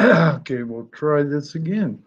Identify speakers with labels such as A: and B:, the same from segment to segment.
A: Okay, we'll try this again.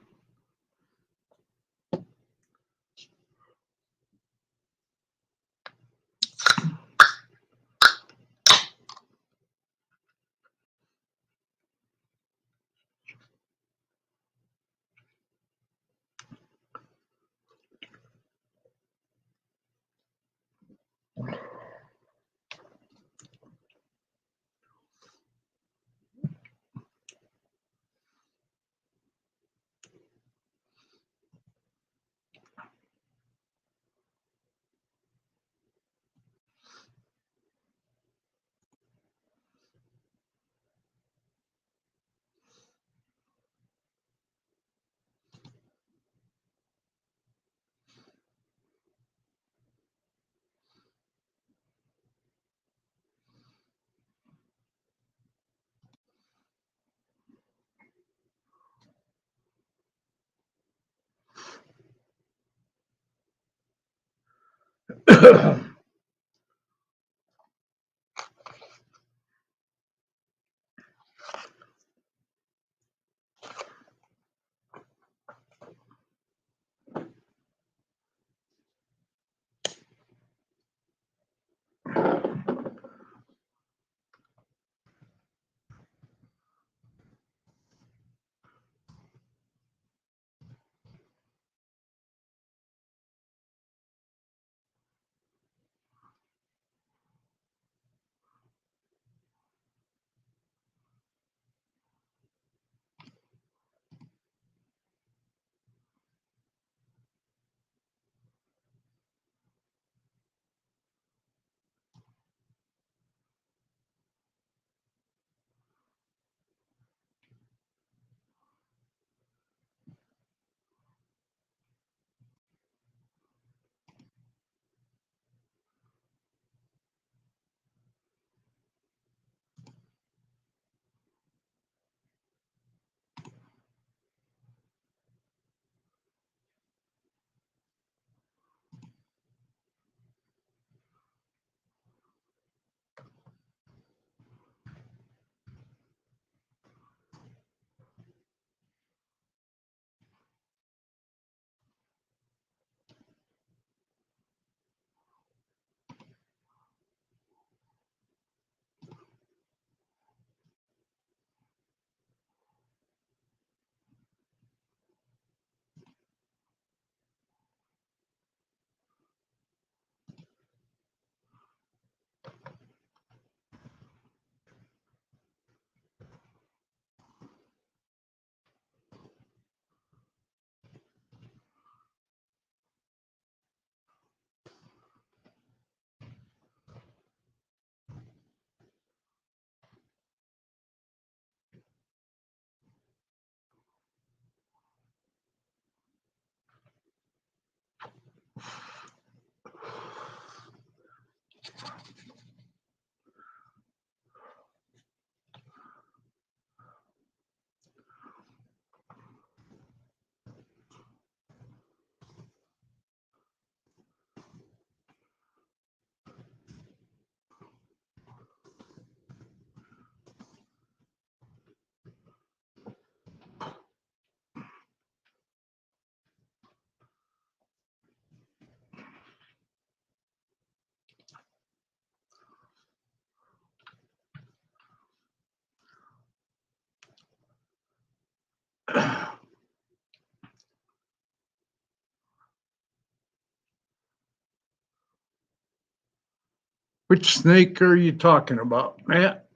A: Which snake are you talking about, Matt?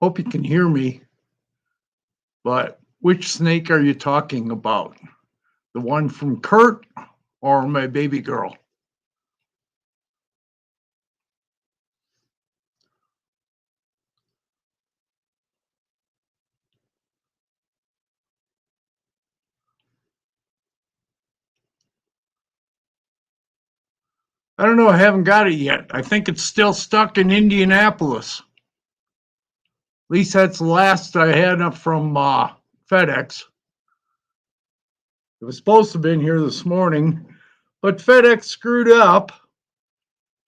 A: Hope you can hear me, but which snake are you talking about? The one from Kurt or my baby girl? I don't know. I haven't got it yet. I think it's still stuck in Indianapolis. At least that's the last I had from FedEx. It was supposed to have been here this morning, But FedEx screwed up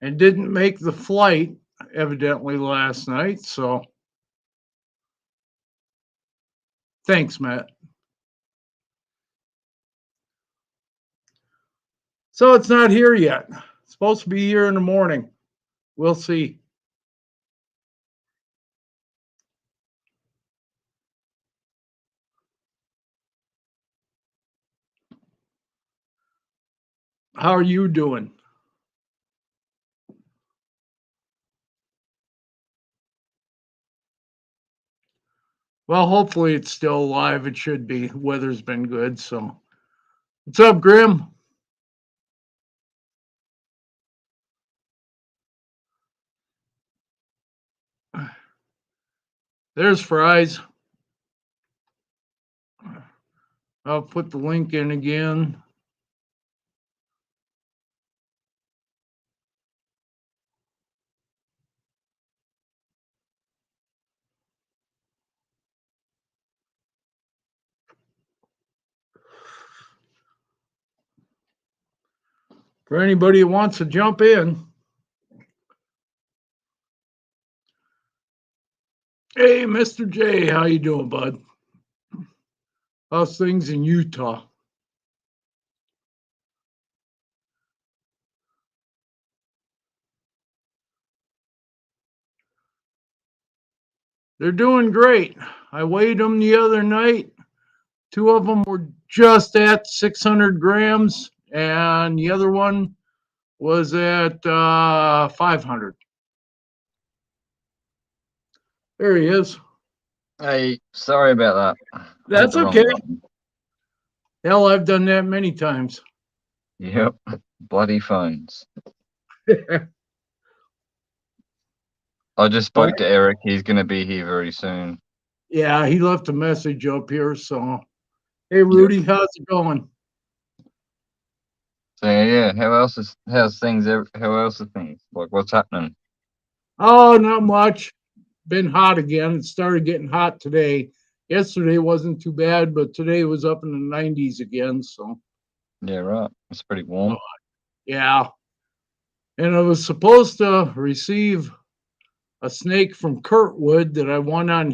A: and didn't make the flight evidently last night. So thanks, Matt. So it's not here yet. It's supposed to be here in the morning. We'll see. How are you doing? Well, hopefully it's still alive. It should be. The weather's been good. So, what's up, Grim? There's Fries. I'll put the link in again. For anybody who wants to jump in. Hey, Mr. J, how you doing, bud? How's things in Utah? They're doing great. I weighed them the other night. 2 of them were just at 600 grams, and the other one was at 500. There he is.
B: Hey, sorry about that.
A: That's okay. Hell, I've done that many times.
B: Yep, bloody phones. I just spoke to Eric. He's going to be here very soon.
A: Yeah, he left a message up here. So, hey, Rudy, how's it going?
B: So yeah, how's things? How else are things? Like, what's happening?
A: Oh, not much. Been hot again. It started getting hot today. Yesterday wasn't too bad, but today was up in the 90s again. So,
B: yeah, right. It's pretty warm.
A: Yeah. And I was supposed to receive a snake from Kurtwood that I won on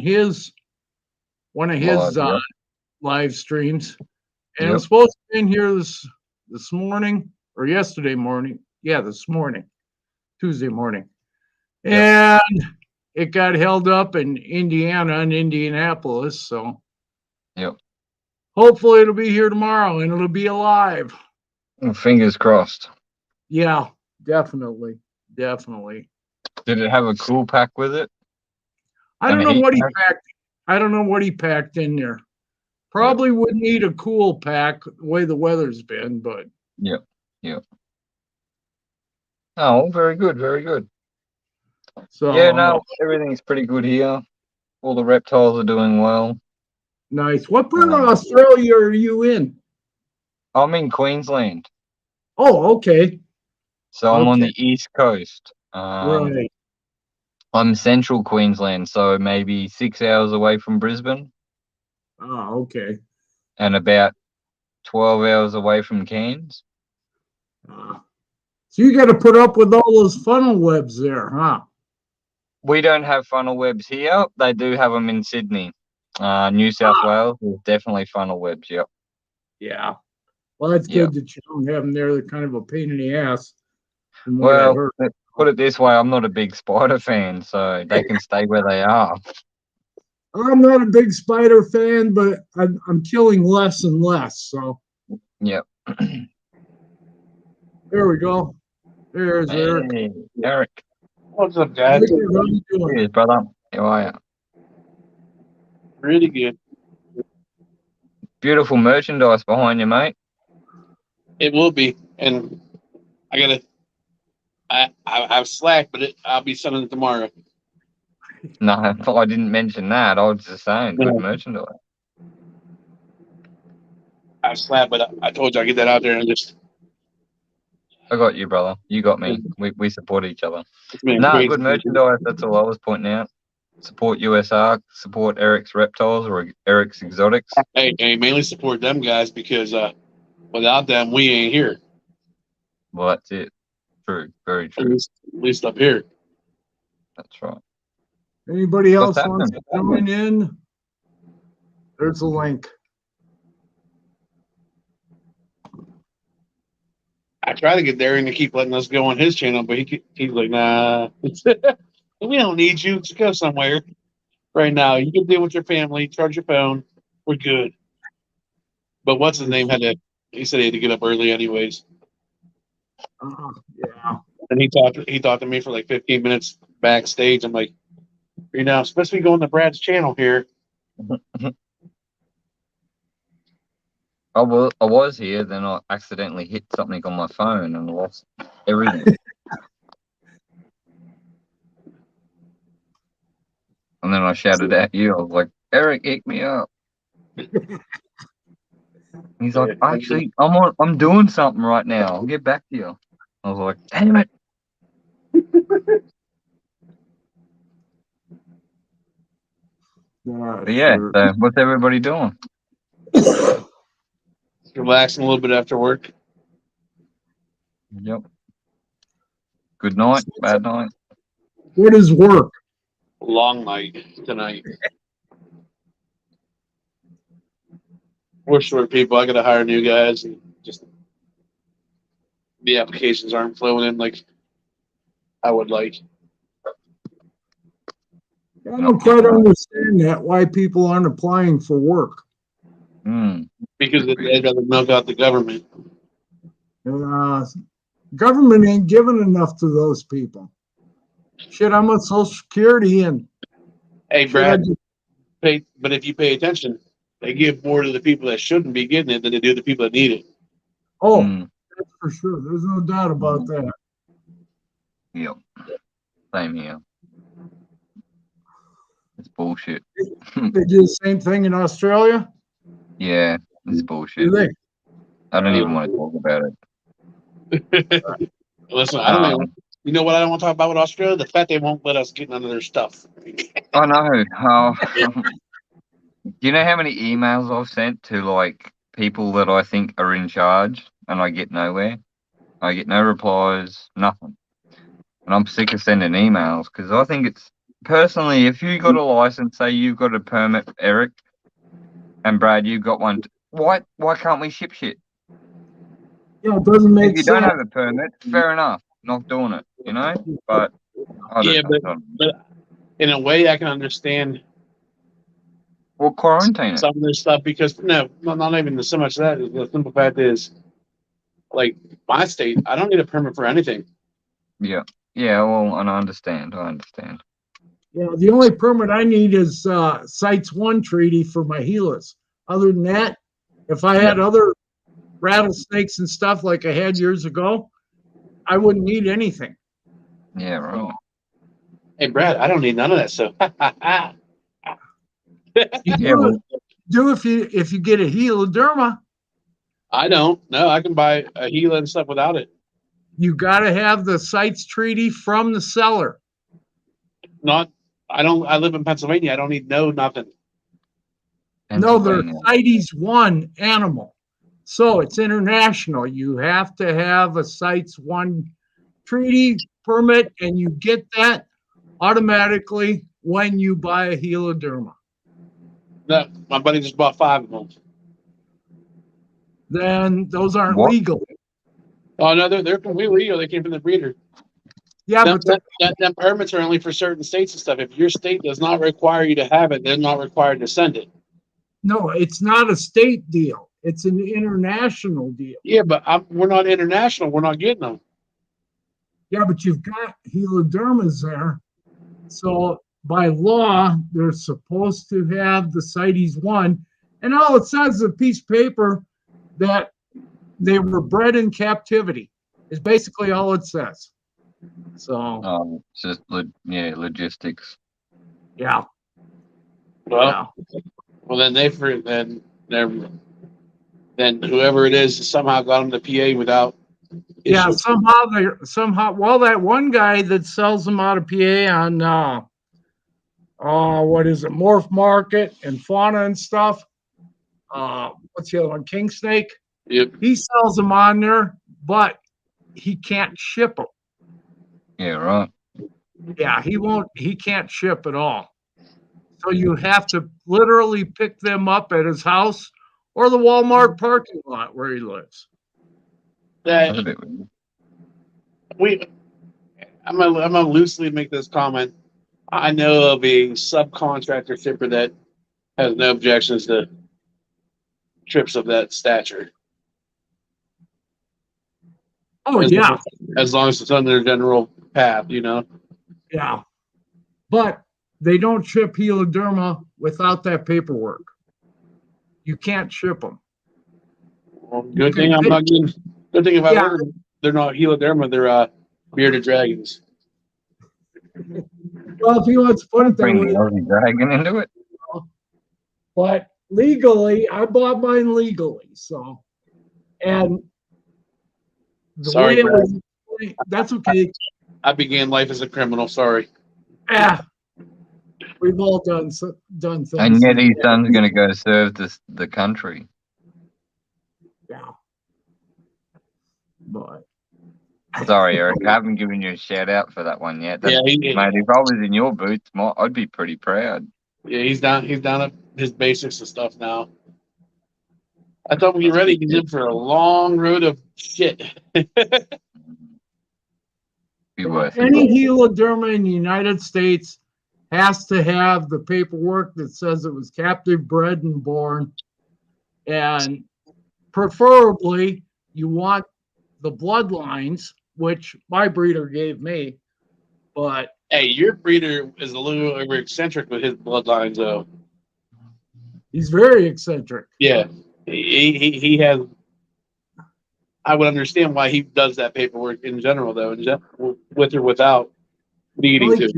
A: one of his live streams. And it was supposed to be in here this morning or yesterday morning. Yeah, this morning, Tuesday morning. And it got held up in Indiana and Indianapolis. So hopefully it'll be here tomorrow and it'll be alive.
B: Well, fingers crossed.
A: Yeah, definitely. Definitely.
B: Did it have a cool pack with it?
A: I don't know what he packed. I don't know what he packed in there. Probably would need a cool pack the way the weather's been, but
B: Yep. Oh, very good, very good. So yeah, no, everything's pretty good here. All the reptiles are doing well.
A: Nice. What part of Australia are you in?
B: I'm in Queensland.
A: Oh, okay.
B: So I'm on the east coast.
A: Right.
B: I'm central Queensland, so maybe 6 hours away from Brisbane.
A: Oh, okay.
B: And about 12 hours away from Cairns.
A: So you got to put up with all those funnel webs there, huh?
B: We don't have funnel webs here. They do have them in Sydney. New South Wales is definitely funnel webs, yep.
A: Yeah. Well, that's good that you don't have them there. They're kind of a pain in the ass.
B: Well, put it this way, I'm not a big spider fan, so they can stay where they are.
A: I'm not a big spider fan, but I'm killing less and less. So.
B: Yep.
A: There we go. There's Eric.
B: Hey, Eric.
C: What's up, guys?
A: How you doing?
B: Cheers, brother. How are you?
C: Really good.
B: Beautiful merchandise behind you, mate.
C: It will be, and I have Slack, but I'll be sending it tomorrow.
B: No, I didn't mention that. I was just saying, good merchandise.
C: I have Slack, but I told you I'll get that out there and just.
B: I got you, brother. You got me. We support each other.
C: No,
B: good merchandise. That's all I was pointing out. Support USR. Support Eric's Reptiles or Eric's Exotics.
C: Hey, mainly support them guys because without them, we ain't here.
B: Well, that's it. True. Very
C: At
B: true.
C: least up here.
B: That's right.
A: Anybody
B: What's
A: else wants
B: happening?
A: to join in? There's a link.
C: I try to get Darren to keep letting us go on his channel, but he's like, nah. We don't need you. Just go somewhere right now. You can deal with your family, charge your phone. We're good. But what's his name he said he had to get up early anyways.
A: Yeah.
C: And he talked to me for like 15 minutes backstage. I'm like, supposed to be going to Brad's channel here.
B: I was here, then I accidentally hit something on my phone and lost everything. And then I shouted at you. I was like, Eric, hit me up. He's like, actually, I'm doing something right now. I'll get back to you. I was like, damn it. But yeah, so what's everybody doing?
C: Relaxing a little bit after work.
B: Yep. Good night, bad night.
A: What is work?
C: Long night tonight. We're short people. I got to hire new guys, and just the applications aren't flowing in like I would like.
A: I don't quite understand that, why people aren't applying for work.
C: Because they'd rather milk out the government.
A: Government ain't giving enough to those people. Shit, I'm on Social Security and...
C: Hey, Brad, but if you pay attention, they give more to the people that shouldn't be getting it than they do the people that need it.
A: Oh, that's for sure. There's no doubt about that.
B: Yep. Same here. It's bullshit.
A: They do the same thing in Australia?
B: Yeah, it's bullshit. I don't even want to talk about it.
C: Listen, I don't know. You know what I don't want to talk about with Australia? The fact they won't let us get none of their stuff.
B: I know. Do you know how many emails I've sent to like people that I think are in charge and I get nowhere? I get no replies, nothing. And I'm sick of sending emails because I think it's personally, if you got a license, say you've got a permit, Eric, and Brad, you've got one. Why can't we ship shit?
A: Yeah, it doesn't make sense.
B: If you don't have a permit, fair enough, not doing it, But I don't know.
C: But in a way, I can understand.
B: Well, quarantine
C: some of this stuff because not even so much that. The simple fact is, like my state, I don't need a permit for anything.
B: Yeah. Well, and I understand.
A: Yeah, the only permit I need is CITES 1 treaty for my Gilas. Other than that, if I had other rattlesnakes and stuff like I had years ago, I wouldn't need anything.
B: Yeah, right.
C: Hey, Brad, I don't need none of that stuff.
A: You do if you get a Heloderma.
C: I don't. No, I can buy a Gila and stuff without it.
A: You got to have the CITES treaty from the seller.
C: I live in Pennsylvania. I don't need nothing.
A: No, they're CITES 1 animal. So it's international. You have to have a CITES 1 treaty permit, and you get that automatically when you buy a Heloderma.
C: No, my buddy just bought 5 of them.
A: Then those aren't legal.
C: Oh no, they're completely legal. They came from the breeder.
A: Yeah,
C: but that permits are only for certain states and stuff. If your state does not require you to have it, they're not required to send it.
A: No, it's not a state deal. It's an international deal.
C: Yeah, but we're not international. We're not getting them.
A: Yeah, but you've got Helodermas there. So by law, they're supposed to have the CITES 1. And all it says is a piece of paper that they were bred in captivity. Is basically all it says. So
B: it's just logistics.
A: Yeah.
C: Well, then whoever it is somehow got them to PA without.
A: Yeah, somehow. Well, that one guy that sells them out of PA on what is it, Morph Market and Fauna and stuff. What's the other one? King Snake.
C: Yep.
A: He sells them on there, but he can't ship them.
B: Yeah, right.
A: Yeah, he can't ship at all. So you have to literally pick them up at his house or the Walmart parking lot where he lives.
B: That's a
C: That
B: bit weird.
C: I'm gonna loosely make this comment. I know of a subcontractor shipper that has no objections to trips of that stature.
A: Oh yeah,
C: As long as it's on their general path, you know.
A: yeah. But they don't ship heloderma without that paperwork. You can't ship them.
C: Well, good thing I'm not getting. Good thing if I order them, they're not heloderma. They're bearded dragons.
A: Well, if he wants to put it that
B: Bring the
A: way,
B: Aussie dragon into it.
A: but legally, I bought mine legally. So, and the
C: Sorry,
A: way it
C: Brad.
A: was, that's okay.
C: I began life as a criminal. Sorry.
A: Ah, we've all done things.
B: And yet his son's going to go serve the country.
A: Yeah. But
B: Sorry, Eric, I haven't given you a shout out for that one yet.
C: Yeah,
B: Mate, if I was in your boots, I'd be pretty proud.
C: yeah, he's down. He's down at his basics and stuff now. I thought we get ready. He's in for a long road of shit.
B: Be worth it.
A: any heloderma in the United States has to have the paperwork that says it was captive bred and born. And preferably, you want the bloodlines, which my breeder gave me. But
C: Hey, your breeder is a little over eccentric with his bloodlines, though.
A: he's very eccentric.
C: Yeah, he has. I would understand why he does that paperwork in general, though, with or without needing
A: Well,
C: to.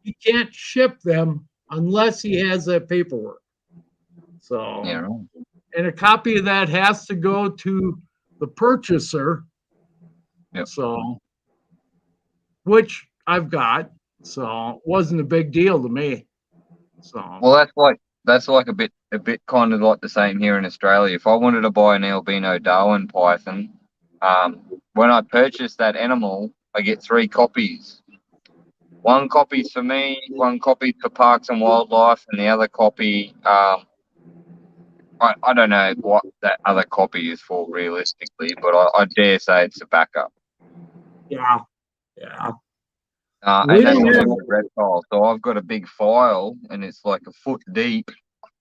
A: he can't ship them unless he has that paperwork. So,
B: Yeah, right.
A: and a copy of that has to go to the purchaser.
B: Yep.
A: So, which I've got. So, it wasn't a big deal to me. So,
B: Well, that's like a bit kind of like the same here in Australia. If I wanted to buy an albino Darwin python, when I purchase that animal, I get 3 copies. 1 copy's for me, 1 copy for Parks and Wildlife, and the other copy, I don't know what that other copy is for realistically, but I dare say it's a backup.
A: yeah.
B: And that's the same with reptiles. So I've got a big file, and it's like a foot deep,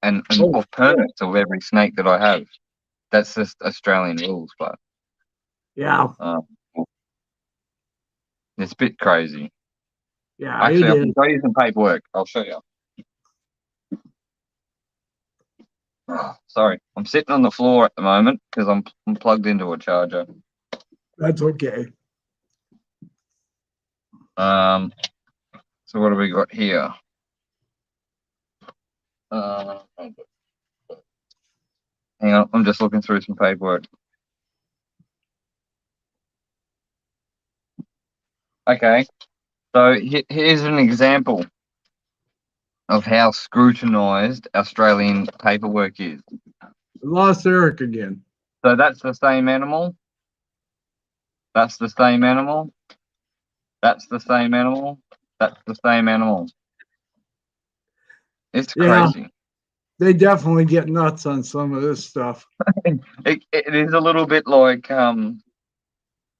B: and of permits of every snake that I have. That's just Australian rules, but
A: Yeah.
B: It's a bit crazy.
A: Yeah.
B: Actually, I can show you some paperwork. I'll show you. Oh, sorry, I'm sitting on the floor at the moment because I'm plugged into a charger.
A: That's okay.
B: So what do we got here? Hang on, I'm just looking through some paperwork. Okay, so here's an example of how scrutinized Australian paperwork is.
A: We lost Eric again.
B: So that's the same animal. That's the same animal. That's the same animal. That's the same animal. It's crazy.
A: They definitely get nuts on some of this stuff.
B: It is a little bit like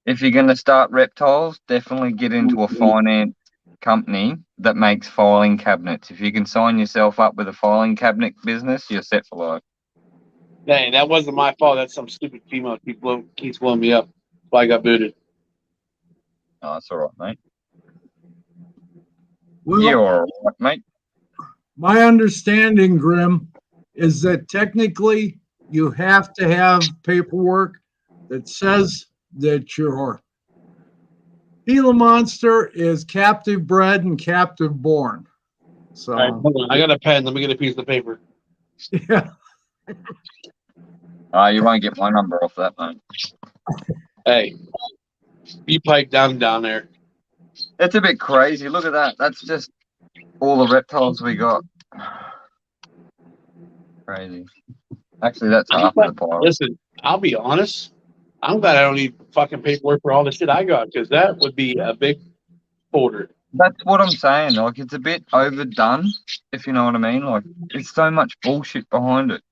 B: if you're going to start reptiles, definitely get into a finance company that makes filing cabinets. If you can sign yourself up with a filing cabinet business, you're set for life.
C: Dang, that wasn't my fault. That's some stupid female keeps blowing me up. That's why I got booted.
B: Oh, that's all right, mate.
A: Well,
B: You're all right, mate.
A: my understanding, Grim, is that technically you have to have paperwork that says that your Gila monster is captive bred and captive born. So,
C: All right, hold on. I got a pen. Let me get a piece of paper.
A: yeah.
B: You won't get my number off that, mate.
C: Hey, you pipe down there.
B: It's a bit crazy. Look at that. That's just all the reptiles we got. Crazy. Actually, that's half of the pile.
C: Listen, I'll be honest. I'm glad I don't need fucking paperwork for all the shit I got, because that would be a big folder.
B: That's what I'm saying. Like, it's a bit overdone, if you know what I mean. Like, there's so much bullshit behind it.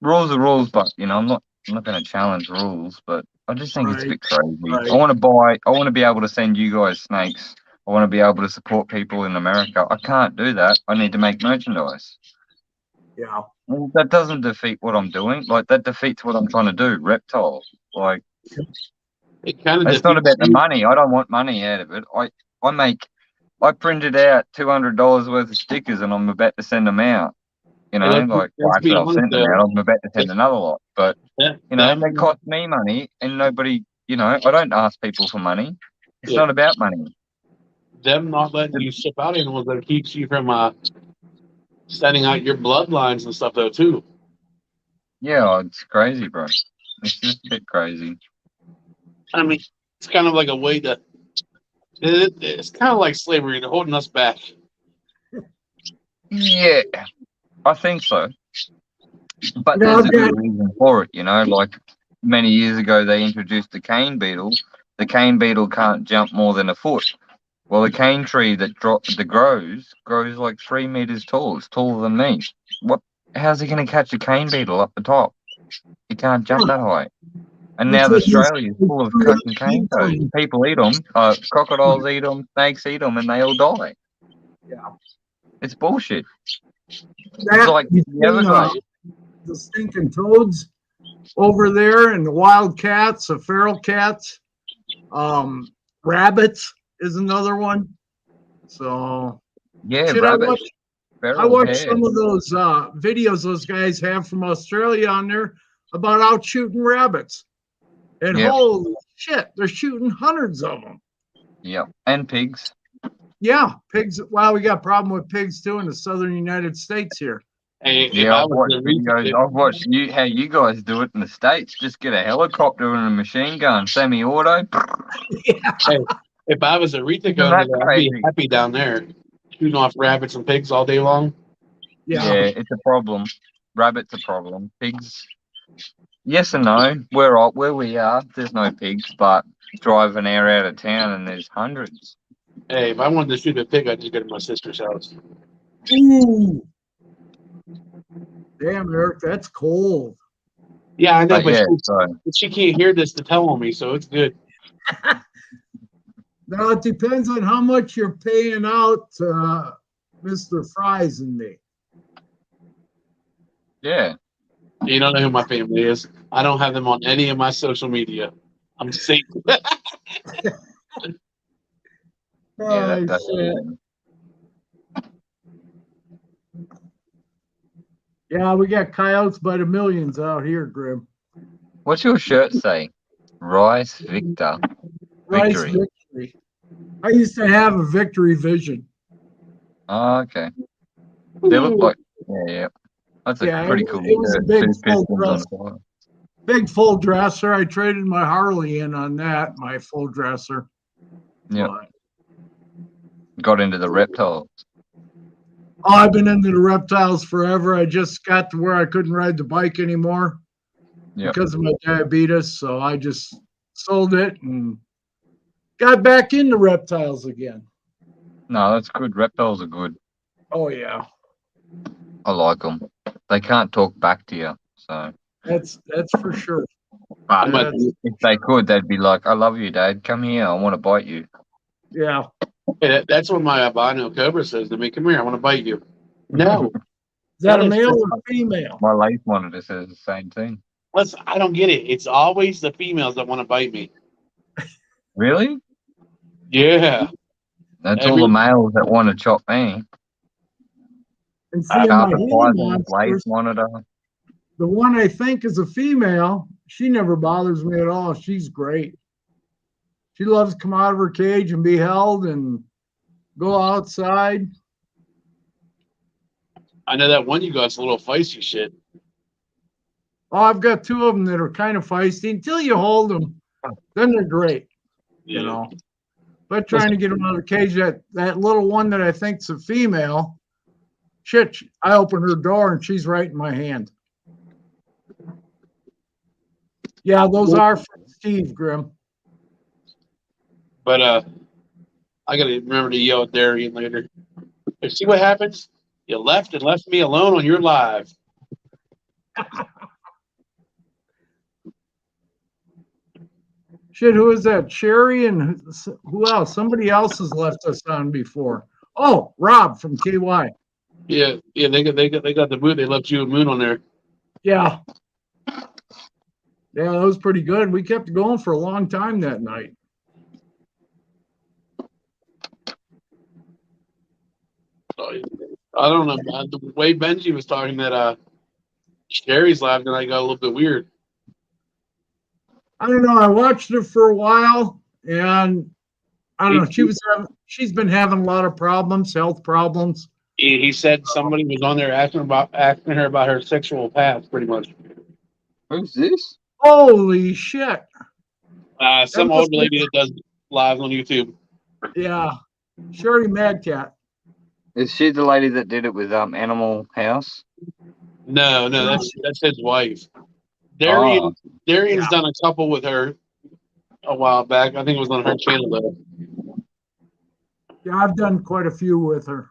B: Rules are rules, but I'm not going to challenge rules. But I just think it's a
A: Right.
B: bit crazy.
A: Right.
B: I want to be able to send you guys snakes. I want to be able to support people in America. I can't do that. I need to make merchandise.
A: Yeah.
B: Well, that doesn't defeat what I'm doing. Like, that defeats what I'm trying to do. Reptile. Like,
C: It kind of
B: it's not about the money. I don't want money out of it. I printed out $200 worth of stickers, and I'm about to send them out.
C: Let's be
B: Actually, I've
C: honest,
B: sent them
C: though.
B: out. I'm about to send another lot. But they cost me money, and nobody. I don't ask people for money. It's not about money.
C: Them not letting you ship out animals that keeps you from sending out your bloodlines and stuff, though, too.
B: Yeah, it's crazy, bro. It's just a bit crazy.
C: I mean, it's kind of like a way to. It's kind of like slavery. They're holding us back.
B: Yeah, I think so. But there's a good reason for it, Like, many years ago, they introduced the cane beetle. The cane beetle can't jump more than a foot. Well, the cane tree that grows like 3 meters tall. It's taller than me. How's he going to catch a cane beetle up the top? He can't jump that high. And now Australia is full of cutting cane toads. People eat them. Crocodiles eat them. Snakes eat them, and they all die.
A: Yeah.
B: It's bullshit.
A: It's like the stinking toads over there, and the wild cats, the feral cats, rabbits is another one. So
B: yeah, rabbits.
A: I watched some of those videos those guys have from Australia on there about out shooting rabbits. And holy shit, they're shooting hundreds of them.
B: Yeah, and pigs.
A: Yeah, pigs. Well, we got a problem with pigs too in the southern United States here.
C: Hey,
B: I've watched videos. I've watched how you guys do it in the States. Just get a helicopter and a machine gun, semi-auto.
A: Yeah.
C: Hey, if I was a Rethink owner, I'd be happy down there, shooting off rabbits and pigs all day long.
B: Yeah, it's a problem. Rabbits a problem. Pigs. Yes and no. Where we are, there's no pigs, but drive an hour out of town and there's hundreds.
C: Hey, if I wanted to shoot a pig, I'd just go to my sister's house.
A: Ooh. Damn, Eric, that's cold.
C: Yeah, I know, but she can't hear this to tell on me, so it's good.
A: Now, it depends on how much you're paying out Mr. Fries and me.
B: Yeah.
C: You don't know who my family is. I don't have them on any of my social media. I'm safe.
B: That's
A: Yeah, we got coyotes by the millions out here, Grim.
B: What's your shirt say? Rice Victor.
A: Rice Victory. I used to have a Victory Vision.
B: Oh, okay. They look like That's a pretty cool.
A: It was a big full dresser. Big full dresser. I traded my Harley in on that, my full dresser.
B: Yeah. Got into the reptiles.
A: Oh, I've been into the reptiles forever. I just got to where I couldn't ride the bike anymore because of my diabetes. So I just sold it and got back into reptiles again.
B: No, that's good. Reptiles are good.
A: Oh, yeah.
B: I like them. They can't talk back to you. So
A: that's for sure.
B: But if they could, they'd be like, I love you, Dad. Come here. I want to bite you.
A: Yeah.
C: Hey, that's what my albino cobra says to me. Come here, I want to bite you. No.
A: Is that a male or female?
B: My lace monitor says the same thing.
C: Listen, I don't get it. It's always the females that want to bite me.
B: Really?
C: Yeah.
B: That's all the males that want to chop me.
A: And see,
B: lace monitor.
A: The one I think is a female, she never bothers me at all. She's great. She loves to come out of her cage and be held and go outside.
C: I know that one you got's a little feisty shit.
A: Oh, I've got two of them that are kind of feisty. Until you hold them, then they're great. You know. But trying to get them out of the cage, that little one that I think's a female, shit, I open her door and she's right in my hand. Yeah, those are from Steve, Grim.
C: But I gotta remember to yell at Darian later. Hey, see what happens? You left and left me alone on your live.
A: Shit, who is that? Sherry and who else? Somebody else has left us on before. Oh, Rob from KY.
C: Yeah, they got the boot. They left you and Moon on there.
A: Yeah. Yeah, that was pretty good. We kept going for a long time that night.
C: I don't know. The way Benji was talking that Sherry's live tonight got a little bit weird.
A: I don't know. I watched her for a while, and I don't know. She's been having a lot of problems, health problems.
C: He said somebody was on there asking her about her sexual past, pretty much.
B: Who's this?
A: Holy shit!
C: Some old lady that does live on YouTube.
A: Yeah, Sherry Madcat.
B: Is she the lady that did it with Animal House?
C: No, that's his wife. Darian's done a couple with her a while back. I think it was on her channel though.
A: Yeah, I've done quite a few with her.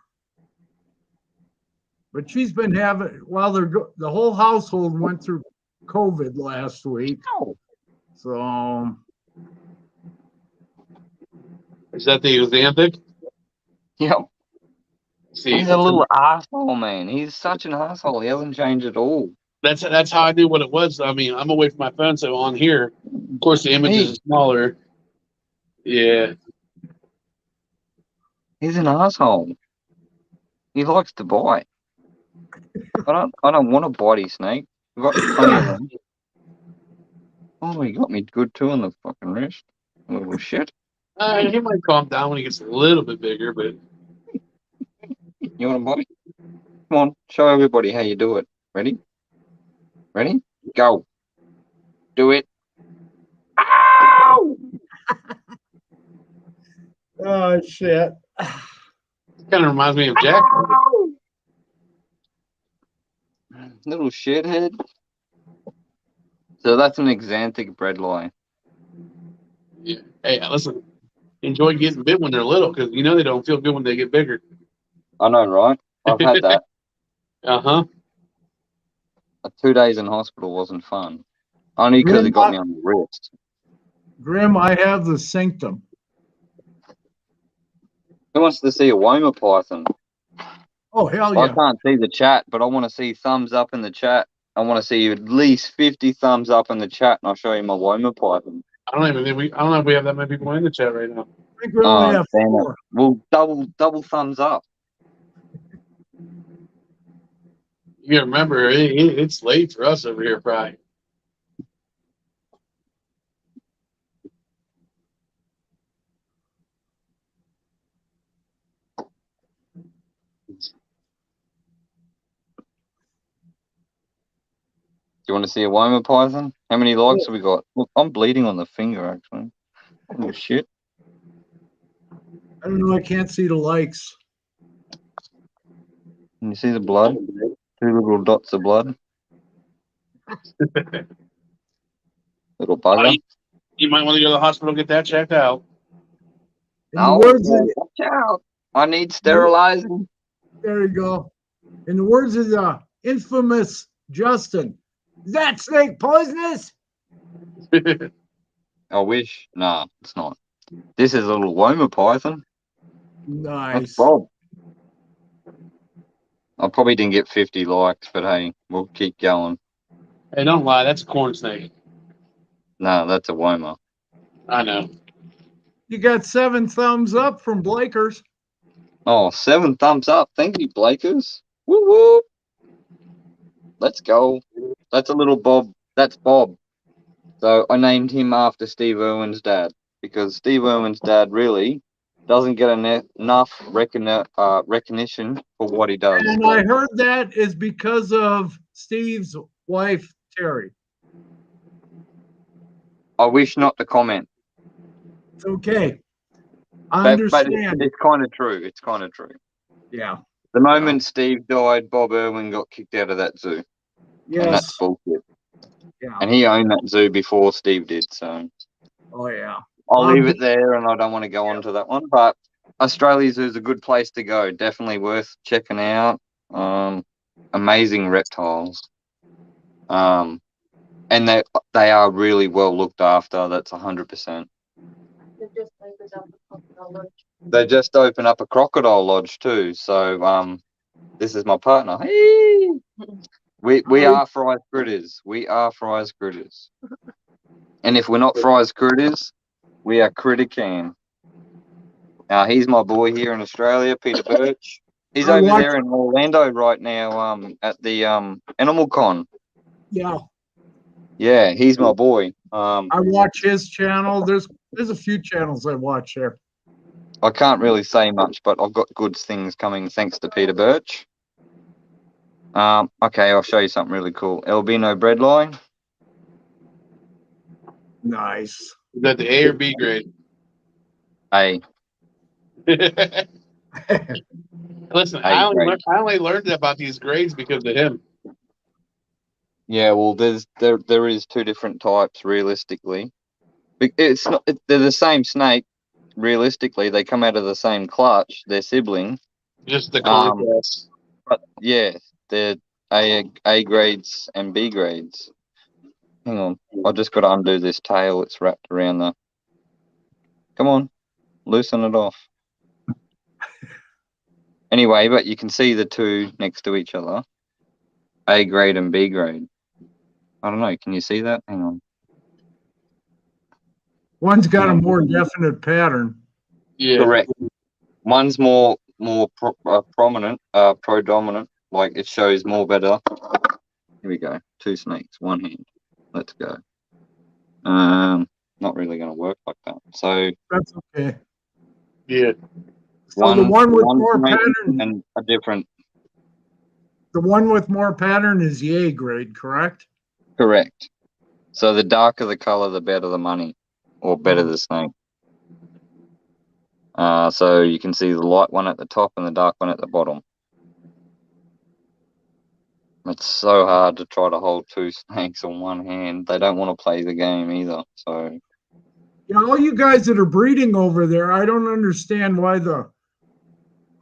A: But she's been having, the whole household went through COVID last week. So.
C: Is that the Xanthic?
B: Yep.
C: See,
B: he's a little asshole, man. He's such an asshole. He hasn't changed at all.
C: That's how I knew what it was. I mean, I'm away from my phone, so on here, of course, the images are smaller. Yeah.
B: He's an asshole. He likes to bite. I don't want to bite his snake. I've got plenty of them. Oh, he got me good too on the fucking wrist. Little shit.
C: He might calm down when he gets a little bit bigger, but
B: you want to bite? Come on, show everybody how you do it. Ready? Ready? Go. Do it. Ow!
A: Oh shit.
C: Kind of reminds me of Jack.
B: Little shithead. So that's an Xanthic breadline.
C: Yeah. Hey, listen. Enjoy getting bit when they're little because you know they don't feel good when they get bigger.
B: I know, right? I've had that. 2 days in hospital wasn't fun. Only because it got me on the wrist.
A: Grim, I have the symptom.
B: Who wants to see a Woma python?
A: Oh, hell yeah.
B: I can't see the chat, but I want to see thumbs up in the chat. I want to see at least 50 thumbs up in the chat, and I'll show you my Woma python.
C: I don't know if we have that many people in the chat right now.
A: I think we only have 4.
B: Well, double thumbs up.
C: You gotta remember, it's late for us over here, Fry.
B: Do you want to see a Woma python? How many likes have we got? Look, I'm bleeding on the finger, actually. Oh, shit.
A: I don't know. I can't see the likes.
B: Can you see the blood? 2 little dots of blood. Little bugger.
C: You might want to go to the hospital and get that checked out.
B: Watch out. I need sterilizing.
A: There you go. In the words of the infamous Justin, is that snake poisonous?
B: I wish. Nah, it's not. This is a little Woma python.
A: Nice.
B: That's Bob. I probably didn't get 50 likes, but hey, we'll keep going.
C: Hey, don't lie. That's a corn snake.
B: No, that's a Woma.
C: I know.
A: You got 7 thumbs up from Blakers.
B: Oh, 7 thumbs up. Thank you, Blakers. Woo woo. Let's go. That's a little Bob. That's Bob. So I named him after Steve Irwin's dad because Steve Irwin's dad really doesn't get enough recognition for what he does.
A: And I heard that is because of Steve's wife, Terry.
B: I wish not to comment.
A: It's okay. I understand.
B: But it's kind of true. It's kind of true.
A: Yeah.
B: The moment Steve died, Bob Irwin got kicked out of that zoo.
A: Yes.
B: And that's bullshit.
A: Yeah.
B: And he owned that zoo before Steve did, so
A: Oh yeah.
B: I'll
A: Bob
B: leave
A: did-
B: it there, and I don't want to go on to that one. But Australia Zoo is a good place to go. Definitely worth checking out. Amazing reptiles. And they are really well looked after. That's 100%. They just opened up a crocodile lodge too. So this is my partner. Hey! We are Fry's Critters. We are Fry's Critters. And if we're not Fry's Critters, we are Critican. He's my boy here in Australia, Peter Birch. He's
A: I
B: over
A: watch-
B: there in Orlando right now, at the Animal Con.
A: Yeah.
B: Yeah, he's my boy.
A: I watch his channel. There's a few channels I watch there.
B: I can't really say much, but I've got good things coming thanks to Peter Birch. Okay, I'll show you something really cool. Albino breadline.
A: Nice.
C: Is that the A or B grade?
B: A.
C: Listen,
B: A
C: I
B: grade.
C: only learned about these grades because of him.
B: Yeah, well, there is two different types realistically. It's not. They're the same snake. Realistically, they come out of the same clutch. They're siblings.
C: Just the contrast.
B: But yeah, they're A grades and B grades. Hang on, I just got to undo this tail. It's wrapped around the. Come on, loosen it off. Anyway, but you can see the two next to each other, A grade and B grade. I don't know. Can you see that? Hang on.
A: One's got a more definite pattern.
C: Yeah.
B: Correct. One's more prominent, predominant. Like it shows more better. Here we go. Two snakes, one hand. Let's go. Not really going to work like that. So
A: That's okay.
C: Yeah.
A: So the one with more
B: snake
A: pattern,
B: and a different.
A: the one with more pattern is the A grade, correct?
B: Correct. So the darker the color, the better the money, or better the snake. So you can see the light one at the top and the dark one at the bottom. It's so hard to try to hold two snakes on one hand. They don't want to play the game either. So
A: Yeah, all you guys that are breeding over there, I don't understand why the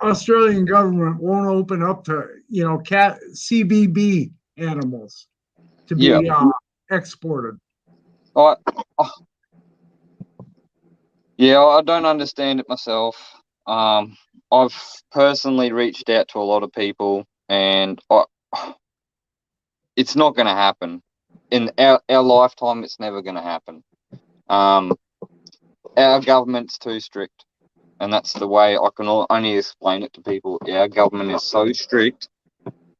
A: Australian government won't open up to, cat CBB animals to be exported.
B: I don't understand it myself. I've personally reached out to a lot of people, and it's not going to happen. In our lifetime, it's never going to happen. Our government's too strict, and that's the way I can only explain it to people. Our government is so strict,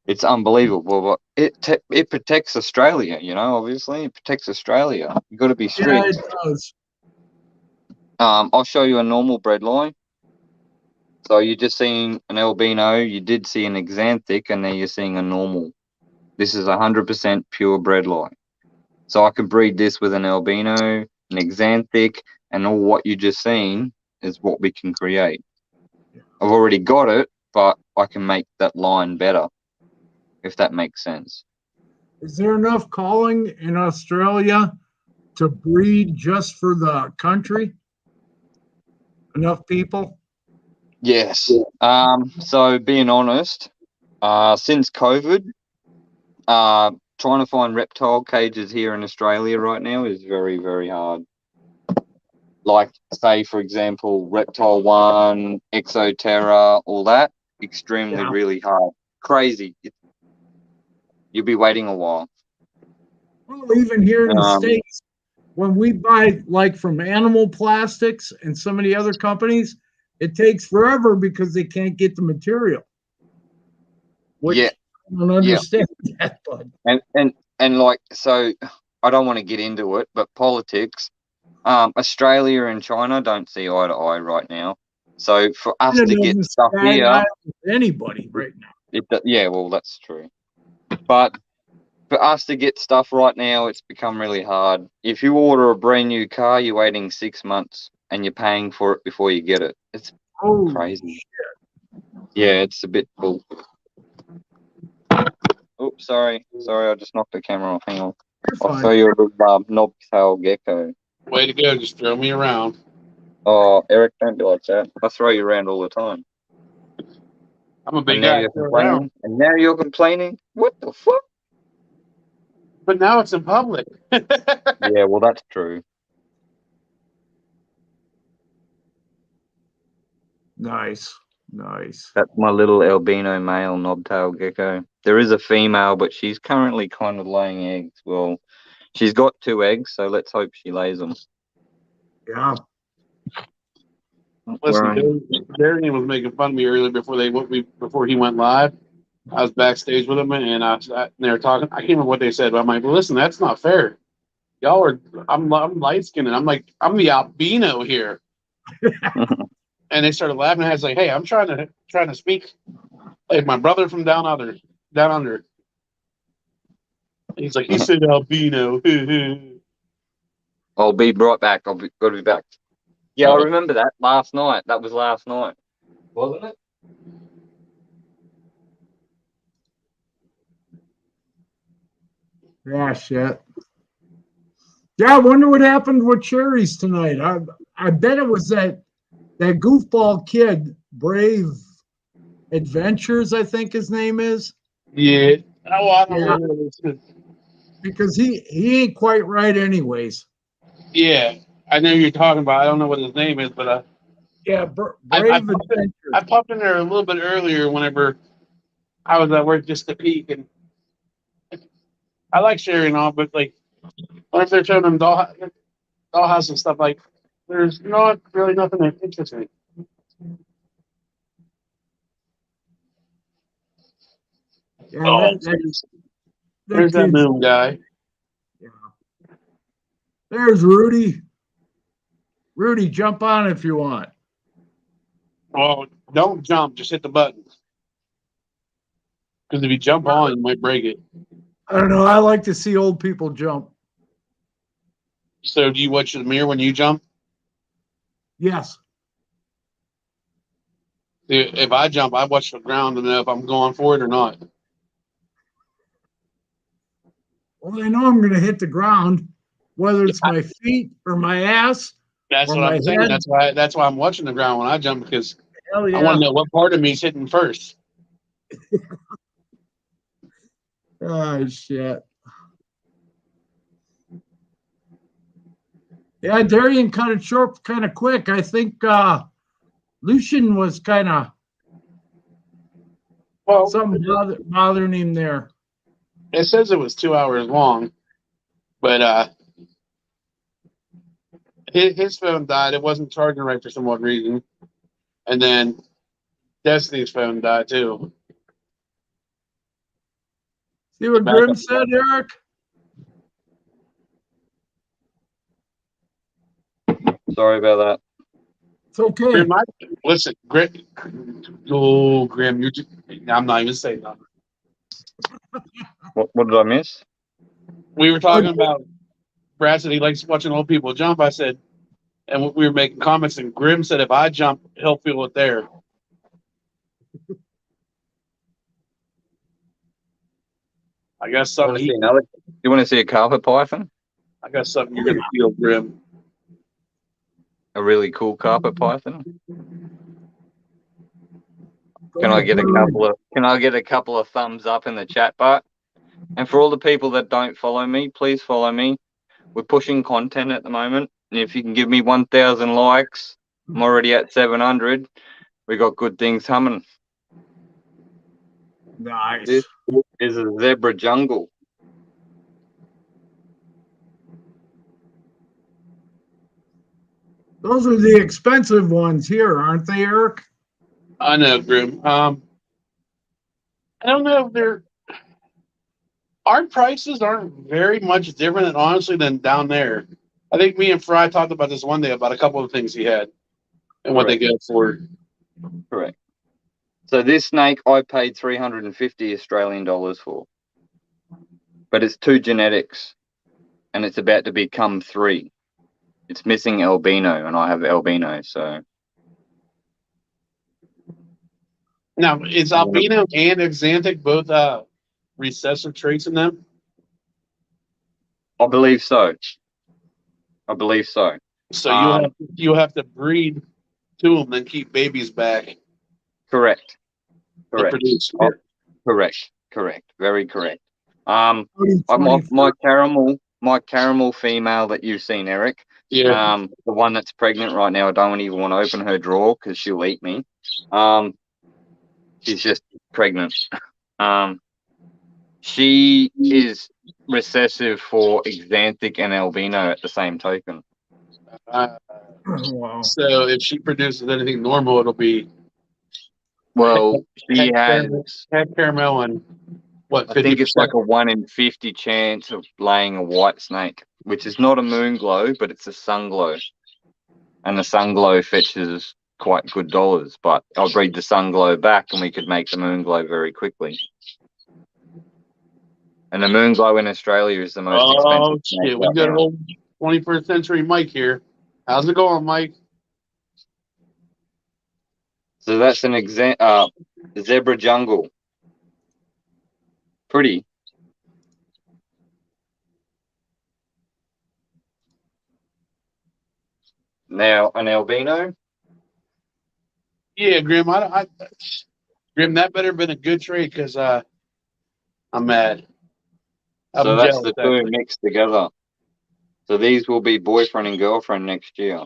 B: it's unbelievable. But it protects Australia, obviously. It protects Australia. You've got to be strict.
A: Yeah, it does.
B: I'll show you a normal breadline. So you're just seeing an albino, you did see an xanthic, and then you're seeing a normal. This is 100% pure breadline. So I could breed this with an albino, an xanthic, and all what you just seen is what we can create. I've already got it, but I can make that line better, if that makes sense.
A: Is there enough calling in Australia to breed just for the country? Enough people?
B: Yes. So being honest, since COVID, trying to find reptile cages here in Australia right now is very, very hard. Like, say, for example, Reptile One, Exoterra, all that, extremely, really hard. Crazy. You'll be waiting a while.
A: Well, even here in the States, when we buy like from Animal Plastics and some of the other companies, it takes forever because they can't get the material. Which I don't understand that, but
B: and like, so I don't want to get into it, but politics, Australia and China don't see eye to eye right now. So for us to get stuff here,
A: anybody right now.
B: Yeah, well, that's true. But for us to get stuff right now, it's become really hard. If you order a brand new car, you're waiting 6 months and you're paying for it before you get it. It's crazy.
A: Shit.
B: Yeah, it's a bit cool. Oops, sorry, I just knocked the camera off. Hang on.
A: You're
B: I'll
A: fine.
B: show you a little knobtail gecko.
C: Way to go. Just throw me around.
B: Oh, Eric, don't be like that. I throw you around all the time.
C: I'm a big
B: And now
C: guy to
B: you're
C: throw around.
B: complaining. And now you're complaining. What the fuck?
C: But now it's in public.
B: Yeah, well, that's true.
A: Nice.
B: That's my little albino male knobtail gecko. There is a female, but she's currently kind of laying eggs. Well, she's got 2 eggs, so let's hope she lays them.
A: Yeah.
C: Listen, Darian was making fun of me earlier before he went live. I was backstage with him, and they were talking. I can't remember what they said, but I'm like, well, listen, that's not fair. Y'all are. I'm light skinned, and I'm like, I'm the albino here. And they started laughing. I was like, hey, I'm trying to speak like my brother from down under. He's like, he said albino.
B: I'll be right back. Got to be back. Yeah, I remember that last night. That was last night, wasn't it?
A: Yeah, shit. Yeah, I wonder what happened with cherries tonight. I bet it was that goofball kid, Brave Adventures, I think his name is.
C: Yeah. Oh, I don't
A: Yeah.
C: know.
A: Because he ain't quite right anyways.
C: Yeah, I know who you're talking about. I don't know what his name is, but
A: Yeah,
C: I
A: Brave
C: popped in,
A: Adventures.
C: I popped in there a little bit earlier whenever I was at work just to peek, and I like sharing all, but like whenever they're showing them dollhouse and stuff, like there's not really nothing that interests me.
A: Yeah,
C: Oh, there's that
A: kid's,
C: moon guy.
A: yeah. There's Rudy. Rudy, jump on if you want.
C: Well, don't jump, just hit the button. Because if you jump on, you might break it.
A: I don't know. I like to see old people jump.
C: So, do you watch the mirror when you jump?
A: Yes.
C: If I jump, I watch the ground to know if I'm going for it or not.
A: Well, I know I'm going to hit the ground, whether it's my feet or my ass.
C: That's
A: or
C: what
A: my
C: I'm saying.
A: head.
C: That's why I'm watching the ground when I jump, because
A: Hell yeah.
C: I want to know what part of me is hitting first.
A: Oh, shit. Yeah, Darian cut it short kind of quick. I think Lucian was kind of something bothering him there.
C: It says it was 2 hours long, but his phone died. It wasn't charging right for some odd reason. And then Destiny's phone died too.
A: See what Grim said, Eric?
B: Sorry about that.
A: It's okay.
C: Grim, listen, Grim. Oh, Grim, I'm not even saying nothing.
B: What did I miss?
C: We were talking about Brad said he likes watching old people jump. I said, and we were making comments, and Grim said, if I jump, he'll feel it there. I got something.
B: You want to see a carpet python?
C: I got something you're gonna feel, Grim.
B: A really cool carpet python. Can I get a couple of thumbs up in the chat bar? And for all the people that don't follow me, please follow me. We're pushing content at the moment, and if you can give me 1,000 likes, I'm already at 700. We got good things coming.
A: Nice.
B: This is a zebra jungle.
A: Those are the expensive ones here, aren't they, Eric?
C: I know, Grim. I don't know if our prices aren't very much different, honestly, than down there. I think me and Fry talked about this one day about a couple of things he had and what they go for.
B: Correct. So this snake I paid 350 Australian dollars for, but it's 2 genetics, and it's about to become 3. It's missing albino, and I have albino, so.
C: Now, is albino and exanthic both recessive traits in them?
B: I believe so. I believe so.
C: So you'll have to breed to them, then keep babies back
B: Correct.
C: to
B: Correct.
C: produce.
B: Oh, correct. Correct. Very correct. My
A: 24.
B: caramel female that you've seen, Eric.
C: Yeah.
B: The one that's pregnant right now. I don't even want to open her drawer because she'll eat me. She's just pregnant. She is recessive for xanthic and albino at the same token.
A: Wow.
C: So if she produces anything normal, it'll be
B: Well, she has.
C: heck caramel and what?
B: I think
C: 50%?
B: it's like a 1 in 50 chance of laying a white snake, which is not a moon glow, but it's a sun glow. And the sun glow fetches quite good dollars, but I'll breed the sun glow back and we could make the moon glow very quickly. And the moon glow in Australia is the most expensive.
C: Oh shit! We got old 21st century Mike here. How's it going, Mike?
B: So that's an zebra jungle. Pretty. Now an albino.
C: Yeah, Grim. Grim, that better have been a good trade because I'm mad.
B: So
C: I'm
B: that's
C: jealous.
B: the two mixed together. So these will be boyfriend and girlfriend next year.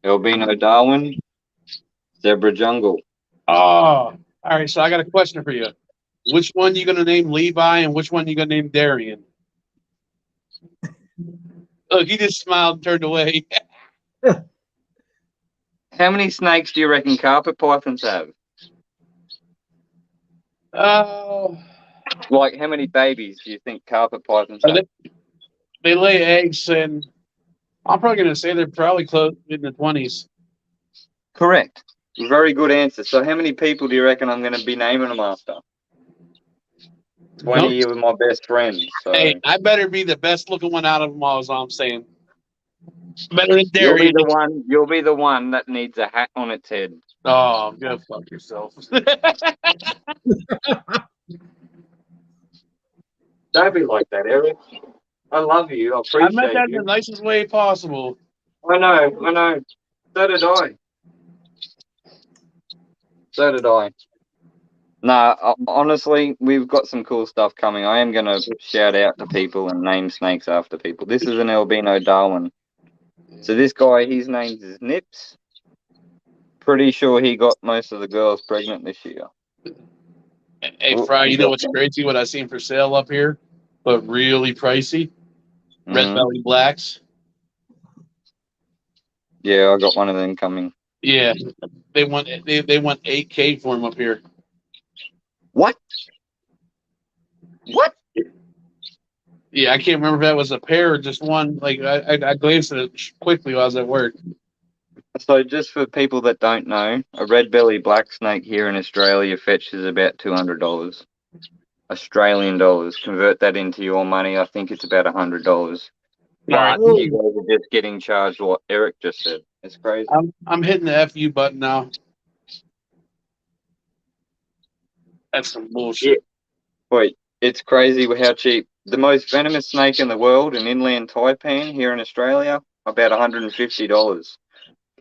B: Albino Darwin, zebra jungle.
C: Oh, all right. So I got a question for you. Which one you gonna name Levi, and which one you gonna name Darian? Look, he just smiled and turned away.
B: How many snakes do you reckon carpet pythons have?
C: Oh,
B: Like, how many babies do you think carpet pythons have?
C: they lay eggs, and I'm probably gonna say they're probably close in the 20s.
B: Correct. Very good answer. So how many people do you reckon I'm going to be naming them after? 20 of my best friends. So.
C: Hey, I better be the best looking one out of them all, is all I'm saying. Better than
B: You'll
C: Darian.
B: be the one that needs a hat on its head.
C: Oh, go fuck yourself.
B: Don't be like that, Eric. I love you. I
C: I
B: appreciate
C: meant that in
B: you.
C: the nicest way possible.
B: I know. So did I. Nah, honestly, we've got some cool stuff coming. I am going to shout out to people and name snakes after people. This is an albino Darwin. So this guy, his name is Nips. Pretty sure he got most of the girls pregnant this year.
C: Hey, Fry, you know what's crazy? What I seen for sale up here, but really pricey? Red belly blacks.
B: Yeah, I got one of them coming.
C: Yeah, they want $8K for them up here.
B: What?
C: Yeah, I can't remember if that was a pair or just one. Like I glanced at it quickly while I was at work.
B: So just for people that don't know, a red belly black snake here in Australia fetches about $200 Australian dollars. Convert that into your money, I think it's about $100. But you guys are just getting charged what Eric just said. It's crazy.
C: I'm hitting the FU button now. That's some bullshit.
B: Yeah. Wait, it's crazy how cheap. The most venomous snake in the world, an inland taipan here in Australia, about $150.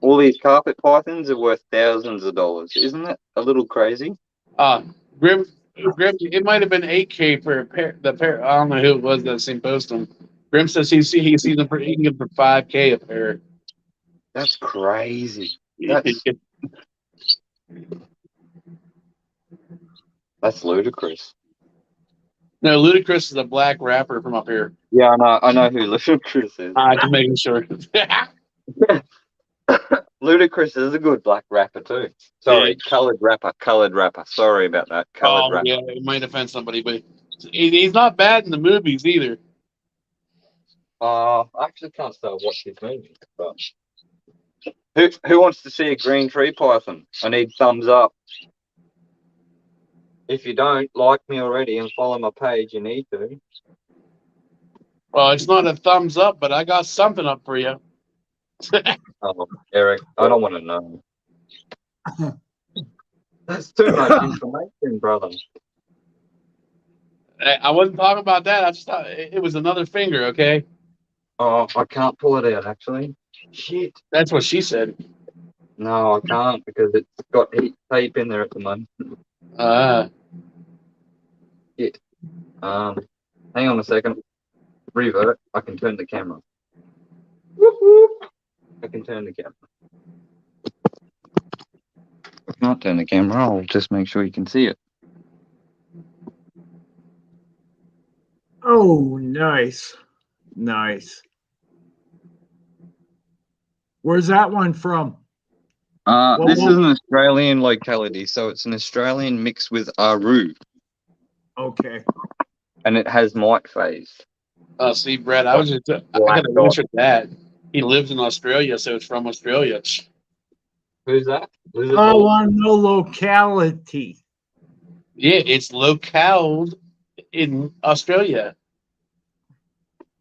B: All these carpet pythons are worth thousands of dollars. Isn't that a little crazy?
C: Grim, it might have been $8K for a pair. The pair, I don't know who it was that seen post them. Grim says he can see them for $5K a pair.
B: That's crazy. That's ludicrous.
C: No, Ludacris is a black rapper from up here.
B: Yeah, I know who Ludacris is.
C: Just making sure.
B: Ludacris is a good black rapper too. Sorry,
C: Yeah.
B: Colored rapper. Sorry about that. Colored rapper.
C: Yeah, it might offend somebody, but he's not bad in the movies either.
B: I actually can't start watching his movies. But who wants to see a green tree python? I need thumbs up. If you don't like me already and follow my page, you need to.
C: Well, it's not a thumbs up, but I got something up for you.
B: Oh, Eric, I don't want to know. That's too much information, brother.
C: I wasn't talking about that. I just thought it was another finger. Okay,
B: Oh, I can't pull it out actually. Shit.
C: that's what she said.
B: No, I can't because it's got heat tape in there at the moment.
C: Uh,
B: Shit. Hang on a second. Revert. I can turn the camera. Whoop, whoop. I can turn the camera. I can't turn the camera. I'll just make sure you can see it.
A: Oh, nice. Nice. Where's that one from?
B: This is an Australian locality, so it's an Australian mixed with Aru,
A: Okay.
B: and it has mite phase.
C: see, Brett, I got to answer that. He lives in Australia, so it's from Australia.
B: Who's that?
A: I want to know locality.
C: Yeah, it's locale in Australia.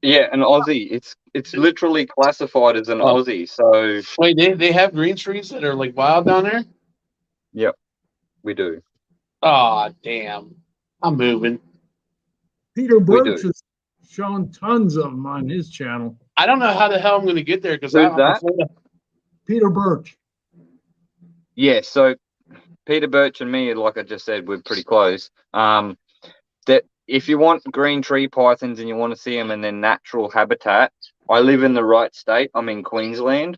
B: Yeah, an Aussie. It's literally classified as an
C: Oh.
B: Aussie. So
C: Wait, they have green trees that are like wild down there?
B: yep, we do.
C: Oh, damn. I'm moving.
A: Peter
B: We do.
A: Birch has shown tons of them on his channel.
C: I don't know how the hell I'm going to get there because
B: Who's
C: I'm
B: that?
C: afraid of.
A: Peter Birch.
B: Yeah, so Peter Birch and me, like I just said, we're pretty close. That if you want green tree pythons and you want to see them in their natural habitat, I live in the right state. I'm in Queensland.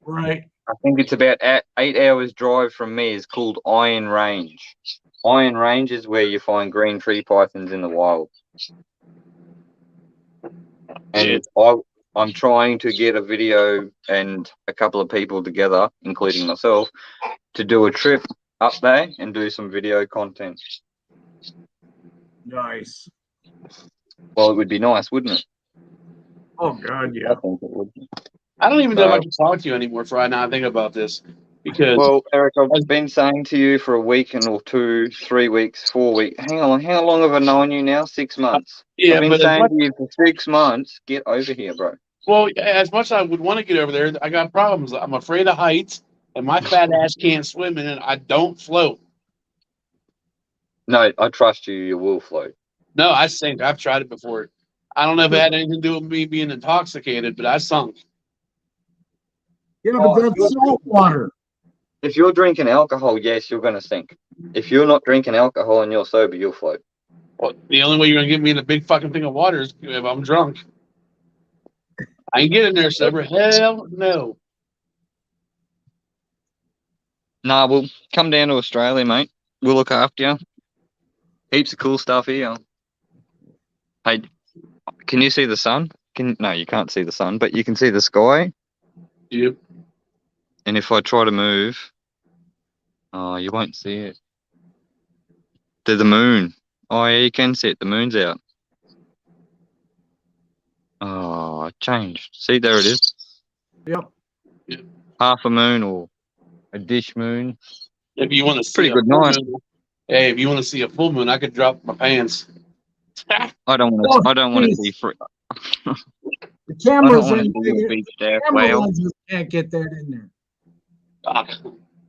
A: Right.
B: I think it's about 8 hours drive from me. Is called Iron Range. Iron Range is where you find green tree pythons in the wild. And I'm trying to get a video and a couple of people together, including myself, to do a trip up there and do some video content.
A: Nice.
B: Well, it would be nice, wouldn't it?
A: Oh, God, yeah.
B: I think it would.
C: I don't even know if I can talk to you anymore for right now. I think about this because.
B: Well, Eric, I've been saying to you for a week and or 2, 3 weeks, 4 weeks. Hang on, how long have I known you now? 6 months.
C: Yeah,
B: I've been
C: but
B: saying to you for 6 months, get over here, bro.
C: well, as much as I would want to get over there, I got problems. I'm afraid of heights, and my fat ass can't swim, and I don't float.
B: No, I trust you. You will float.
C: No, I sink. I've tried it before. I don't know if it had anything to do with me being intoxicated, but I sunk.
A: Yeah, but that's salt water.
B: If you're drinking alcohol, yes, you're going to sink. If you're not drinking alcohol and you're sober, you'll float.
C: Well, the only way you're gonna get me in a big fucking thing of water is if I'm drunk. I ain't getting there sober. Hell no.
B: Nah, we'll come down to Australia, mate. We'll look after you. Heaps of cool stuff here. Hey, can you see the sun? No, you can't see the sun, but you can see the sky.
C: Yep.
B: And if I try to move, oh, you won't see it. There's the moon. Oh, yeah, you can see it. The moon's out. Oh, it changed. See, there it is.
A: Yep.
B: Half a moon or a dish moon.
C: If you want to see
B: Pretty
C: a
B: good
C: full
B: night.
C: moon, hey, if you want to see a full moon, I could drop my pants.
B: I don't want to see free.
A: The
B: I
A: cameras
B: don't want to
A: ain't
B: see
A: big.
B: a big staff
A: Camera
B: whale.
A: lenses can't get that in there.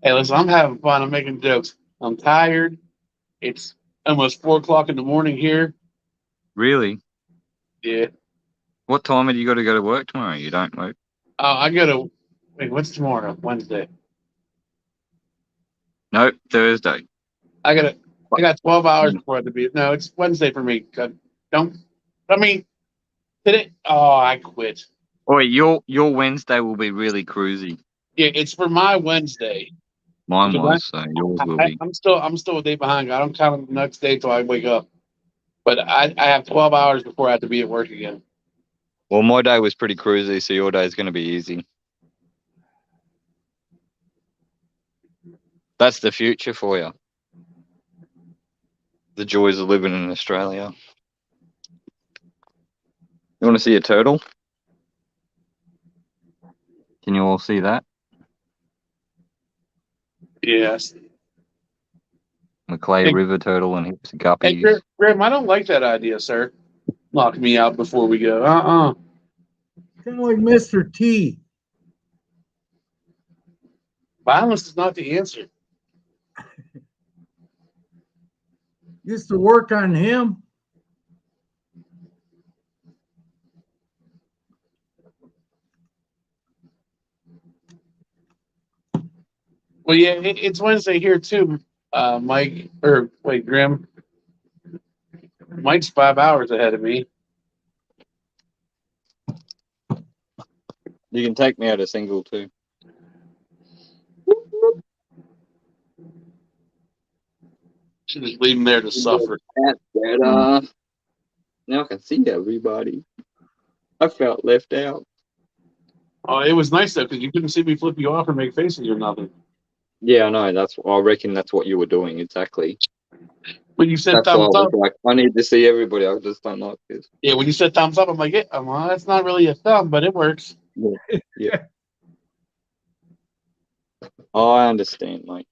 C: Hey, listen, I'm having fun. I'm making jokes. I'm tired. It's almost 4 o'clock in the morning here.
B: Really?
C: Yeah.
B: What time have you got to go to work tomorrow? You don't work?
C: I gotta. Wait, what's tomorrow? Wednesday.
B: Nope, Thursday.
C: I got 12 hours before I have to be. No, it's Wednesday for me. Today. Oh, I quit.
B: Oh, your Wednesday will be really cruisy.
C: Yeah, it's for my Wednesday.
B: Mine was, so yours will be.
C: I'm still a day behind. I don't count the next day till I wake up. But I have 12 hours before I have to be at work again.
B: Well, my day was pretty cruisy, so your day is going to be easy. That's the future for you. The joys of living in Australia. You want to see a turtle? Can you all see that?
C: Yes.
B: Maclay River turtle and heaps of guppies.
C: Hey, Graham, I don't like that idea, sir. Knock me out before we go.
A: Kind of like Mr. T.
C: Violence is not the answer.
A: Used to work on him.
C: Well, yeah, it's Wednesday here too, Mike. Or wait, Grim. Mike's 5 hours ahead of me.
B: You can take me out a single too.
C: Should just leave him there to suffer.
B: That's better. Now I can see everybody. I felt left out.
C: Oh, it was nice though because you couldn't see me flip you off or make faces or nothing.
B: Yeah, I know. I reckon that's what you were doing exactly.
C: When you said
B: That's why I
C: thumbs
B: was
C: up,
B: like, I need to see everybody. I just don't like this.
C: yeah. When you said thumbs up, I'm like, yeah, well, that's not really a thumb, but it works.
B: Yeah. I understand, mate.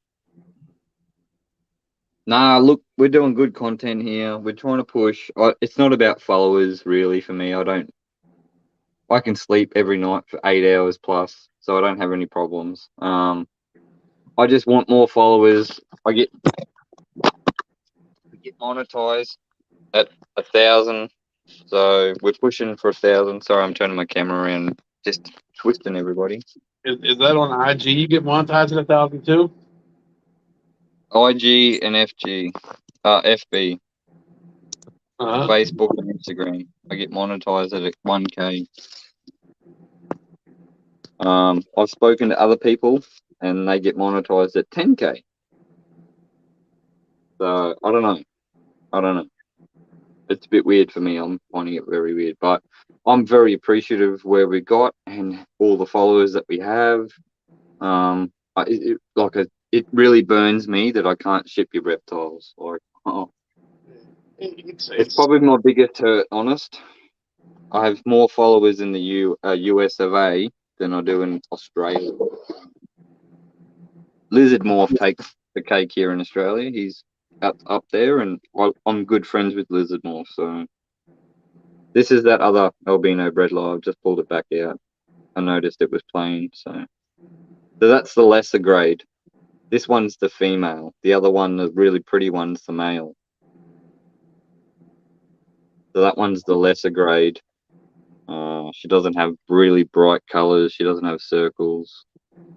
B: Nah, look, we're doing good content here. We're trying to push. It's not about followers, really, for me. I can sleep every night for 8 hours plus, so I don't have any problems. I just want more followers. I get monetized at 1,000, so we're pushing for 1,000. Sorry, I'm turning my camera around, just twisting everybody.
C: Is that on IG? You get monetized at 1,000 too?
B: IG and FB,
C: Uh-huh.
B: Facebook and Instagram. I get monetized at 1K. I've spoken to other people and they get monetized at 10K. So I don't know. It's a bit weird for me. I'm finding it very weird, but I'm very appreciative of where we got and all the followers that we have. It really burns me that I can't ship your reptiles. Like, oh, it's probably my biggest hurt. Honest, I have more followers in the US of A than I do in Australia. Lizard Morph takes the cake here in Australia. He's up there, and I'm good friends with Lizard Morph. So this is that other albino bredla. I've just pulled it back out. I noticed it was plain, so that's the lesser grade. This one's the female. The other one, the really pretty one's the male. So that one's the lesser grade. She doesn't have really bright colors. She doesn't have circles.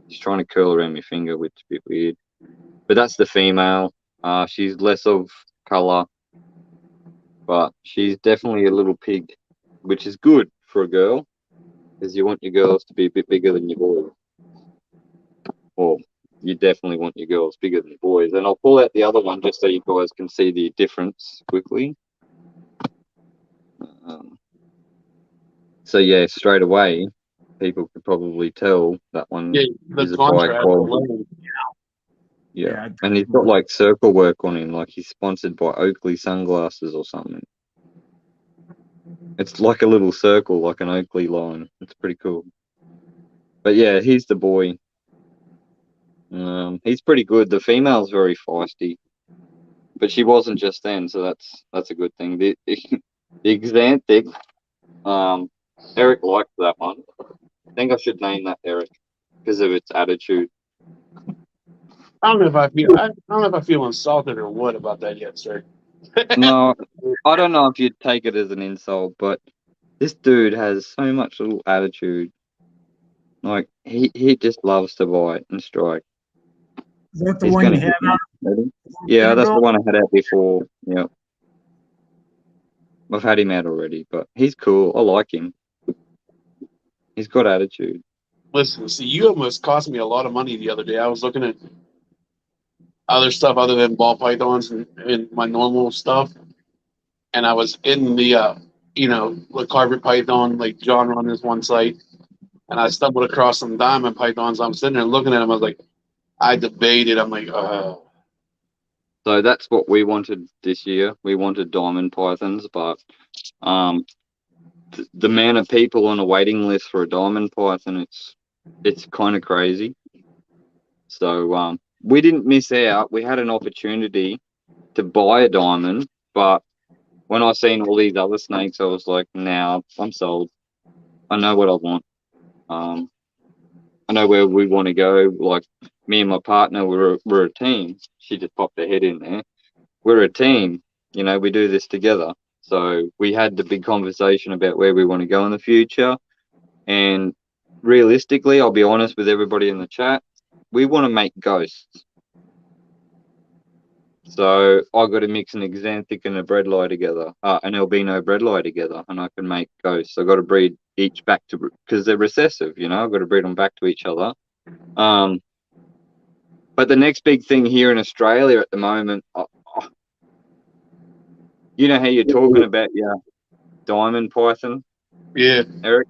B: She's trying to curl around my finger, which is a bit weird. But that's the female. She's less of color, but she's definitely a little pig, which is good for a girl, because you want your girls to be a bit bigger than your boys. Well, you definitely want your girls bigger than your boys. And I'll pull out the other one just so you guys can see the difference quickly. So yeah, straight away, people could probably tell that one is a high quality. Yeah, and he's got like circle work on him, like he's sponsored by Oakley sunglasses or something. It's like a little circle, like an Oakley line. It's pretty cool. But yeah, he's the boy. He's pretty good. The female's very feisty, but she wasn't just then, so that's a good thing. The Xanthic, Eric liked that one. I think I should name that Eric because of its attitude.
C: I don't know if I feel insulted or what about that yet, sir.
B: No, I don't know if you'd take it as an insult, but this dude has so much little attitude. Like he just loves to bite and strike.
A: Is that the one you had out?
B: Yeah, that's the one I had out before. Yeah. I've had him out already, but he's cool. I like him. He's got attitude.
C: Listen, see, you almost cost me a lot of money the other day. I was looking at other stuff other than ball pythons and my normal stuff, and I was in the the carpet python like genre on this one site, and I stumbled across some diamond pythons. I'm sitting there looking at them. I was like, I debated. I'm like,
B: So that's what we wanted this year. We wanted diamond pythons, but the amount of people on a waiting list for a diamond python, it's kind of crazy. So we didn't miss out. We had an opportunity to buy a diamond, but when I seen all these other snakes, I was like, nah, I'm sold. I know what I want. I know where we want to go. Like me and my partner, we're a team. She just popped her head in there. We're a team. You know, we do this together. So we had the big conversation about where we want to go in the future. And realistically, I'll be honest with everybody in the chat. we want to make ghosts. So I got to mix an exanthic and a bredli together, an albino bredli together, and I can make ghosts. I got to breed each back to because they're recessive, you know. I've got to breed them back to each other. But the next big thing here in Australia at the moment, you know how you're talking about your diamond python,
C: Yeah.
B: Eric?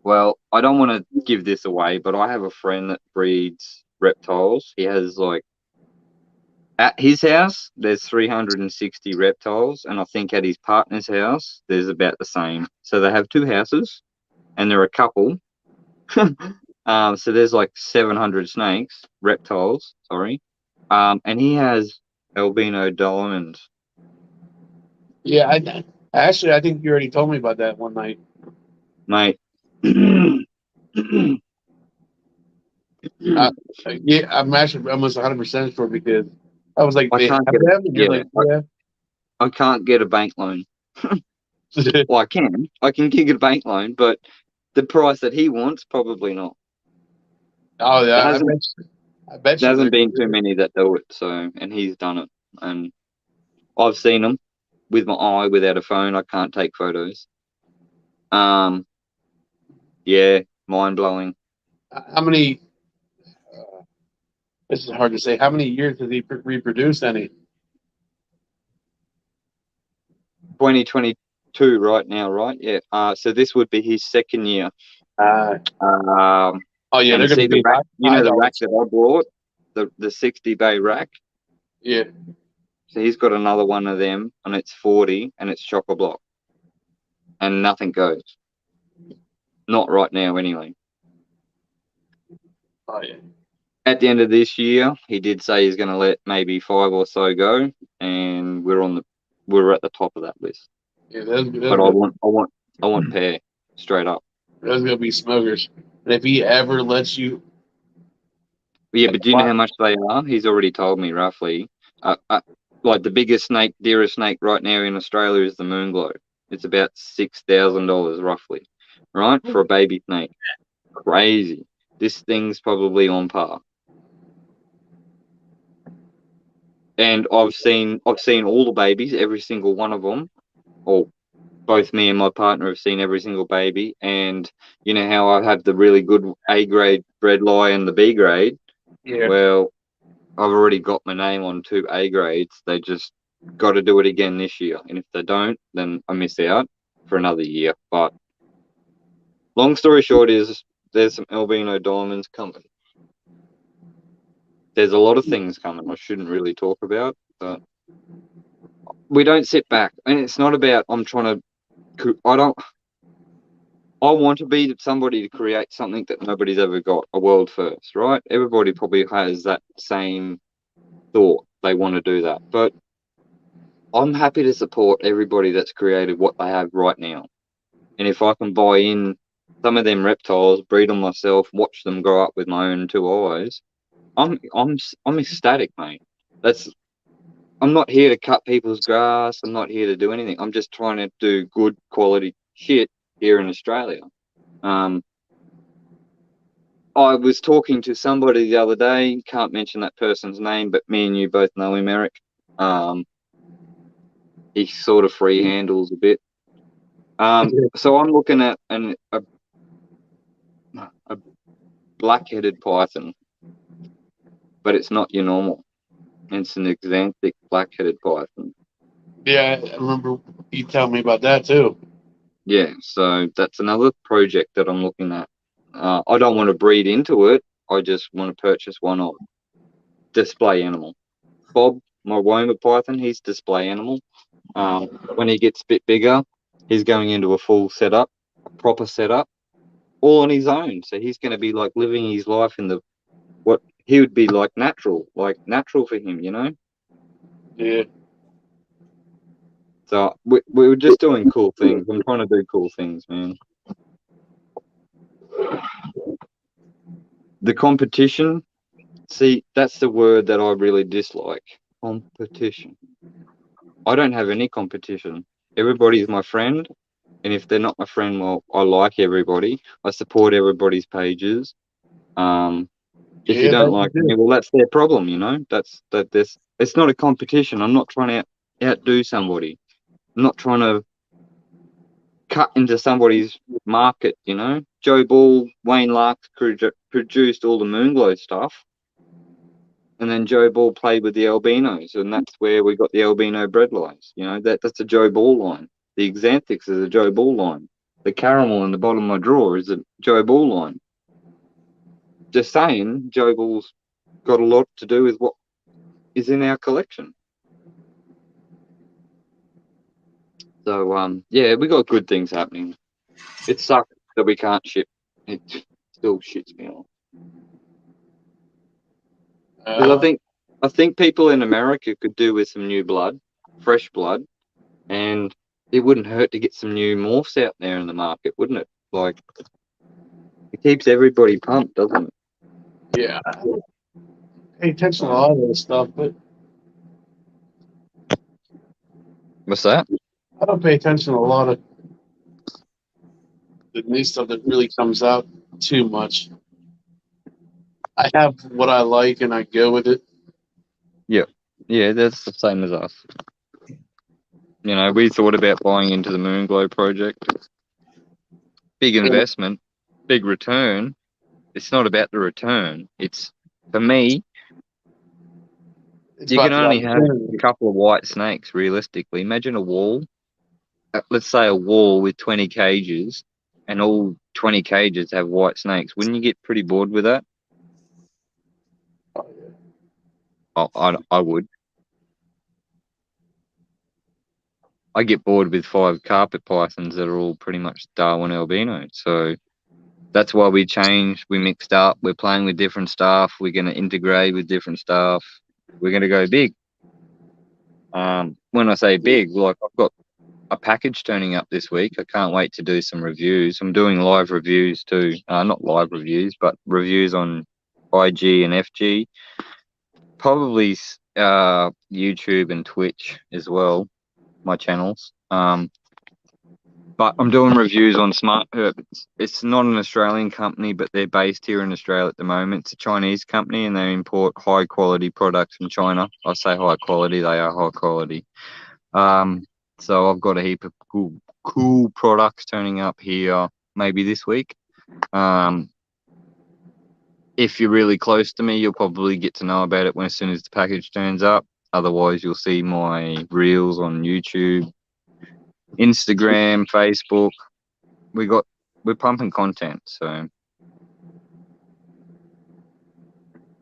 B: Well, I don't want to give this away, but I have a friend that breeds reptiles. He has like at his house, there's 360 reptiles, and I think at his partner's house, there's about the same. So they have two houses, and they're a couple. So there's like 700 reptiles, sorry. And he has albino diamonds.
C: Yeah, actually I think you already told me about that one night.
B: Mate.
C: Yeah, I'm actually almost 100% sure because I was like,
B: I
C: they have
B: can't get
C: them, and you're
B: yeah,
C: like, yeah.
B: I can't get a bank loan. Well, I can get a bank loan, but the price that he wants, probably not.
C: Oh
B: There
C: yeah,
B: hasn't
C: I bet
B: there
C: you
B: hasn't
C: there.
B: been too many that do it, so and he's done it, and I've seen them with my eye without a phone. I can't take photos. Yeah, mind blowing.
C: How many? This is hard to say. How many years has he reproduced any?
B: 2022 right now, right? Yeah. So this would be his second year. Um,
C: Oh yeah,
B: and
C: they're going to
B: see the
C: be
B: rack. You
C: high
B: know the rack
C: dollars.
B: that I brought, the 60 bay rack.
C: Yeah.
B: So he's got another one of them, and it's 40, and it's chock a block, and nothing goes. Not right now, anyway.
C: Oh yeah.
B: At the end of this year, he did say he's going to let maybe 5 or so go, and we're at the top of that list.
C: Yeah,
B: But I want pair straight up.
C: those going to be smokers. And if he ever lets you,
B: Yeah, but do you know how much they are? He's already told me roughly. Like the biggest snake, dearest snake right now in Australia is the moonglow. It's about $6,000 roughly, right, for a baby snake. Crazy. This thing's probably on par. And I've seen all the babies, every single one of them, or both me and my partner have seen every single baby. And you know how I have the really good A grade bredli and the B grade.
C: yeah,
B: Well, I've already got my name on 2 A grades. They just got to do it again this year. And if they don't, then I miss out for another year. But long story short is there's some albino diamonds coming. There's a lot of things coming I shouldn't really talk about, but we don't sit back. And it's not about I want to be somebody to create something that nobody's ever got, a world first, right? Everybody probably has that same thought. They want to do that. But I'm happy to support everybody that's created what they have right now. And if I can buy in some of them reptiles, breed them myself, watch them grow up with my own 2 eyes, I'm ecstatic, mate. I'm not here to cut people's grass. I'm not here to do anything. I'm just trying to do good quality shit here in Australia. I was talking to somebody the other day, can't mention that person's name, but me and you both know him, Eric. He sort of free handles a bit. So I'm looking at a black-headed python, but it's not your normal. It's an exanthic black-headed python.
C: yeah. I remember you telling me about that too.
B: Yeah, so that's another project that I'm looking at. I don't want to breed into it. I just want to purchase one of display animal. Bob, my Woma python, he's display animal. When he gets a bit bigger, he's going into a full setup, a proper setup, all on his own. So he's going to be like living his life in what he would be like natural for him, you know?
C: Yeah.
B: So we were just doing cool things. I'm trying to do cool things, man. The competition, see, that's the word that I really dislike. Competition. I don't have any competition. Everybody's my friend. And if they're not my friend, well, I like everybody. I support everybody's pages. If you don't like me, well, that's their problem, you know. It's not a competition. I'm not trying to outdo somebody. I'm not trying to cut into somebody's market, you know. Joe Ball, Wayne Larks produced all the Moonglow stuff, and then Joe Ball played with the albinos, and that's where we got the albino bred lines. You know, that's a Joe Ball line. The Xanthics is a Joe Ball line. The caramel in the bottom of my drawer is a Joe Ball line. Just saying, Joe Ball's got a lot to do with what is in our collection. So, yeah, we got good things happening. It sucks that we can't ship. It still shits me off. Because I think people in America could do with some new blood, fresh blood, and it wouldn't hurt to get some new morphs out there in the market, wouldn't it? Like, it keeps everybody pumped, doesn't it?
C: Yeah. Pay attention to all that stuff, but
B: What's that?
C: I don't pay attention to a lot of the new stuff that really comes out too much. I have what I like and I go with it.
B: Yeah, that's the same as us. You know, we thought about buying into the Moonglow project. Big investment, big return. It's not about the return. It's, for me, you can only have a couple of white snakes, realistically. Imagine a wall. Let's say a wall with 20 cages, and all 20 cages have white snakes. Wouldn't you get pretty bored with that? I would. I get bored with 5 carpet pythons that are all pretty much Darwin albino. So that's why we changed. We mixed up. We're playing with different stuff. We're going to integrate with different stuff. We're going to go big. When I say big, like, I've got a package turning up this week. I can't wait to do some reviews. I'm doing live reviews too. Not live reviews, but reviews on IG and FG. Probably YouTube and Twitch as well, my channels. But I'm doing reviews on Smart Herb. It's not an Australian company, but they're based here in Australia at the moment. It's a Chinese company, and they import high quality products from China. I say high quality; they are high quality. So I've got a heap of cool products turning up here maybe this week. If you're really close to me, you'll probably get to know about it as soon as the package turns up. Otherwise, you'll see my reels on YouTube, Instagram, Facebook. We're pumping content, so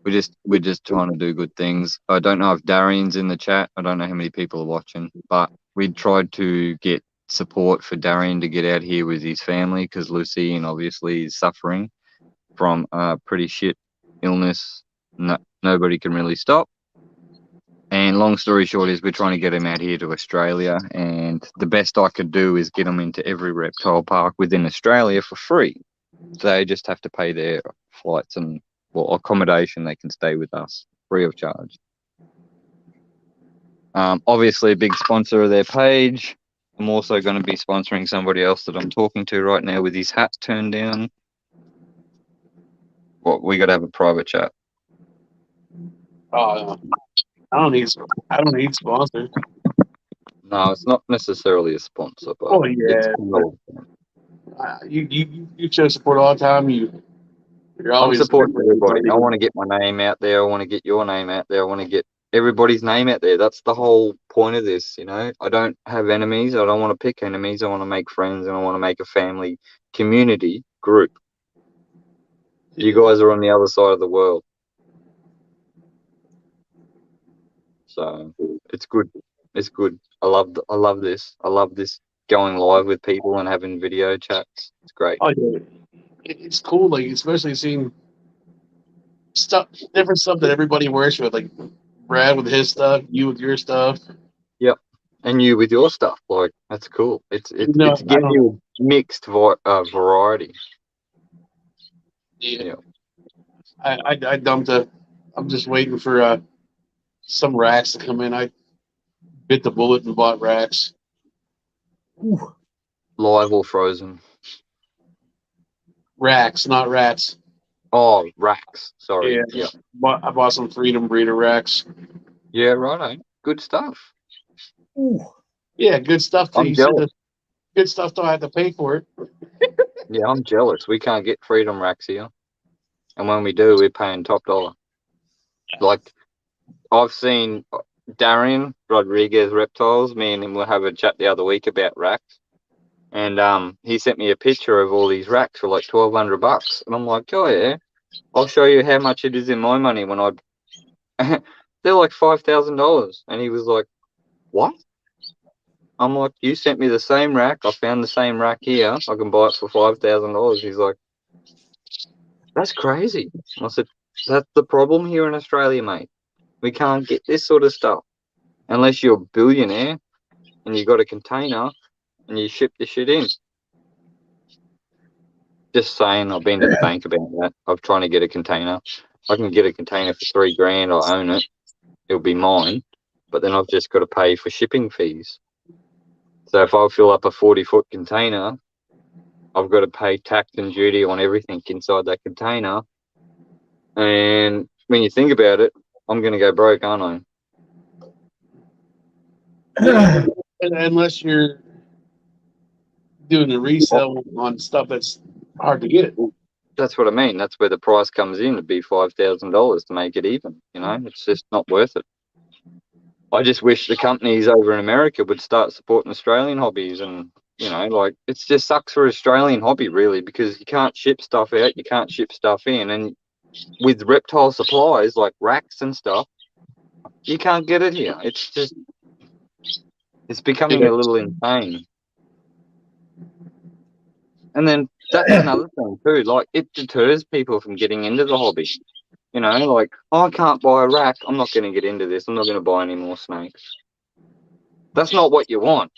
B: we're just trying to do good things. I don't know if Darian's in the chat. I don't know how many people are watching, but we tried to get support for Darian to get out here with his family, because Lucy obviously is suffering from a pretty shit illness. Nobody can really stop. And long story short is we're trying to get him out here to Australia, and the best I could do is get him into every reptile park within Australia for free. So they just have to pay their flights and accommodation. They can stay with us free of charge. Obviously a big sponsor of their page. I'm also going to be sponsoring somebody else that I'm talking to right now with his hat turned down. We got to have a private chat.
C: I don't need sponsors.
B: No, it's not necessarily a sponsor, but
C: oh yeah,
B: cool.
C: You show support all the time. You're always
B: I'm supporting everybody. I want to get my name out there. I want to get your name out there. I want to get everybody's name out there. That's the whole point of this, you know. I don't have enemies. I don't want to pick enemies. I want to make friends, and I want to make a family community group. You guys are on the other side of the world, so it's good. It's good. I love this. I love this, going live with people and having video chats. It's great.
C: Oh yeah, it's cool. Like, especially seeing different stuff that everybody works with. Like Brad with his stuff, you with your stuff.
B: Yep, and you with your stuff. Like, that's cool. It's getting you a mixed variety.
C: Yeah. I dumped I'm just waiting for some racks to come in. I bit the bullet and bought racks.
A: Ooh.
B: Live or frozen?
C: Racks, not rats.
B: Oh, racks. Sorry.
C: Yeah,
B: Yeah.
C: I bought some Freedom Breeder racks.
B: Yeah, righto. Good stuff.
A: Ooh.
C: Yeah, good stuff. Till
B: I'm
C: you said
B: jealous.
C: the good stuff. Till I have to pay for it.
B: Yeah, I'm jealous. We can't get freedom racks here. And when we do, we're paying top dollar. Like, I've seen Darian Rodriguez Reptiles. Me and him will have a chat the other week about racks. And he sent me a picture of all these racks for like $1,200. And I'm like, oh yeah, I'll show you how much it is in my money when I they're like $5,000. And he was like, what? I'm like, you sent me the same rack. I found the same rack here. I can buy it for $5,000. He's like, that's crazy. I said, that's the problem here in Australia, mate. We can't get this sort of stuff unless you're a billionaire and you got a container and you ship the shit in. Just saying, I've been to the bank about that. I'm trying to get a container. I can get a container for $3,000. I own it. It'll be mine. But then I've just got to pay for shipping fees. So if I fill up a 40-foot container, I've got to pay tax and duty on everything inside that container. And when you think about it, I'm going to go broke, aren't I?
C: Yeah, unless you're doing the resale on stuff that's hard to get.
B: That's what I mean. That's where the price comes in to be $5,000 to make it even. You know, it's just not worth it. I just wish the companies over in America would start supporting Australian hobbies, and you know, like it just sucks for Australian hobby really, because you can't ship stuff out, you can't ship stuff in, and with reptile supplies like racks and stuff, you can't get it here. It's becoming
C: Yeah.
B: a little insane. And then that's another thing too. Like it deters people from getting into the hobby. You know, like, oh, I can't buy a rack. I'm not going to get into this. I'm not going to buy any more snakes. That's not what you want.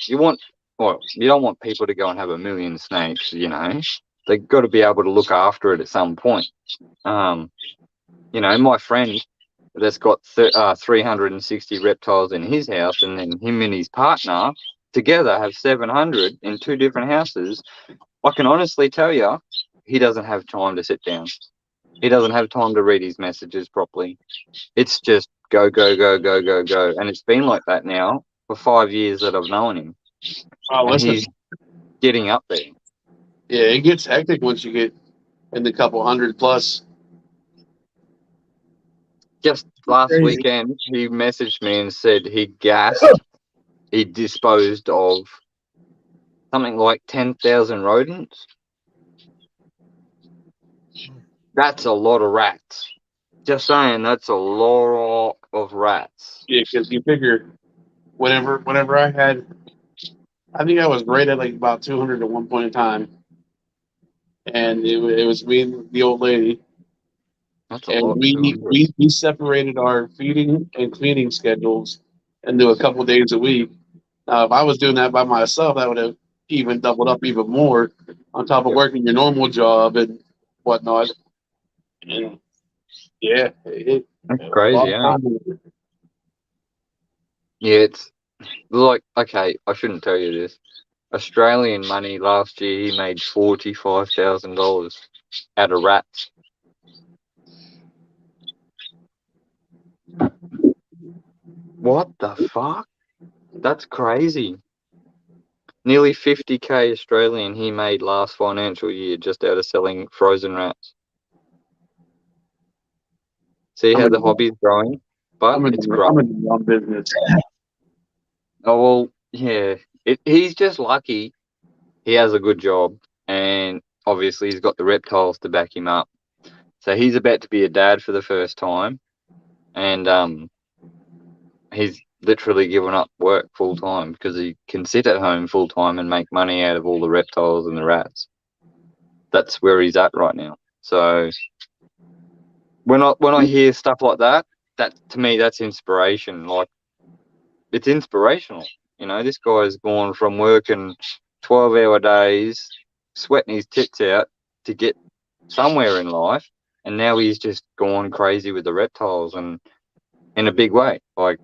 B: Well, you don't want people to go and have a million snakes, you know. They've got to be able to look after it at some point. You know, my friend that's got 360 reptiles in his house, and then him and his partner together have 700 in 2 different houses. I can honestly tell you, he doesn't have time to sit down. He doesn't have time to read his messages properly. It's just go, go, go, go, go, go. And it's been like that now for 5 years that I've known him.
C: Oh,
B: And
C: listen.
B: he's getting up there.
C: Yeah, it gets hectic once you get in the couple hundred plus.
B: Just last
A: Crazy.
B: weekend, he messaged me and said he disposed of something like 10,000 rodents. That's a lot of rats. Just saying, that's a lot of rats.
C: Yeah, because you figure whenever I had, I think I was right at like about 200 at one point in time, and it was me and the old lady,
B: That's a
C: and
B: lot.
C: we
B: 200.
C: we separated our feeding and cleaning schedules and do a couple days a week. Now, if I was doing that by myself, that would have even doubled up even more on top of
B: Yep.
C: working your normal job and whatnot. And yeah,
B: That's
C: a lot
B: crazy,
C: of
B: eh?
C: time.
B: Yeah, it's like, okay, I shouldn't tell you this. Australian money last year, he made $45,000 out of rats. What the fuck? That's crazy. Nearly 50K Australian he made last financial year just out of selling frozen rats. See
C: I'm
B: how
C: in,
B: the hobby's growing? But it's
C: I'm
B: growing.
C: in the business.
B: Oh, well, yeah. He's just lucky he has a good job, and obviously he's got the reptiles to back him up. So he's about to be a dad for the first time, and he's literally given up work full time because he can sit at home full time and make money out of all the reptiles and the rats. That's where he's at right now. So when I hear stuff like that, that to me that's inspiration. Like it's inspirational. You know, this guy's gone from working 12-hour days, sweating his tits out to get somewhere in life, and now he's just gone crazy with the reptiles and in a big way. Like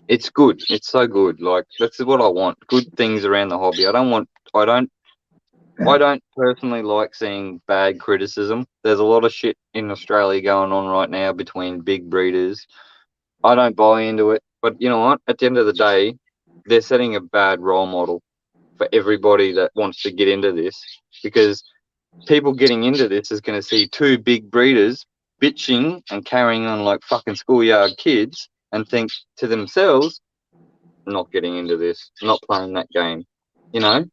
B: it's good. It's so good. Like that's what I want. Good things around the hobby. I don't I don't personally like seeing bad criticism. There's a lot of shit in Australia going on right now between big breeders. I don't buy into it, but you know what? At the end of the day, they're setting a bad role model for everybody that wants to get into this, because people getting into this is going to see two big breeders bitching and carrying on like fucking schoolyard kids and think to themselves, not getting into this, not playing that game, you know?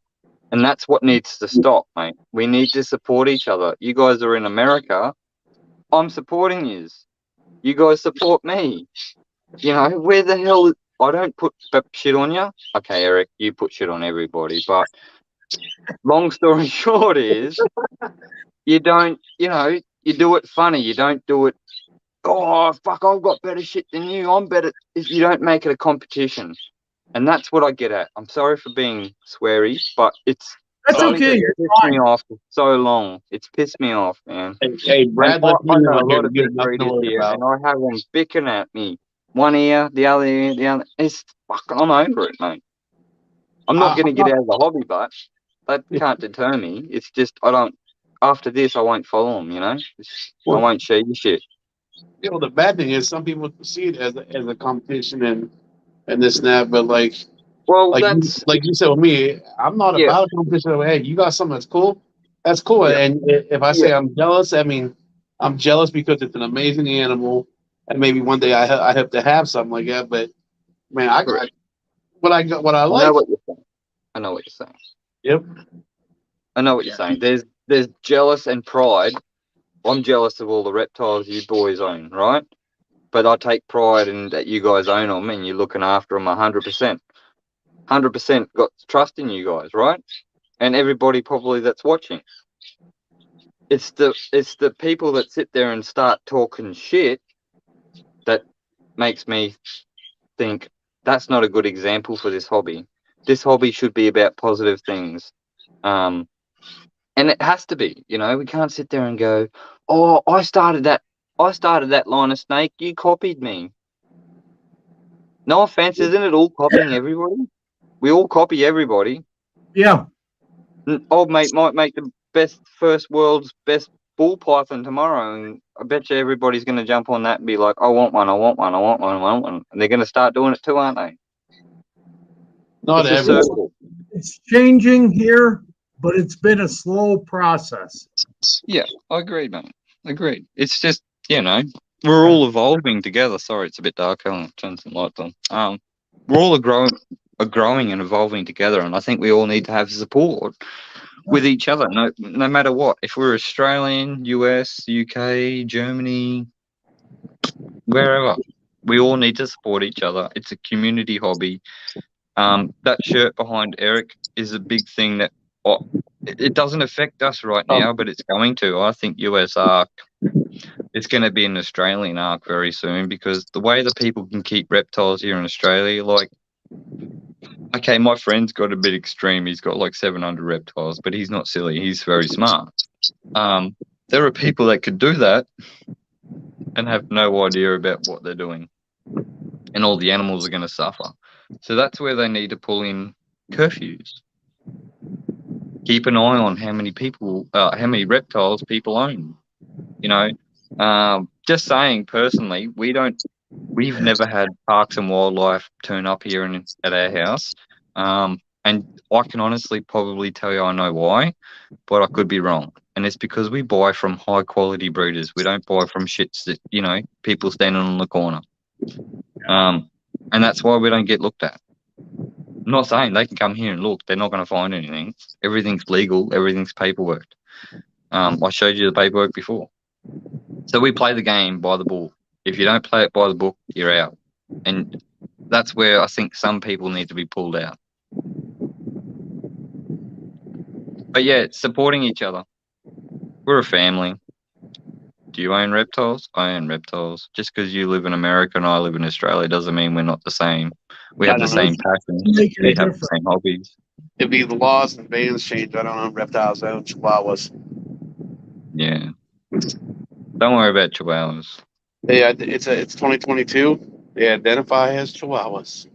B: And that's what needs to stop, mate. We need to support each other. You guys are in America. I'm supporting you. You guys support me. You know, where the hell? I don't put shit on you. Okay, Eric, you put shit on everybody. But long story short is, you don't, you know, you do it funny. You don't do it, oh, fuck, I've got better shit than you. I'm better. If you don't make it a competition. And that's what I get at. I'm sorry for being sweary, but it's
A: That's
B: something
A: okay.
B: that's
A: You're
B: pissed me
A: fine.
B: off for so long. It's pissed me off, man.
C: Hey,
B: And
C: Brad, let me
B: I
C: know
B: know a
C: here.
B: lot of
C: You got
B: big
C: nothing to
B: breeders
C: worry
B: here,
C: about.
B: and I have them bickering at me. One ear, the other ear, the other. It's fucking, I'm over it, mate. I'm not going to
C: I'm
B: get
C: not.
B: out of the hobby, but that can't deter me. It's just, I don't, after this, I won't follow them, you know? I
C: Well,
B: won't share your shit.
C: you know, the bad thing is some people see it as a competition and this and that, but
B: Well,
C: like you said with me, I'm not
B: yeah,
C: about a competition. Hey, you got something that's cool. That's cool.
B: yeah,
C: And if I
B: yeah,
C: say I'm jealous, I mean I'm jealous because it's an amazing animal, and maybe one day I hope to have something like that. But man, I
B: correct.
C: got what I
B: I know
C: like.
B: what you're saying. I know what you're saying.
C: Yep.
B: I know what you're saying. There's jealous and pride. I'm jealous of all the reptiles you boys own, right? But I take pride in that you guys own them and you're looking after them 100%. 100% got trust in you guys, right? And everybody probably that's watching. It's the people that sit there and start talking shit that makes me think that's not a good example for this hobby. This hobby should be about positive things. Um, and it has to be, you know, we can't sit there and go, oh, I started that line of snake, you copied me. No offense, isn't it all copying everybody? We all copy everybody.
A: Yeah.
B: Old mate might make the best world's best bull python tomorrow, and I bet you everybody's going to jump on that and be like, I want one, I want one, I want one, I want one. And they're going to start doing it too, aren't they?
C: Not
B: It's a
C: everyone.
B: circle.
A: It's changing here, but it's been a slow process.
B: Yeah, I agree, mate. Agreed. It's just, you know, we're all evolving together. Sorry, it's a bit dark. I'll turn some lights on. We're all growing and evolving together, and I think we all need to have support with each other, no matter what. If we're Australian, US, UK, Germany, wherever, we all need to support each other. It's a community hobby. That shirt behind Eric is a big thing that it doesn't affect us right now, but it's going to. I think US arc, it's going to be an Australian arc very soon, because the way that people can keep reptiles here in Australia, like, okay, my friend's got a bit extreme. He's got like 700 reptiles, but he's not silly. He's very smart. There are people that could do that and have no idea about what they're doing, and all the animals are going to suffer. So that's where they need to pull in curfews. Keep an eye on how many reptiles people own. You know, just saying personally, we've never had Parks and Wildlife turn up here at our house. And I can honestly probably tell you I know why, but I could be wrong. And it's because we buy from high quality breeders. We don't buy from shits that, you know, people standing on the corner. And that's why we don't get looked at. I'm not saying they can come here and look. They're not going to find anything. Everything's legal. Everything's paperwork. I showed you the paperwork before. So we play the game by the book. If you don't play it by the book, you're out. And that's where I think some people need to be pulled out. But yeah, supporting each other. We're a family. Do you own reptiles? I own reptiles. Just because you live in America and I live in Australia doesn't mean we're not the same. We
C: I
B: have the
C: don't know.
B: same passions.
A: Making a
B: We have the
A: difference.
B: same hobbies.
C: If the laws and bans change, I don't own reptiles. I own chihuahuas.
B: Yeah. Don't worry about chihuahuas.
C: Yeah, it's 2022. They identify as chihuahuas.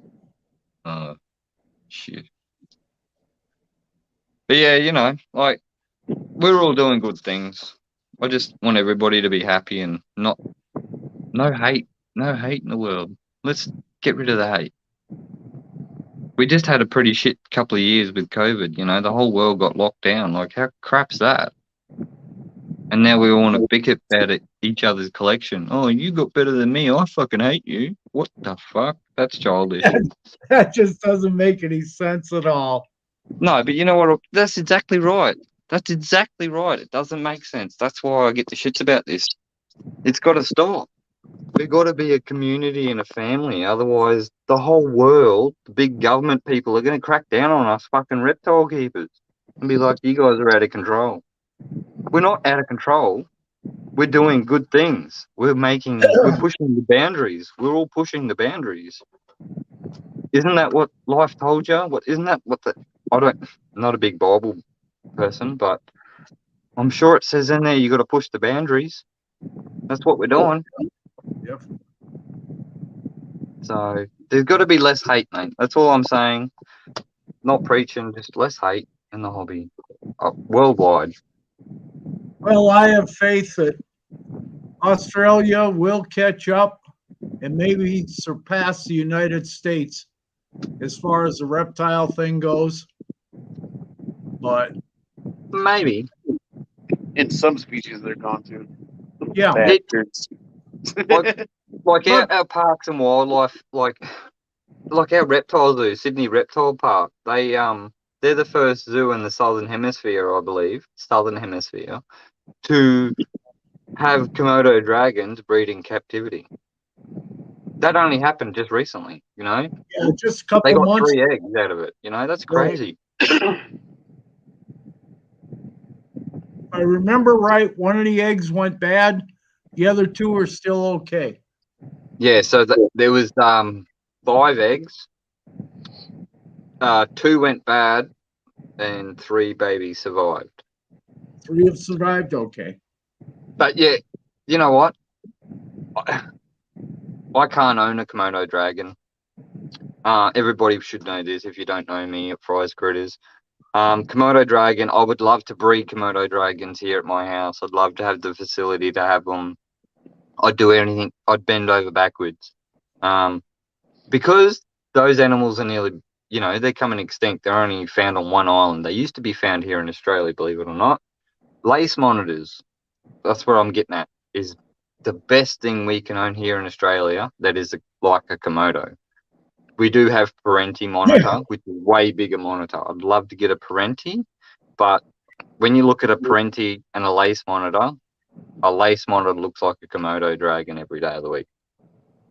B: Shit. But yeah, you know, like we're all doing good things. I just want everybody to be happy and no hate, no hate in the world. Let's get rid of the hate. We just had a pretty shit couple of years with COVID. You know, the whole world got locked down. Like, how crap's that? And now we all want to bicker about each other's collection. Oh, you got better than me. I fucking hate you. What the fuck? That's childish.
A: That just doesn't make any sense at all.
B: No, but you know what? That's exactly right. That's exactly right. It doesn't make sense. That's why I get the shits about this. It's got to stop. We've got to be a community and a family. Otherwise, the whole world, the big government people are going to crack down on us fucking reptile keepers and be like, you guys are out of control. We're not out of control. We're doing good things. We're pushing the boundaries. We're all pushing the boundaries. Isn't that what life told you? Isn't that what I'm not a big Bible person, but I'm sure it says in there you got to push the boundaries. That's what we're doing.
A: Yep.
B: So there's got to be less hate, mate. That's all I'm saying. Not preaching, just less hate in the hobby, worldwide.
A: Well, I have faith that Australia will catch up and maybe surpass the United States as far as the reptile thing goes. But
B: maybe
C: In some species, they're gone to.
A: yeah,
C: Bastards.
B: like our parks and wildlife, like our reptile zoo, Sydney Reptile Park. They're the first zoo in the Southern Hemisphere, I believe, to have Komodo dragons breed in captivity. That only happened just recently, you know.
A: Yeah, just a couple
B: they got
A: months.
B: 3 eggs out of it, you know. That's crazy.
A: Right. I remember right, one of the eggs went bad. The other 2 are still okay.
B: Yeah, so there was 5 eggs. 2 went bad, and 3 babies survived.
A: 3 have survived okay.
B: But yeah, you know what? I can't own a Komodo dragon. Everybody should know this if you don't know me at Fry's Critters. Komodo dragon, I would love to breed Komodo dragons here at my house. I'd love to have the facility to have them. I'd do anything. I'd bend over backwards. Because those animals are nearly, you know, they're coming extinct. They're only found on one island. They used to be found here in Australia, believe it or not. Lace monitors, that's what I'm getting at, is the best thing we can own here in Australia that is like a Komodo. We do have Parenti monitor, which is way bigger monitor. I'd love to get a Parenti, but when you look at a Parenti and a lace monitor looks like a Komodo dragon every day of the week.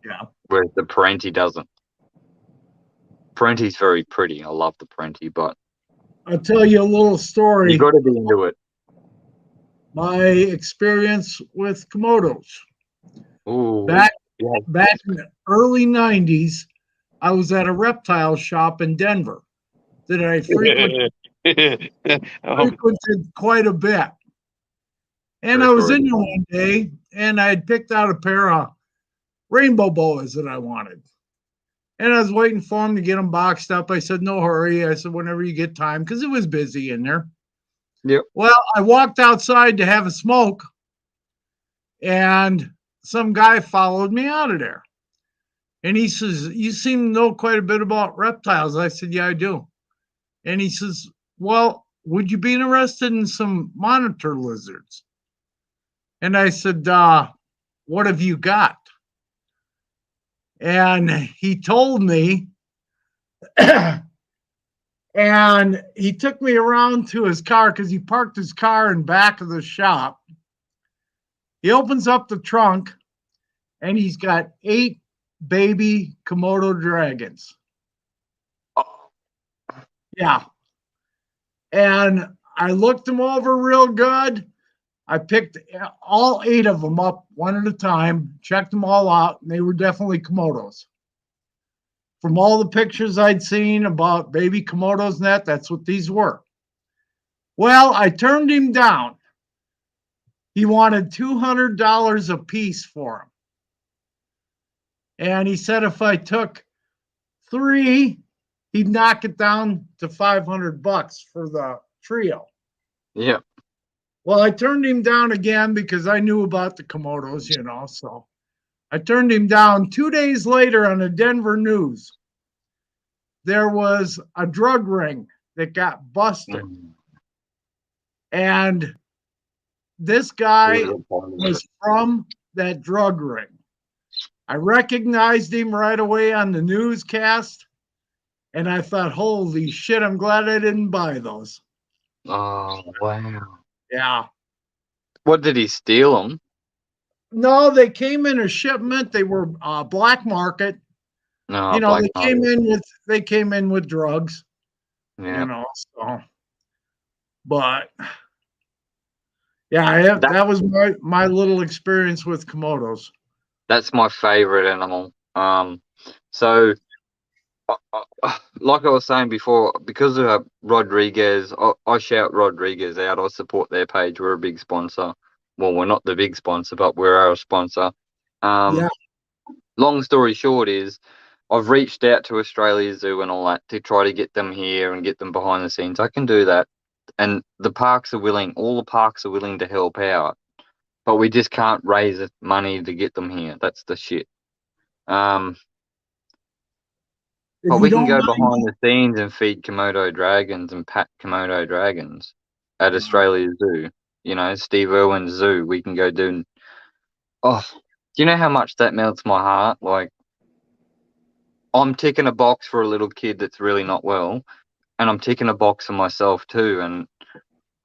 A: Yeah.
B: Whereas the Parenti doesn't. Parenti's very pretty. I love the Parenti, but
A: I'll tell you a little story.
B: you got to be into it.
A: My experience with Komodos.
B: Ooh,
A: back in the early 90s, I was at a reptile shop in Denver that I frequented quite a bit. And I was in there one day, and I had picked out a pair of rainbow boas that I wanted. And I was waiting for them to get them boxed up. I said, no hurry. I said, whenever you get time, because it was busy in there.
B: Yep.
A: Well, I walked outside to have a smoke, and some guy followed me out of there. And he says, you seem to know quite a bit about reptiles. I said, yeah, I do. And he says, well, would you be interested in some monitor lizards? And I said, what have you got? And he told me, and he took me around to his car because he parked his car in back of the shop. He opens up the trunk, and he's got 8 baby Komodo dragons. Yeah. And I looked them over real good. I picked all 8 of them up one at a time, checked them all out, and they were definitely Komodos. From all the pictures I'd seen about baby Komodos and that's what these were. Well, I turned him down. He wanted $200 a piece for them. And he said if I took 3, he'd knock it down to $500 for the trio.
B: Yeah.
A: Well, I turned him down again because I knew about the Komodos, so I turned him down. 2 days later on the Denver news, there was a drug ring that got busted. And this guy was from that drug ring. I recognized him right away on the newscast. And I thought, holy shit, I'm glad I didn't buy those.
B: Oh, wow.
A: Yeah.
B: What, did he steal them?
A: No, they came in a shipment. They were black market.
B: No, black market.
A: They came in with drugs.
B: Yeah.
A: So but yeah, that was my little experience with Komodos.
B: That's my favorite animal. So like I was saying before, because of Rodriguez, I shout Rodriguez out. I support their page. We're a big sponsor. Well, we're not the big sponsor, but we're our sponsor.
A: Yeah.
B: Long story short is, I've reached out to Australia Zoo and all that to try to get them here and get them behind the scenes. I can do that, and the parks are willing. All the parks are willing to help out, but we just can't raise money to get them here. That's the shit. But we can go behind the scenes and feed Komodo dragons and pat Komodo dragons at Australia Zoo. Steve Irwin's zoo. We can go do. Oh, do you know how much that melts my heart? Like, I'm ticking a box for a little kid that's really not well, and I'm ticking a box for myself too. And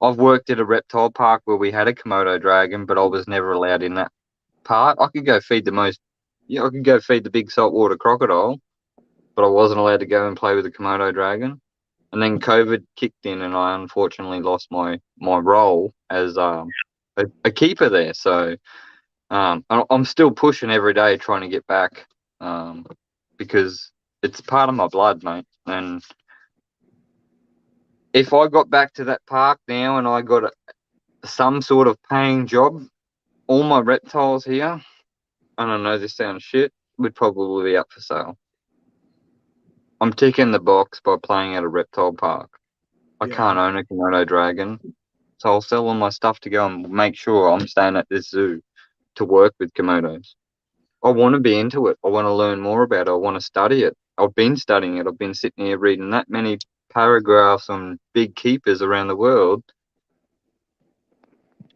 B: I've worked at a reptile park where we had a Komodo dragon, but I was never allowed in that part. I could go feed I could go feed the big saltwater crocodile, but I wasn't allowed to go and play with the Komodo dragon. And then COVID kicked in, and I unfortunately lost my role as a keeper there. So I'm still pushing every day, trying to get back, because it's part of my blood, mate. And if I got back to that park now and I got some sort of paying job, all my reptiles here, and I know this sounds shit, would probably be up for sale. I'm ticking the box by playing at a reptile park. I can't own a Komodo dragon, so I'll sell all my stuff to go and make sure I'm staying at this zoo to work with Komodos. I want to be into it. I want to learn more about it. I want to study it. I've been studying it. I've been sitting here reading that many paragraphs on big keepers around the world.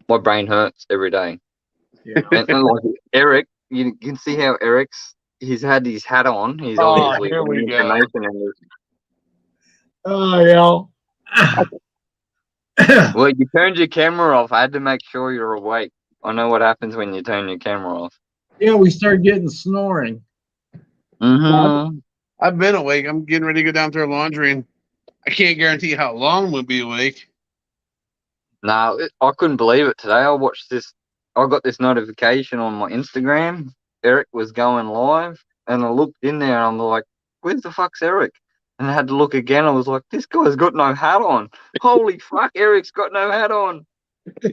B: My brain hurts every day.
A: Yeah.
B: And like Eric, you can see how he's had his hat on. He's obviously
C: here we go.
A: Oh, yeah.
B: Well, you turned your camera off. I had to make sure you're awake. I know what happens when you turn your camera off.
A: Yeah, we started getting snoring.
B: Mm-hmm.
C: I've been awake. I'm getting ready to go down through laundry, and I can't guarantee how long we'll be awake.
B: No, I couldn't believe it today. I got this notification on my Instagram. Eric was going live, and I looked in there, and I'm like, where's the fuck's Eric? And I had to look again. I was like, this guy's got no hat on. Holy fuck, Eric's got no hat on.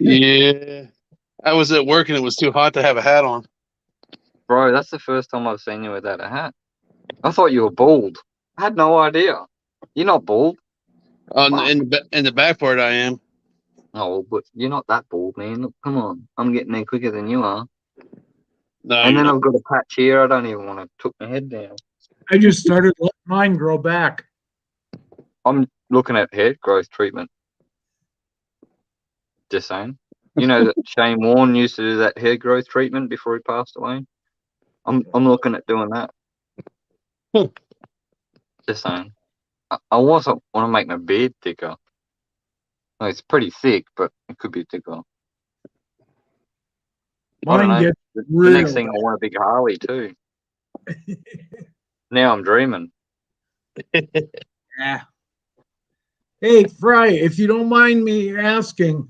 C: Yeah. I was at work, and it was too hot to have a hat on.
B: Bro, that's the first time I've seen you without a hat. I thought you were bald. I had no idea. You're not bald.
C: In the back part, I am.
B: Oh, but you're not that bald, man. Look, come on. I'm getting there quicker than you are.
C: No,
B: And then I've got a patch here. I don't even want to tuck my head down.
A: I just started letting mine grow back.
B: I'm looking at hair growth treatment. Just saying. You know that Shane Warne used to do that hair growth treatment before he passed away? I'm looking at doing that. Just saying. I also want to make my beard thicker. Well, it's pretty thick, but it could be thicker.
A: Mine gets
B: the
A: real
B: next thing, I want a big Harley too. Now I'm dreaming.
A: Yeah. Hey, Fry, if you don't mind me asking,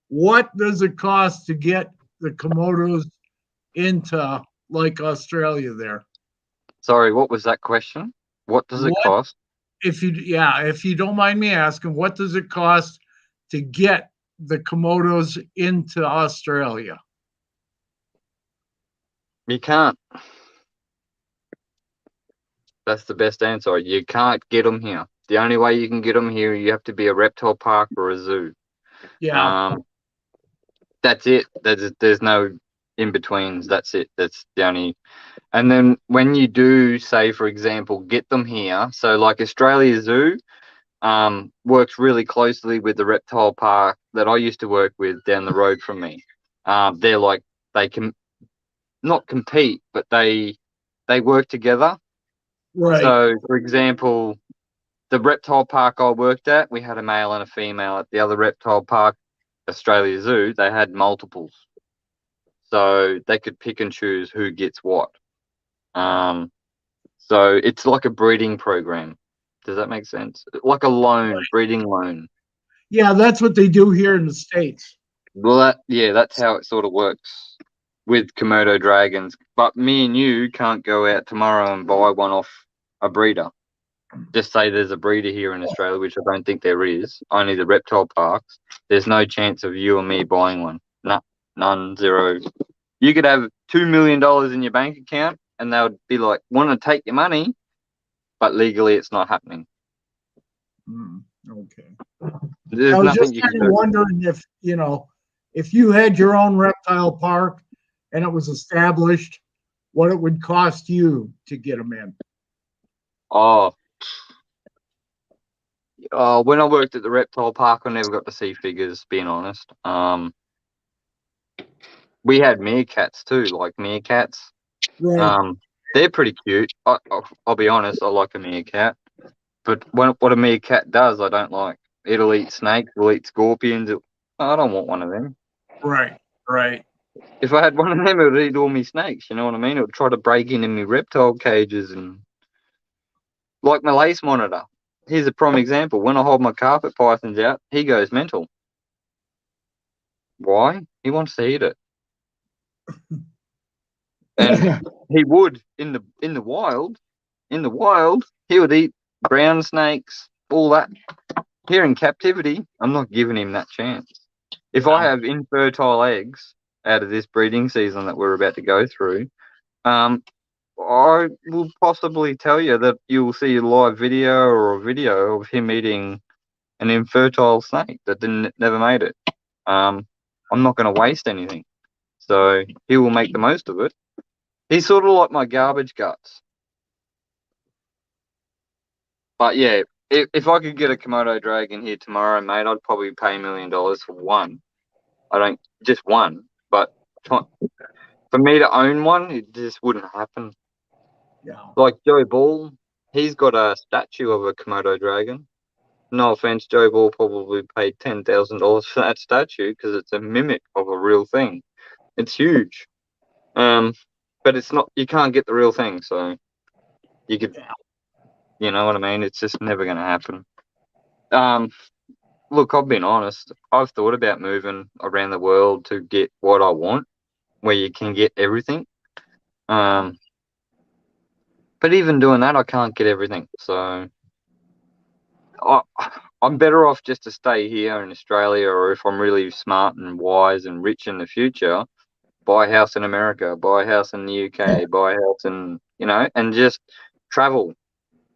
A: what does it cost to get the Komodos into like Australia there?
B: Sorry, what was that question? What does it cost?
A: If you don't mind me asking, what does it cost to get the Komodos into Australia?
B: You can't. That's the best answer. You can't get them here. The only way you can get them here, you have to be a reptile park or a zoo.
A: Yeah.
B: That's it. There's no in betweens. That's it. That's the only. And then when you do, say for example, get them here. So like Australia Zoo, works really closely with the reptile park that I used to work with down the road from me. They're like they can not compete, but they work together.
A: Right.
B: So for example, the reptile park I worked at, we had a male and a female. At the other reptile park, Australia Zoo, they had multiples. So they could pick and choose who gets what. So it's like a breeding program. Does that make sense? Like a loan, breeding loan.
A: Yeah, that's what they do here in the States.
B: Well, that's how it sort of works with Komodo dragons. But me and you can't go out tomorrow and buy one off a breeder. Just say there's a breeder here in Australia, which I don't think there is. Only the reptile parks. There's no chance of you or me buying one. None, zero. You could have $2 million in your bank account, and they would be like, want to take your money, but legally it's not happening.
A: Okay.
B: There's
A: I was
B: nothing
A: just
B: you can
A: kind of
B: do.
A: wondering if you had your own reptile park and it was established, what it would cost you to get them in.
B: Oh, when I worked at the reptile park, I never got to see figures, being honest. We had meerkats too, like meerkats.
A: Right.
B: They're pretty cute. I'll be honest, I like a meerkat. But what a meerkat does, I don't like. It'll eat snakes, it'll eat scorpions. I don't want one of them.
A: Right. Right.
B: If I had one of them, it would eat all my snakes. You know what I mean? It would try to break into my reptile cages and like my lace monitor. Here's a prime example. When I hold my carpet pythons out, he goes mental. Why? He wants to eat it. And he would in the wild. In the wild, he would eat brown snakes, all that. Here in captivity, I'm not giving him that chance. If I have infertile eggs out of this breeding season that we're about to go through, I will possibly tell you that you will see a live video or a video of him eating an infertile snake that never made it. I'm not going to waste anything, so he will make the most of it. He's sort of like my garbage guts. But yeah, if I could get a Komodo dragon here tomorrow, mate, I'd probably pay $1 million for one. I don't just one, but for me to own one, it just wouldn't happen.
A: Yeah.
B: Like Joe Ball, he's got a statue of a Komodo dragon. No offense, Joe Ball probably paid $10,000 for that statue because it's a mimic of a real thing. It's huge, but it's not. You can't get the real thing, so you could, you know what I mean. It's just never going to happen. Look, I've been honest. I've thought about moving around the world to get what I want, where you can get everything. But even doing that, I can't get everything. So I'm better off just to stay here in Australia, or if I'm really smart and wise and rich in the future, buy a house in America, buy a house in the UK, buy a house in, and just travel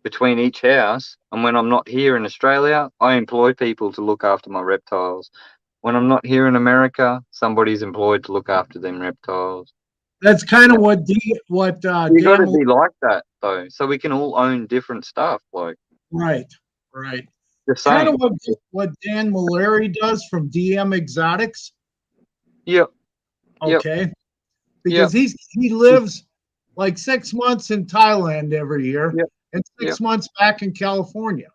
B: between each house. And when I'm not here in Australia, I employ people to look after my reptiles. When I'm not here in America, somebody's employed to look after them reptiles.
A: That's kind of what
B: you
A: Dan.
B: got to be like that though, so we can all own different stuff. Like
A: Right.
B: the
A: Kind
B: same.
A: of what Dan Mallory does from DM Exotics.
B: Yep.
A: Okay. Because he lives like 6 months in Thailand every year and 6 months back in California.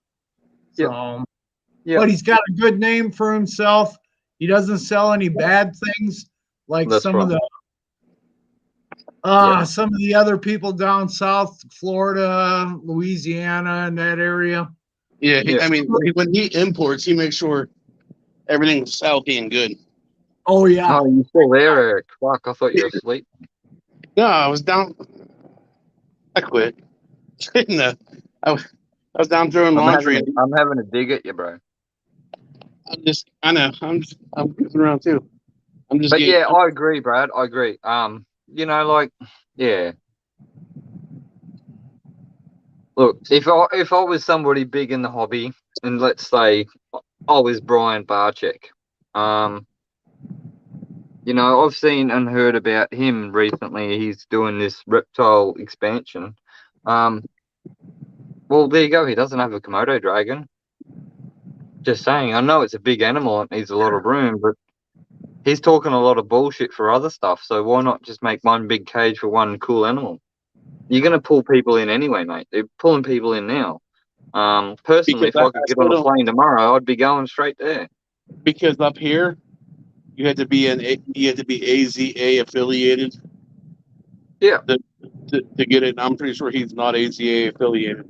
A: So, but he's got a good name for himself. He doesn't sell any bad things like some of the other people down south, Florida, Louisiana, and that area.
C: Yeah, I mean, when he imports, he makes sure everything's healthy and good.
A: Oh yeah.
B: Oh, you still there, Eric? Fuck, I thought you were asleep.
C: No, I was down. I quit. No, I was down throwing laundry.
B: I'm having a dig at you, bro.
C: I know. I'm goofing around too.
B: I agree, Brad. I agree. Look, if I was somebody big in the hobby, and let's say I was Brian Barczyk, you know, I've seen and heard about him recently. He's doing this reptile expansion. Well, there you go. He doesn't have a Komodo dragon. Just saying. I know it's a big animal and needs a lot of room, but he's talking a lot of bullshit for other stuff. So why not just make one big cage for one cool animal? You're going to pull people in anyway, mate. They're pulling people in now. Personally, if I could get on a plane tomorrow, I'd be going straight there.
C: Because up here, you had to be AZA affiliated.
B: Yeah.
C: To get it. I'm pretty sure he's not AZA affiliated.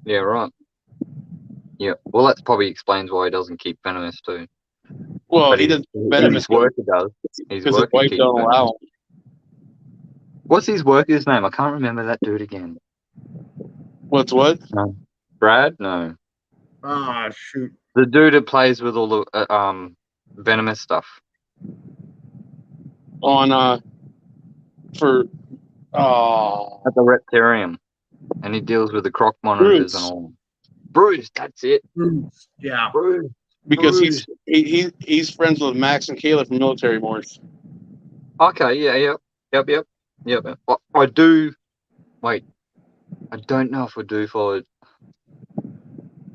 B: Yeah, right. Yeah. Well, that probably explains why he doesn't keep venomous too.
C: Well,
B: but
C: he doesn't. Venomous
B: his worker does. His
C: because his wife don't allow him.
B: What's his worker's name? I can't remember that dude again.
C: What's what?
B: No. Brad? No.
A: Ah, shoot.
B: The dude that plays with all the venomous stuff.
C: On for
B: at the Reptarium, and he deals with the croc monitors and all. Bruce, that's it.
A: Bruce, yeah.
B: Bruce.
C: Because he's friends with Max and Kayla from Military Morse.
B: Okay, yeah, yep. I do. Wait, I don't know if I do follow.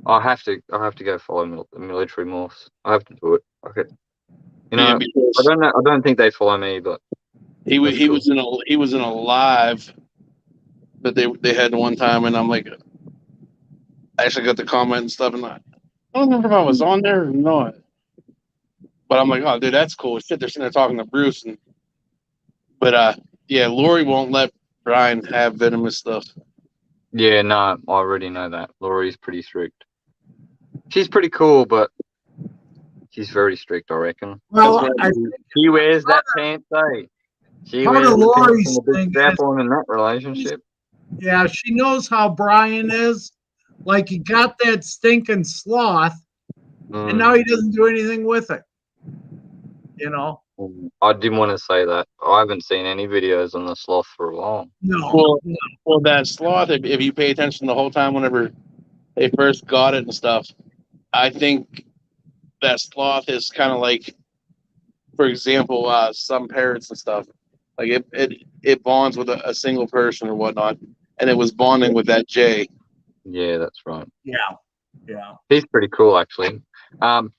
B: I have to go follow Military Morse. I have to do it. Okay. You know, I don't know. I don't think they follow me, but
C: he was in a live that they had one time, and I'm like, I actually got the comment and stuff, and I don't remember if I was on there or not. But I'm like, oh, dude, that's cool. Shit, they're sitting there talking to Bruce, but yeah, Lori won't let Brian have venomous stuff.
B: Yeah, no, I already know that. Lori's pretty strict. She's pretty cool, but she's very strict, I reckon.
A: Well,
B: she wears that pants, eh? She
A: wears
B: the pants and the big strap on in that relationship.
A: Yeah, she knows how Brian is. Like, he got that stinking sloth, and now he doesn't do anything with it. You know?
B: I didn't want to say that. I haven't seen any videos on the sloth for a while.
A: No.
C: Well, that sloth, if you pay attention the whole time whenever they first got it and stuff, I think that sloth is kind of like, for example, some parrots and stuff. Like it bonds with a single person or whatnot, and it was bonding with that jay.
B: Yeah, that's right.
A: Yeah.
B: He's pretty cool, actually.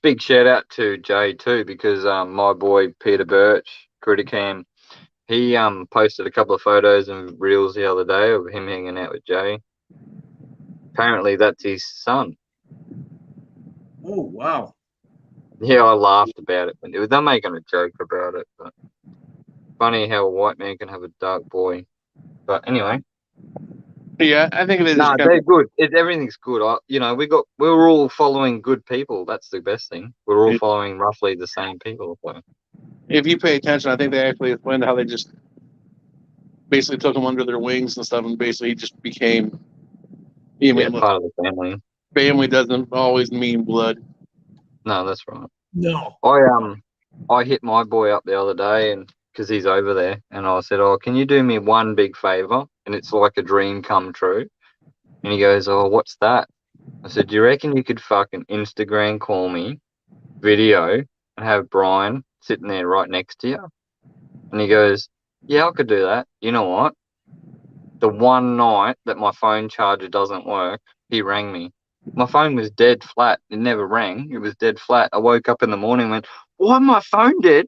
B: Big shout out to Jay too, because my boy Peter Birch, Criticam, he posted a couple of photos and reels the other day of him hanging out with Jay. Apparently, that's his son.
A: Oh, wow.
B: Yeah, I laughed about it. They're making a joke about it, but funny how a white man can have a dark boy. But anyway.
C: Yeah, I think
B: they're good. Everything's good. We're all following good people. That's the best thing. We're all following roughly the same people. So.
C: If you pay attention, I think they actually explained how they just basically took him under their wings and stuff, and basically just became
B: part of the family.
C: Family doesn't always mean blood.
B: No, that's right.
A: No.
B: I hit my boy up the other day, and because he's over there, and I said, "Oh, can you do me one big favor?" And it's like a dream come true. And he goes, "Oh, what's that?" I said, "Do you reckon you could fucking Instagram call me, video, and have Brian sitting there right next to you?" And he goes, "Yeah, I could do that." You know what? The one night that my phone charger doesn't work, he rang me. My phone was dead flat. It never rang. It was dead flat. I woke up in the morning and went, "Why is my phone dead?"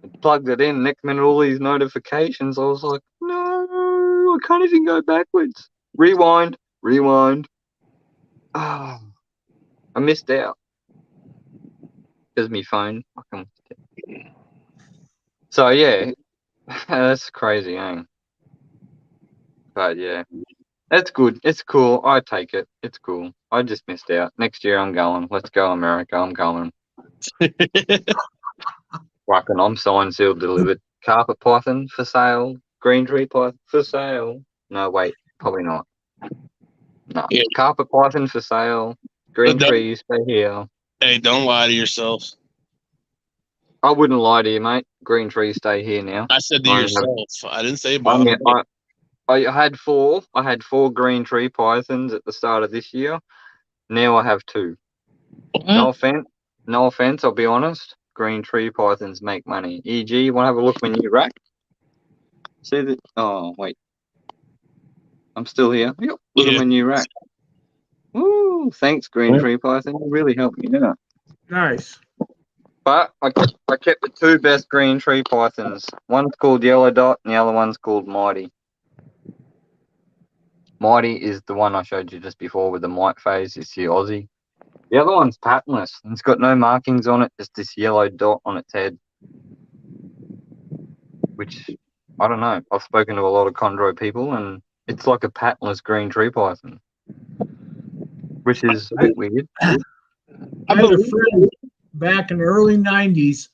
B: I plugged it in. Next minute, all these notifications. I was like, "No, I can't even go backwards." Rewind. Oh, I missed out. Because my phone. So, yeah. That's crazy, eh? But, yeah. That's good. It's cool. I take it. It's cool. I just missed out. Next year, I'm going. Let's go, America. I'm going. Fucking, I'm signed, sealed, delivered. Carpet python for sale. Green tree python for sale. No, wait. Probably not. No. Yeah. Carpet python for sale. Green tree, you stay here.
C: Hey, don't lie to yourself.
B: I wouldn't lie to you, mate. Green tree, stay here now.
C: I said to yourself. I didn't say about
B: I had 4. I had 4 green tree pythons at the start of this year. Now I have 2. No offense. No offense. I'll be honest. Green tree pythons make money. E.g., you want to have a look at my new rack? See that? Oh wait, I'm still here. Yep. Look at my new rack. Woo! Thanks, green tree python. You really helped me out.
A: Nice.
B: But I kept the 2 best green tree pythons. One's called Yellow Dot, and the other one's called Mighty. Mighty is the one I showed you just before with the mite phase. It's the Aussie. The other one's patternless. It's got no markings on it, just this yellow dot on its head. Which, I don't know. I've spoken to a lot of chondro people, and it's like a patternless green tree python. Which is a bit weird.
A: I had a friend back in the early 90s,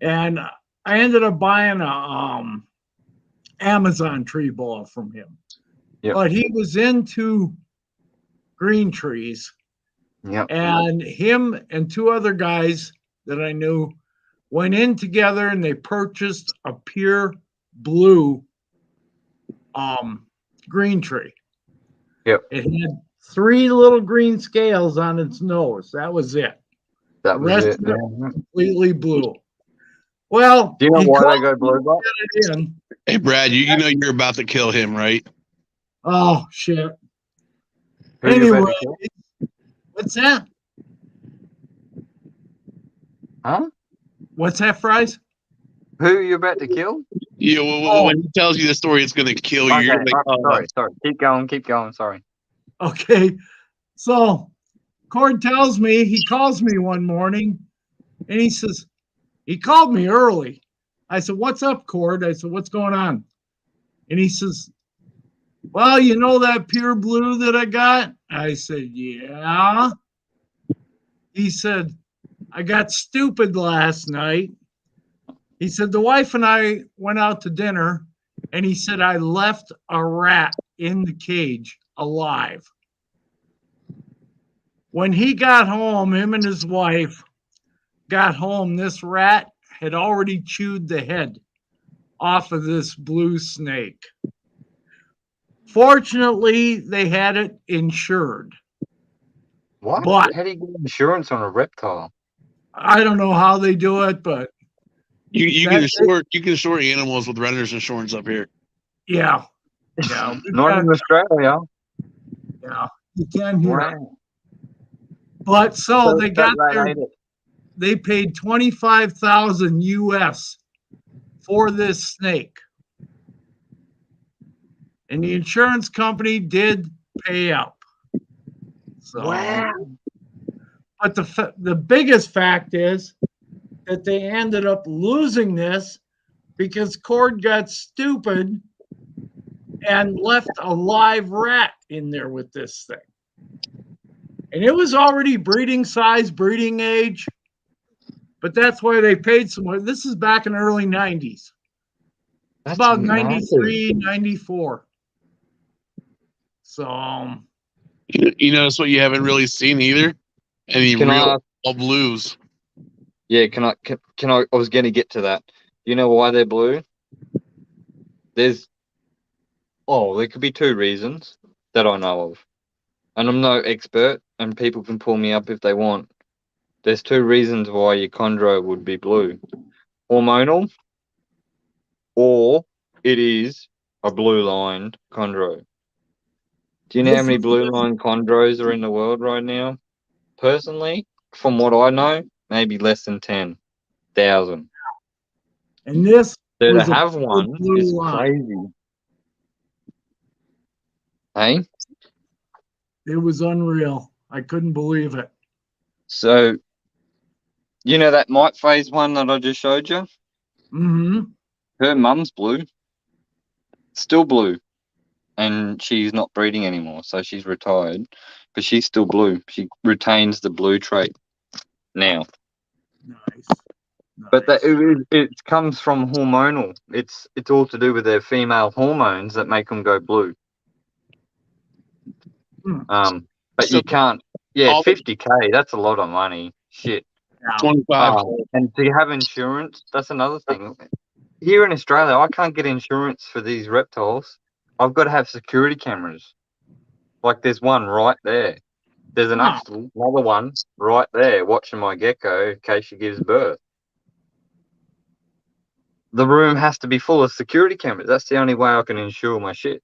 A: and I ended up buying a Amazon tree ball from him.
B: Yep.
A: But he was into green trees.
B: Yep.
A: And him and 2 other guys that I knew went in together and they purchased a pure blue green tree.
B: Yep.
A: It had 3 little green scales on its nose. That was it.
B: That was it.
A: Completely blue. Well,
B: do you know why they go blue?
C: Hey, Brad, you know you're about to kill him, right?
A: Oh, shit.
B: Who you
A: Anyway,
B: about to kill?
A: what's that?
B: Huh?
A: What's that, Fries?
B: Who are you about to kill?
C: Yeah, when he tells you the story, it's going to kill you.
B: Okay,
C: You're like,
B: sorry. Keep going. Sorry.
A: Okay. So Cord tells me, he calls me one morning and he says, he called me early. I said, what's up, Cord? I said, what's going on? And he says, well, you know that pure blue that I got? I said, yeah. He said, I got stupid last night. He said, the wife and I went out to dinner, and he said, I left a rat in the cage alive. When he got home, him and his wife got home, this rat had already chewed the head off of this blue snake. Fortunately, they had it insured.
B: What?
A: But
B: how do you get insurance on a reptile?
A: I don't know how they do it, but
C: you can insure animals with renter's insurance up here.
A: Yeah.
B: Not in Australia.
A: Yeah, you can hear it.
B: Wow.
A: But so they got there. They paid $25,000 US for this snake, and the insurance company did pay out. So,
B: wow.
A: But the biggest fact is that they ended up losing this because Cord got stupid and left a live rat in there with this thing. And it was already breeding size, breeding age. But that's why they paid some more. This is back in the early 90s. It's about 93, 94. So,
C: you notice what you haven't really seen either? Any real blues.
B: Yeah, can I I was going to get to that. You know why they're blue? There could be 2 reasons that I know of. And I'm no expert, and people can pull me up if they want. There's 2 reasons why your chondro would be blue. Hormonal, or it is a blue-lined chondro. Do you know how many blue-lined chondros are in the world right now? Personally, from what I know, maybe less than 10,000.
A: And this
B: so to have one is crazy. Hey?
A: It was unreal. I couldn't believe it.
B: So, you know that mite phase one that I just showed you?
A: Mm-hmm.
B: Her mum's blue. Still blue. And she's not breeding anymore, so she's retired. But she's still blue. She retains the blue trait now.
A: Nice.
B: But it comes from hormonal. It's all to do with their female hormones that make them go blue. But so you can't. Yeah, 50K. That's a lot of money. Shit.
C: 25.
B: And do you have insurance? That's another thing. Here in Australia, I can't get insurance for these reptiles I've got to have security cameras. Like there's one right there. There's
A: Wow.
B: another one right there watching my gecko in case she gives birth. The room has to be full of security cameras. That's the only way I can insure my shit.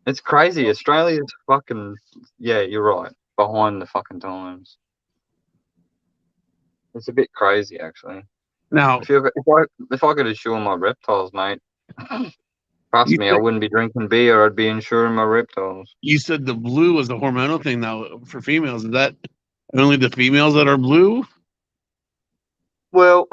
B: It's crazy. Australia's fucking, yeah, you're right, behind the fucking times. It's a bit crazy, actually.
C: Now,
B: If I could insure my reptiles, mate, trust me, I wouldn't be drinking beer. I'd be insuring my reptiles.
C: you said the blue was the hormonal thing now for females. Is that only the females that are blue?
B: Well,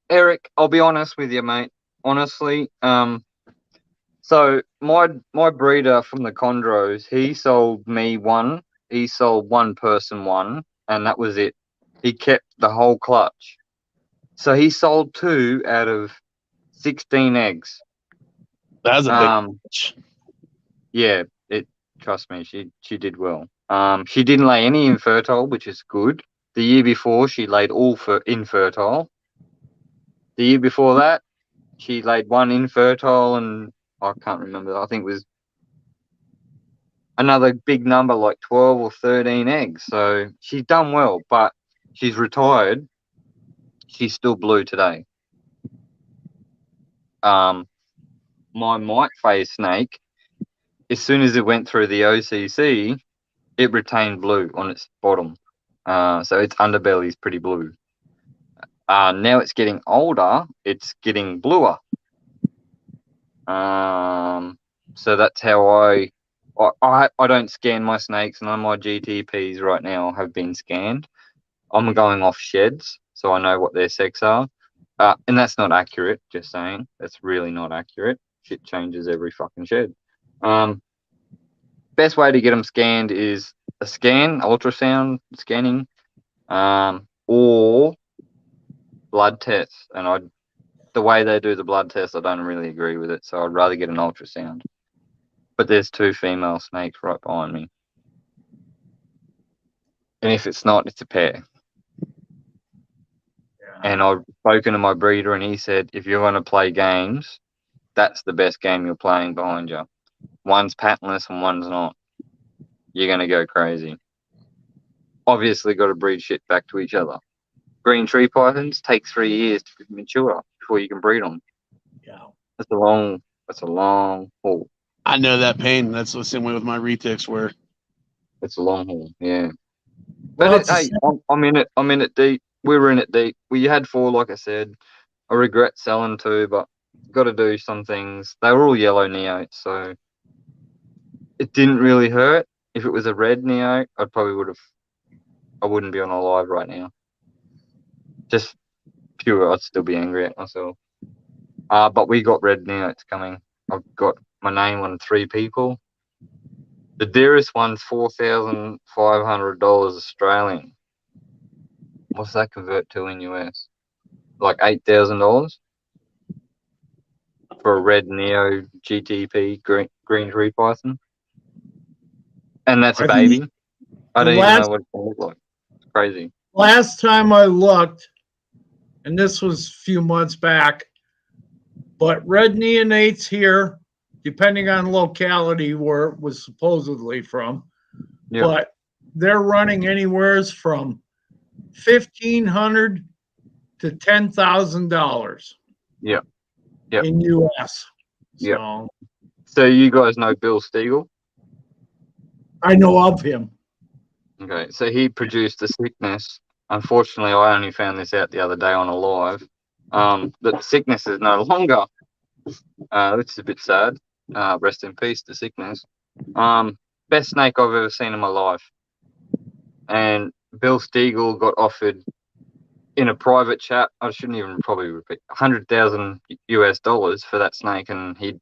B: Eric, I'll be honest with you, mate. Honestly, so my breeder from the Chondros, he sold me one. He sold one person one, and that was it. He kept the whole clutch. So he sold 2 out of 16 eggs.
C: That's a big.
B: Yeah, trust me, she did well. She didn't lay any infertile, which is good. The year before, she laid all infertile. The year before that, she laid 1 infertile, and I can't remember. I think it was another big number, like 12 or 13 eggs. So she's done well, but she's retired. She's still blue today. My mite phase snake, as soon as it went through the OCC, it retained blue on its bottom. So its underbelly is pretty blue. Now it's getting older, it's getting bluer. So that's how I don't scan my snakes. None of my GTPs right now have been scanned. I'm going off sheds, so I know what their sex are. And that's not accurate, just saying. That's really not accurate. Shit changes every fucking shed. Best way to get them scanned is a scan, ultrasound scanning, or blood tests. And the way they do the blood test, I don't really agree with it, so I'd rather get an ultrasound. But there's 2 female snakes right behind me. And if it's not, it's a pair. And I've spoken to my breeder, and he said, if you're going to play games, that's the best game you're playing behind you. One's patentless and one's not. You're going to go crazy. Obviously, got to breed shit back to each other. Green tree pythons take 3 years to mature before you can breed them.
A: Yeah.
B: That's a long haul.
C: I know that pain. That's the same way with my retics where
B: It's a long haul, yeah.
A: Well,
B: But hey, I'm in it. I'm in it deep. We were in it deep. We had 4, like I said. I regret selling 2, but got to do some things. They were all yellow neotes, so it didn't really hurt. If it was a red neote, I wouldn't be on a live right now. Just pure, I'd still be angry at myself. But we got red neotes coming. I've got my name on 3 people. The dearest one's $4,500 Australian. What's that convert to in US? Like $8,000 for a red Neo GTP green tree python, and that's a baby. I don't even know what it's gonna look like. It's crazy.
A: Last time I looked, and this was a few months back, but red neonates here, depending on locality where it was supposedly from, but they're running anywhere from $1,500 to $10,000.
B: Yeah.
A: In US.
B: Yeah. So you guys know Bill Stiegel?
A: I know of him.
B: Okay, so he produced a sickness. Unfortunately, I only found this out the other day on a live. That the sickness is no longer, which is a bit sad. Rest in peace, the sickness. Best snake I've ever seen in my life. And Bill Stiegel got offered in a private chat. I shouldn't even probably repeat $100,000 for that snake, and he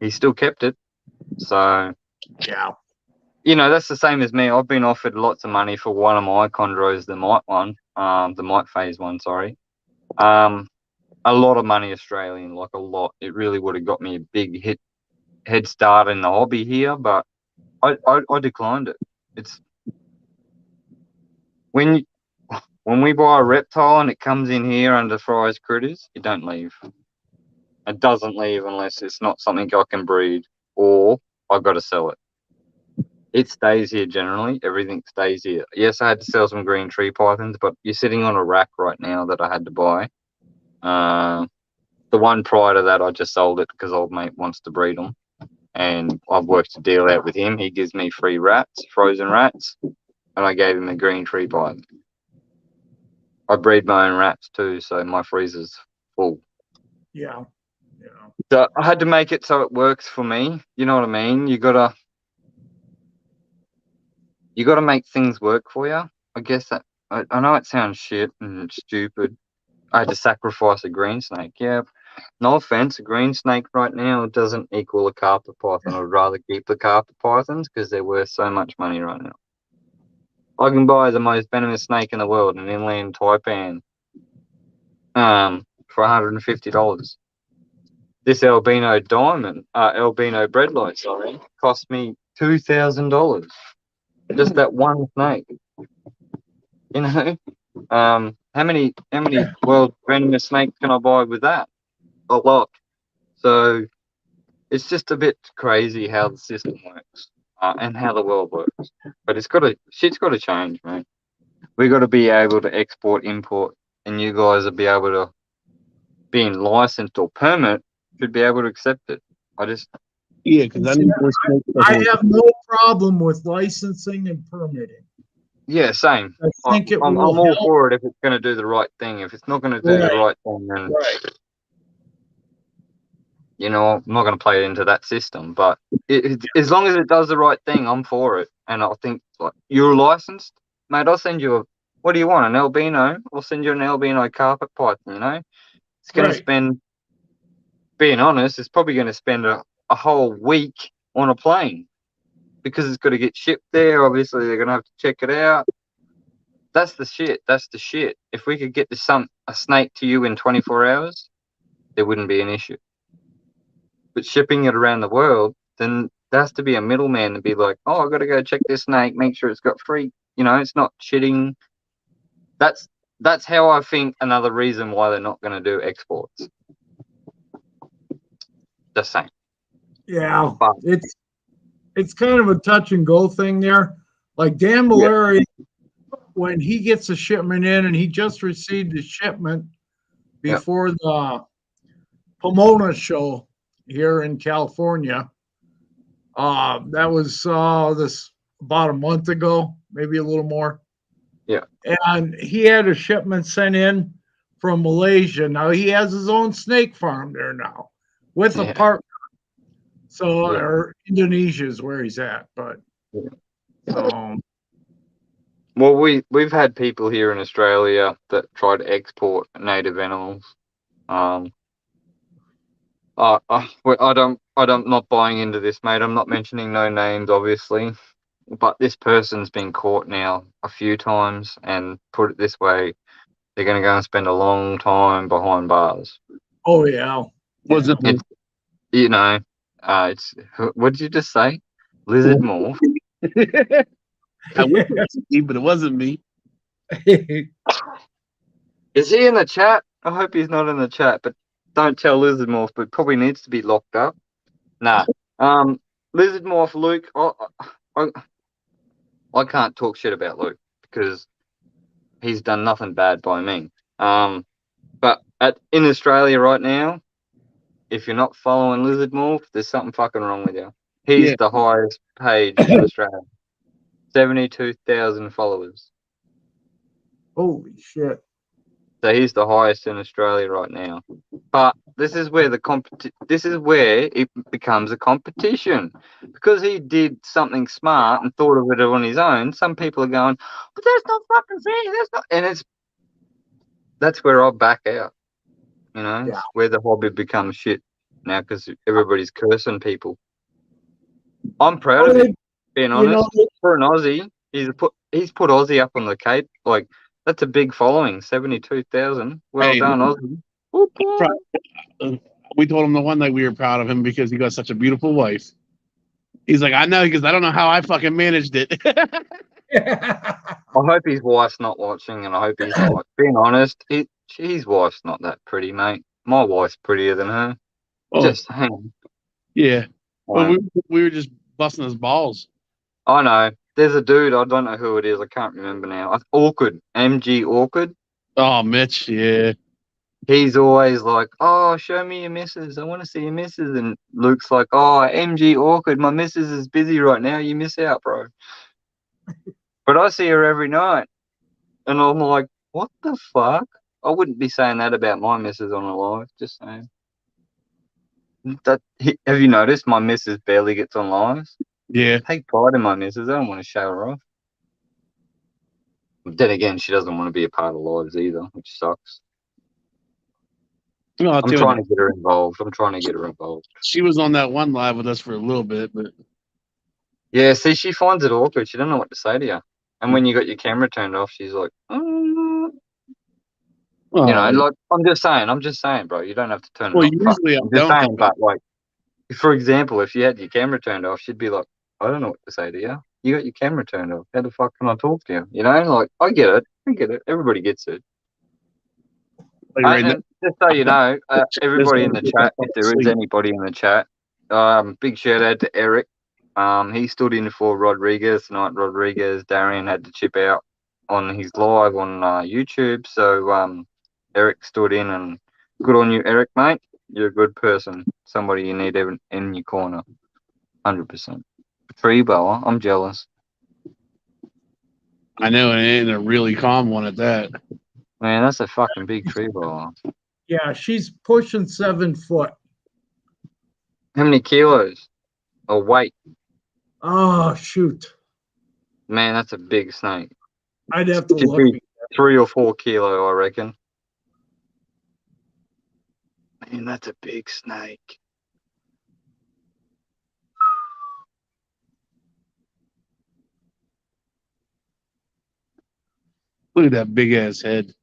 B: still kept it. So
A: yeah,
B: that's the same as me. I've been offered lots of money for one of my chondros, the mite one, the mite phase one. Sorry, a lot of money Australian, like a lot. It really would have got me a big head start in the hobby here, but I declined it. It's when we buy a reptile and it comes in here under Fry's Critters, you don't leave. It doesn't leave unless it's not something I can breed or I've got to sell it. It stays here generally. Everything stays here. Yes, I had to sell some green tree pythons, but you're sitting on a rack right now that I had to buy. The one prior to that, I just sold it because old mate wants to breed them. And I've worked a deal out with him. He gives me free rats, frozen rats, and I gave him a green tree python. I breed my own rats too, so my freezer's full.
A: Yeah.
B: So I had to make it so it works for me. You know what I mean? You gotta make things work for you. I guess that I know it sounds shit and stupid. I had to sacrifice a green snake. Yeah, no offense, a green snake right now doesn't equal a carpet python. I'd rather keep the carpet pythons because they're worth so much money right now. I can buy the most venomous snake in the world, an inland taipan, for $150. This albino breadlight, cost me $2,000. Just that one snake. You know, how many world venomous snakes can I buy with that? A lot. So it's just a bit crazy how the system works and how the world works. But shit's got to change, man. We got to be able to export, import, and you guys will be able to, being licensed or permit, should be able to accept it.
C: because
A: I have no problem with licensing and permitting.
B: Yeah, same.
A: I think
B: I'm all for it if it's going to do the right thing. If it's not going to do the right thing, then you know, I'm not going to play it into that system. But as long as it does the right thing, I'm for it. And I think, like, you're licensed, mate. I'll send you what do you want? An albino? I'll send you an albino carpet python. You know, it's going to spend. Being honest, it's probably going to spend a whole week on a plane because it's got to get shipped there. Obviously, they're going to have to check it out. That's the shit. If we could get a snake to you in 24 hours, there wouldn't be an issue. But shipping it around the world, then there has to be a middleman to be like, oh, I've got to go check this snake, make sure it's got free. You know, it's not shitting. That's how I think another reason why they're not going to do exports. Just saying.
A: Yeah, it's kind of a touch and go thing there. Like Dan Mallory, when he gets a shipment in, and he just received a shipment before the Pomona show here in California. That was this about a month ago, maybe a little more.
B: Yeah.
A: And he had a shipment sent in from Malaysia. Now he has his own snake farm there now with a partner. So, or Indonesia is where he's at, but
B: well, we've had people here in Australia that try to export native animals. I'm not buying into this, mate. I'm not mentioning no names, obviously, but this person's been caught now a few times, and put it this way, they're going to go and spend a long time behind bars.
A: Oh yeah,
C: was it?
B: You know, it's what did you just say? Lizard morph.
C: I wish it was me, but it wasn't me.
B: Is he in the chat? I hope he's not in the chat, but don't tell Lizard Morph, but probably needs to be locked up. Nah. Lizard Morph, Luke, I can't talk shit about Luke because he's done nothing bad by me. But in Australia right now, if you're not following Lizard Morph, there's something fucking wrong with you. He's the highest paid in Australia. 72,000 followers.
A: Holy shit.
B: So he's the highest in Australia right now. But this is where it becomes a competition. Because he did something smart and thought of it on his own, some people are going, but that's not fucking fair, and that's where I back out. You know, it's where the hobby becomes shit now because everybody's cursing people. I'm proud of it, being honest. For an Aussie, he's put Aussie up on the cape. Like, that's a big following, 72,000. Well done, Aussie.
C: We told him the one night we were proud of him because he got such a beautiful wife. He's like, I know, because I don't know how I fucking managed it.
B: I hope his wife's not watching, and I hope he's not. Being honest, his wife's not that pretty, mate. My wife's prettier than her.
C: Oh,
B: Just saying.
C: yeah. Well,
B: Like,
C: we were just busting his balls.
B: I know. There's a dude, I don't know who it is, I can't remember now. Awkward. MG Awkward.
C: Oh, Mitch, yeah.
B: He's always like, "Oh, show me your missus. I want to see your missus." And Luke's like, "Oh, MG Awkward, my missus is busy right now. You miss out, bro." But I see her every night. And I'm like, what the fuck? I wouldn't be saying that about my missus on a live, just saying. Have you noticed my missus barely gets on lives?
C: Yeah.
B: Take pride in my missus. I don't want to show her off. Then again, she doesn't want to be a part of lives either, which sucks.
C: No,
B: I'm trying to get her involved.
C: She was on that one live with us for a little bit, but
B: Yeah, see, she finds it awkward. She don't know what to say to you. And when you got your camera turned off, she's like, oh. You know, like, I'm just saying, bro, you don't have to turn it off.
C: Usually
B: I'm just saying, but like, for example, if you had your camera turned off, she'd be like, I don't know what to say to you. You got your camera turned off. How the fuck can I talk to you? You know, like, I get it. Everybody gets it. And just so you know, everybody in the chat, if there is anybody in the chat, big shout out to Eric. He stood in for Rodriguez tonight. Darian had to chip out on his live on YouTube. So Eric stood in, and good on you, Eric, mate. You're a good person. Somebody you need in your corner. 100%. Tree boa. I'm jealous.
C: I know, and it ain't a really calm one at that.
B: Man, that's a fucking big tree boa.
A: Yeah, she's pushing 7 foot.
B: How many kilos? Or weight?
A: Oh, shoot.
B: Man, that's a big snake.
A: I'd have to look.
B: 3 or 4 kilo, I reckon. Man, that's a big snake.
C: Look at that big ass head.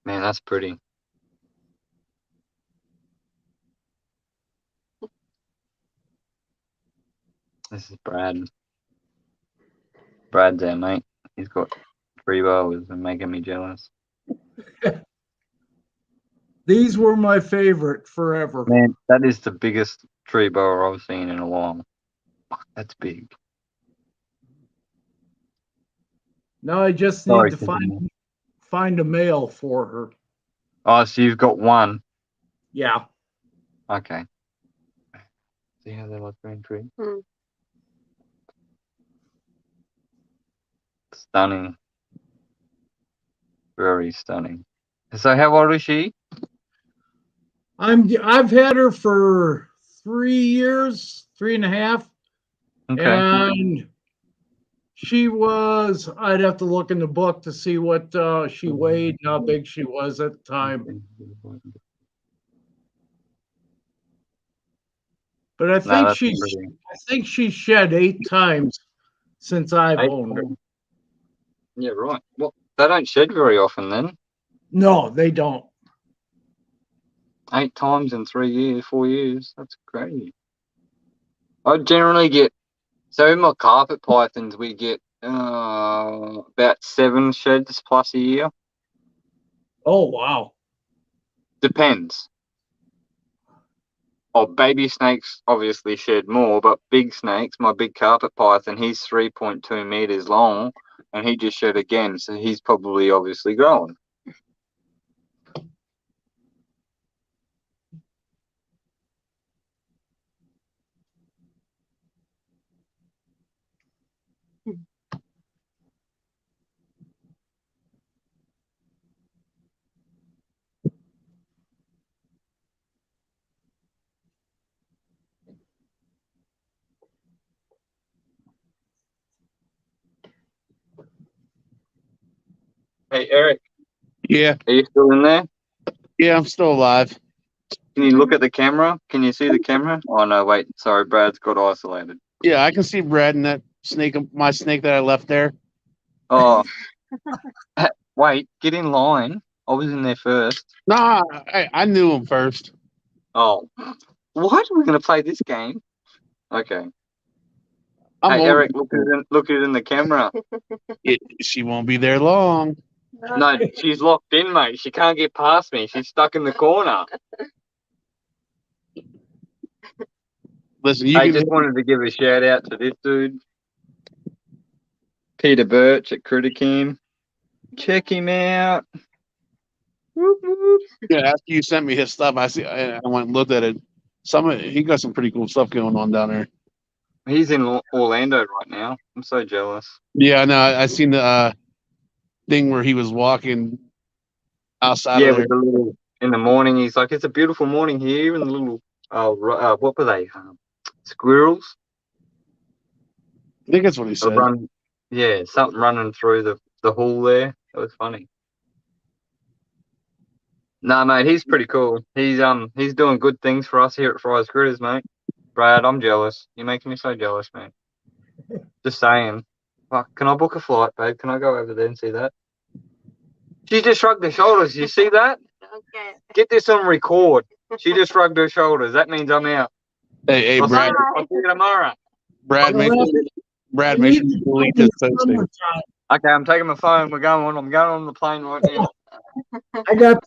B: Man, that's pretty. This is Brad. Brad's there, mate. He's got 3 boas and making me jealous.
A: These were my favorite forever.
B: Man, that is the biggest tree boa I've seen in a while. That's big.
A: Now I just need to find a male for her.
B: Oh, so you've got one?
A: Yeah.
B: Okay. See how they look green tree? Stunning. Very stunning. So how old is she?
A: I've had her for 3 years, 3.5.
B: Okay.
A: And she was, I'd have to look in the book to see what she weighed and how big she was at the time. But I think she shed 8 times since I've owned her.
B: Yeah, right. Well, they don't shed very often then.
A: No, they don't.
B: 8 times in 3 years, 4 years. That's crazy. I generally get, so in my carpet pythons, we get about 7 sheds plus a year.
A: Oh, wow.
B: Depends. Oh, baby snakes obviously shed more, but big snakes, my big carpet python, he's 3.2 meters long, and he just shed again, so he's probably obviously growing. Hey, Eric.
C: Yeah.
B: Are you still in there?
C: Yeah, I'm still alive.
B: Can you look at the camera? Can you see the camera? Oh, no, wait. Sorry, Brad's got isolated.
C: Yeah, I can see Brad and that snake, my snake that I left there.
B: Oh. Wait, get in line. I was in there first.
C: Nah, I knew him first.
B: Oh, what? We're gonna play this game? Okay.
C: I'm
B: Hey,
C: over
B: Eric, look it in the camera.
C: it. She won't be there long.
B: No, she's locked in, mate. She can't get past me. She's stuck in the corner.
C: Listen, you
B: I
C: can.
B: just wanted to give a shout out to this dude, Peter Birch at Criticam. Check him out. Whoop, whoop.
C: Yeah, after you sent me his stuff, I went and looked at it. He got some pretty cool stuff going on down there.
B: He's in Orlando right now. I'm so jealous.
C: Yeah, no, I seen the thing where he was walking outside
B: Yeah,
C: of there.
B: with the little in the morning. He's like, it's a beautiful morning here, and the little what were they? Squirrels.
C: I think that's what he said.
B: Yeah, something running through the hall there. That was funny. No, mate, he's pretty cool. He's doing good things for us here at Fry's Critters, mate. Brad, I'm jealous. You're making me so jealous, mate. Just saying. Fuck, can I book a flight, babe? Can I go over there and see that? She just shrugged her shoulders. You see that?
D: Okay.
B: Get this on record. She just shrugged her shoulders. That means I'm out.
C: Hey, Brad.
B: I'll see you tomorrow.
C: Brad, make sure you delete this posting.
B: Okay, I'm taking my phone. I'm going on the plane right now.
A: I got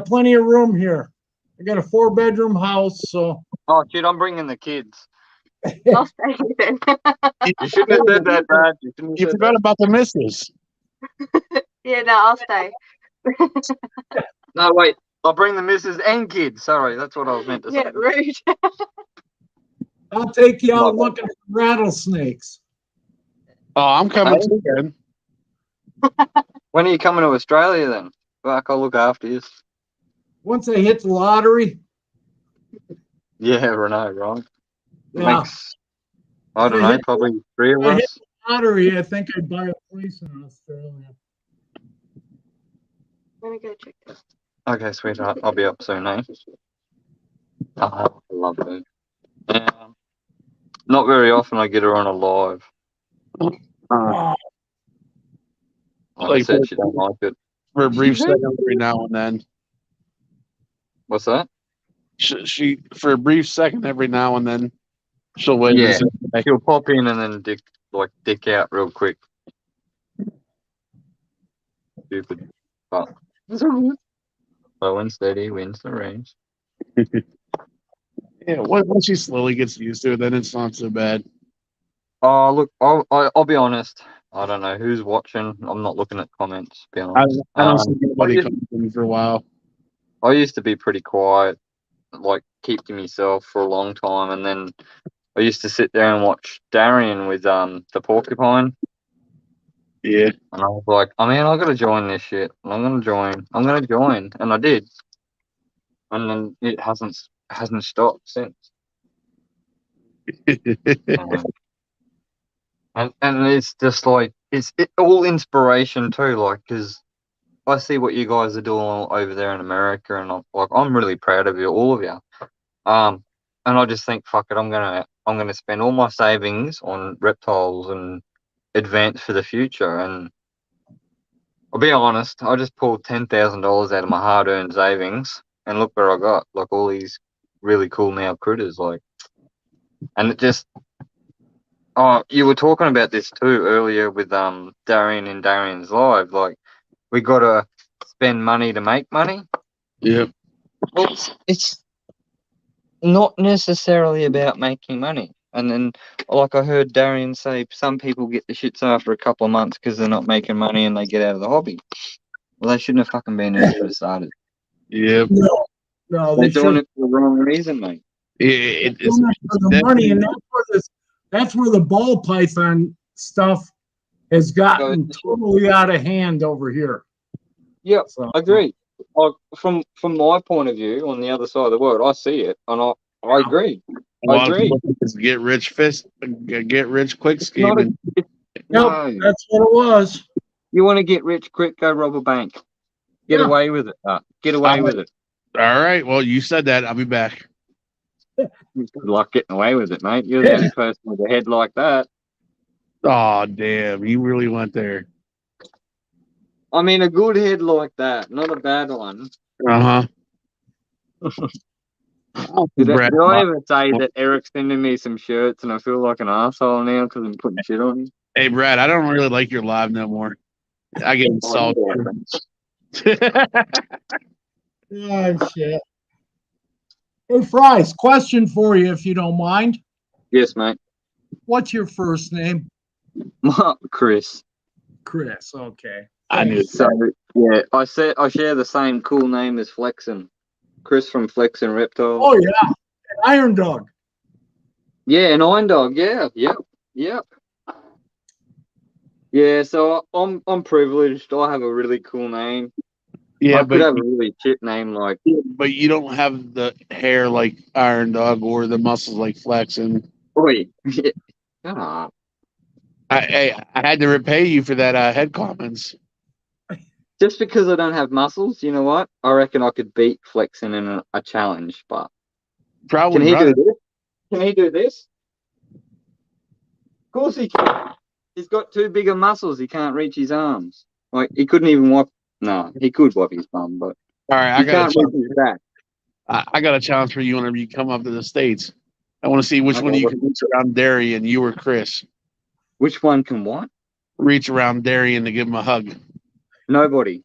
A: plenty of room here. I got a 4-bedroom house, so.
B: Oh shit, I'm bringing the kids.
D: I'll stay then.
B: You shouldn't have said that, Brad.
C: You forgot about the missus.
D: Yeah, no, I'll stay.
B: No, wait. I'll bring the missus and kids. Sorry, that's what I was meant to say.
D: Yeah, rude.
A: I'll take you out looking for rattlesnakes.
C: Oh, I'm coming too, then.
B: When are you coming to Australia then? Fuck, I'll look after you.
A: Once I hit the lottery,
B: Yeah, Renee, right?
A: yeah.
B: Makes, I don't know, probably 3 of
A: I hit
B: us.
A: the lottery, I think I'd buy a place in Australia.
D: Let me go check this.
B: Okay, sweetheart. I'll be up soon, eh? Oh, I love her. Yeah. Not very often I get her on a live. Like I said, she don't like it.
C: For a brief second every now and then.
B: What's that?
C: She for a brief second every now and then she'll wait.
B: Yeah, she'll pop in and then dick out real quick. Stupid. But slow and steady wins the race.
C: Yeah, once she slowly gets used to it, then it's not so bad.
B: Oh, look, I'll be honest. I don't know who's watching. I'm not looking at comments. To be honest.
C: I don't see anybody coming for a while.
B: I used to be pretty quiet, like keep to myself for a long time, and then I used to sit there and watch Darian with the porcupine.
C: Yeah.
B: And I was like, I got to join this shit. I'm gonna join, and I did. And then it hasn't stopped since. And it's just like it's all inspiration too, like because I see what you guys are doing over there in America, and I'm really proud of you, all of you. And I just think, fuck it, I'm gonna spend all my savings on reptiles and advance for the future. And I'll be honest, I just pulled $10,000 out of my hard-earned savings, and look where I got, like all these really cool now critters, like, and it just. Oh, you were talking about this too earlier with Darian and Darian's live. Like, we gotta spend money to make money.
C: Yep.
B: Well, it's not necessarily about making money. And then, like I heard Darian say, some people get the shits after a couple of months because they're not making money and they get out of the hobby. Well, they shouldn't have fucking been in it for starters.
C: Yep.
A: No,
B: They're doing it for the wrong reason, mate.
C: It's
A: for the money, and that's where the ball python stuff has gotten totally out of hand over here.
B: Yeah,
A: So,
B: I agree. Like, from my point of view, on the other side of the world, I see it, and I agree. I agree.
C: It's get rich quick scheming.
B: No,
A: that's what it was.
B: You want to get rich quick? Go rob a bank. Get away with it. Get away with it.
C: All right. Well, you said that. I'll be back.
B: Good luck getting away with it, mate. You're the only person with a head like that.
C: Oh, damn. You really went there.
B: I mean, a good head like that, not a bad one.
C: Uh-huh. Brad,
B: Did I ever say that Eric's sending me some shirts and I feel like an asshole now because I'm putting shit on him?
C: hey, Brad, I don't really like your live no more. I get insulted.
A: Oh, shit. Hey, Fries, question for you, if you don't mind.
B: Yes, mate.
A: What's your first name?
B: Chris.
A: Chris. Okay.
C: I knew
B: So yeah, I share the same cool name as Flexen. Chris from Flexen Reptiles.
A: Oh, yeah. Iron Dog.
B: Yeah, an Iron Dog. Yeah, yep. Yeah, so I'm privileged. I have a really cool name.
C: Yeah,
B: I could have a really shit name like.
C: but you don't have the hair like Iron Dog or the muscles like Flex. And
B: Oi, shut up.
C: I had to repay you for that head comments.
B: Just because I don't have muscles, you know what? I reckon I could beat Flexen in a challenge, but
C: Probably.
B: can he
C: brother.
B: do this? Can he do this? Of course he can. He's got too big of muscles. He can't reach his arms. Like he couldn't even wipe. No, he could wipe his bum, but
C: All right,
B: he can't reach his back.
C: I got a challenge for you whenever you come up to the States. I want to see which
B: Okay,
C: one of you can reach around Darian, you or Chris.
B: Which one can what?
C: Reach around Darian to give him a hug.
B: Nobody.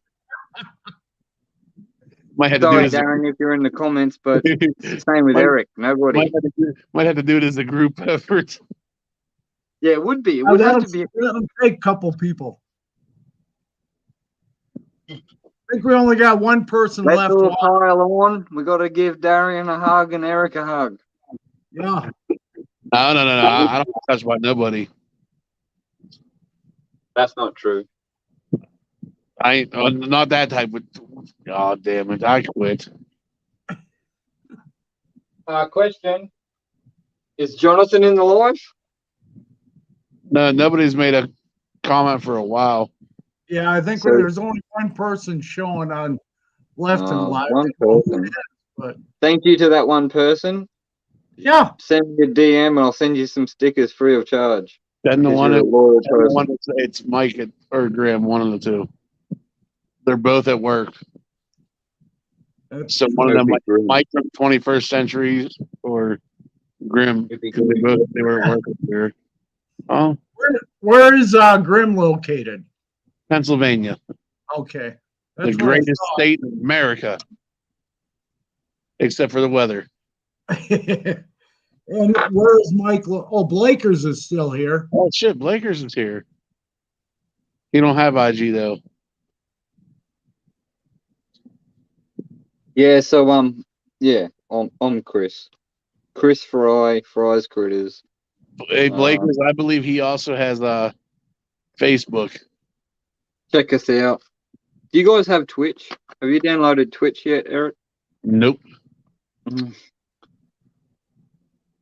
C: Might have to
B: Sorry,
C: do it as
B: Darren, if you're in the comments, but
C: a,
B: same with
C: might,
B: Eric. Nobody.
C: might have to do it as a group effort.
B: Yeah, it would be. It would have to be.
A: That'll take a couple people. I think we only got one person
B: Let's
A: left.
B: all pile on. We got to give Darian a hug and Eric a hug.
A: Yeah.
C: No. I don't touch by nobody.
B: That's not true.
C: I ain't not that type of. God damn it! I quit.
B: Question: is Jonathan in the live?
C: No, nobody's made a comment for a while.
A: Yeah, I think
B: So-
A: there's only one person showing on left and live.
B: One person.
A: But
B: Thank you to that one person.
A: yeah,
B: Send me a DM and I'll send you some stickers free of charge.
C: Then the
B: Because
C: one,
B: you're a loyal
C: and the
B: person.
C: one it's Mike or Graham, one of the two. They're both at work.
A: that's
C: So one of them,
B: It'd be great.
C: Mike from 21st Century or Grim,
B: It'd be
C: because they were at work up there. Oh,
A: where is Grim located?
C: Pennsylvania,
A: Okay.
C: the
A: That's
C: greatest state in America, except for the weather.
A: And where is Mike? Oh, Blakers is still here.
C: Oh shit, Blakers is here. He don't have IG though.
B: Yeah, so yeah, I'm Chris. Chris Fry's Critters.
C: Hey, Blakers, I believe he also has Facebook.
B: Check us out. Do you guys have Twitch? Have you downloaded Twitch yet, Eric?
C: Nope.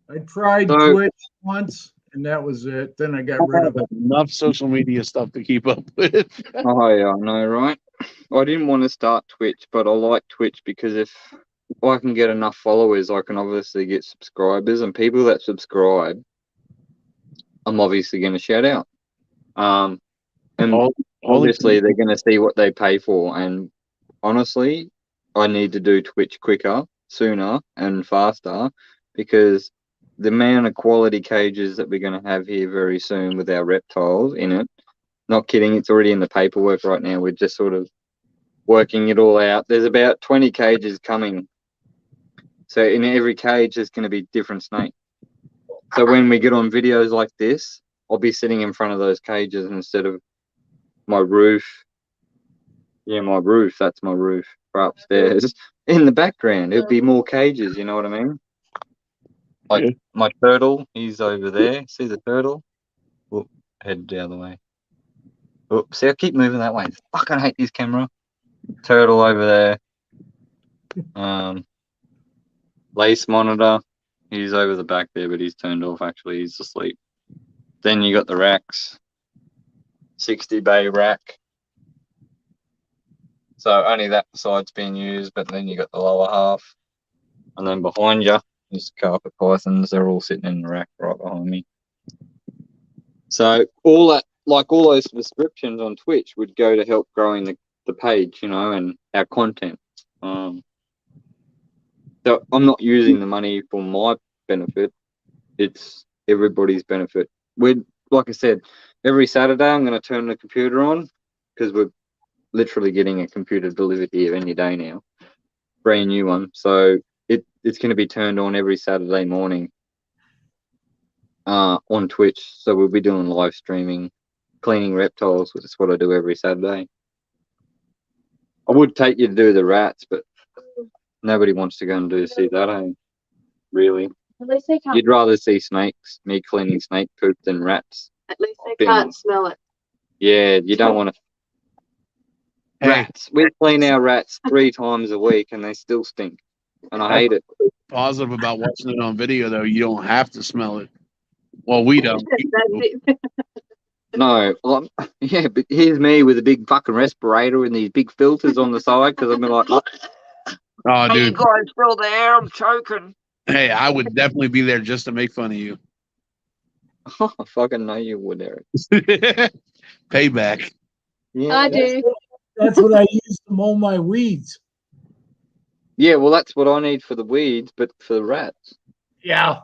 A: I tried
B: So-
A: Twitch once, and that was it. Then I got rid of it.
C: Enough social media stuff to keep up with.
B: Oh yeah, I know, right? I didn't want to start Twitch, but I like Twitch because if I can get enough followers, I can obviously get subscribers, and people that subscribe, I'm obviously going to shout out. And obviously they're going to see what they pay for. And honestly, I need to do Twitch quicker, sooner, and faster because the amount of quality cages that we're going to have here very soon with our reptiles in it. Not kidding, it's already in the paperwork right now. We're just sort of working it all out. There's about 20 cages coming. So in every cage, there's going to be different snakes. So when we get on videos like this, I'll be sitting in front of those cages instead of my roof. Yeah, my roof. That's my roof for upstairs. In the background, it'll be more cages. You know what I mean? Like my turtle, he's over there. See the turtle? Whoop, head the other way. Oops, see, I keep moving that way. Fucking hate this camera. Turtle over there. Lace monitor. He's over the back there, but he's turned off actually. He's asleep. Then you got the racks. 60 bay rack. So only that side's being used, but then you got the lower half. And then behind you is carpet pythons. They're all sitting in the rack right behind me. So all that, like all those subscriptions on Twitch would go to help growing the page, you know, and our content. So I'm not using the money for my benefit. It's everybody's benefit. Like I said, every Saturday I'm going to turn the computer on because we're literally getting a computer delivered here any day now, brand new one. So it's going to be turned on every Saturday morning on Twitch. So we'll be doing live streaming, cleaning reptiles, which is what I do every Saturday. I would take you to do the rats, but nobody wants to go and see that, really.
D: At least they can't.
B: You'd rather see snakes, me cleaning snake poop, than rats.
D: At least they can't smell it.
B: Yeah, you don't want to.
C: Hey.
B: Rats. We clean our rats 3 times a week and they still stink. And I hate it.
C: Positive about watching it on video, though. You don't have to smell it. Well, we don't.
B: No. Yeah, but here's me with a big fucking respirator and these big filters on the side because I've been like,
C: Oh,
B: hey, you
C: dude.
B: guys still there? I'm choking.
C: Hey, I would definitely be there just to make fun of you.
B: I fucking know you would, Eric.
C: Payback.
B: Yeah.
D: I do.
A: That's what I use to mow my weeds.
B: Yeah, well, that's what I need for the weeds, but for the rats.
A: Yeah.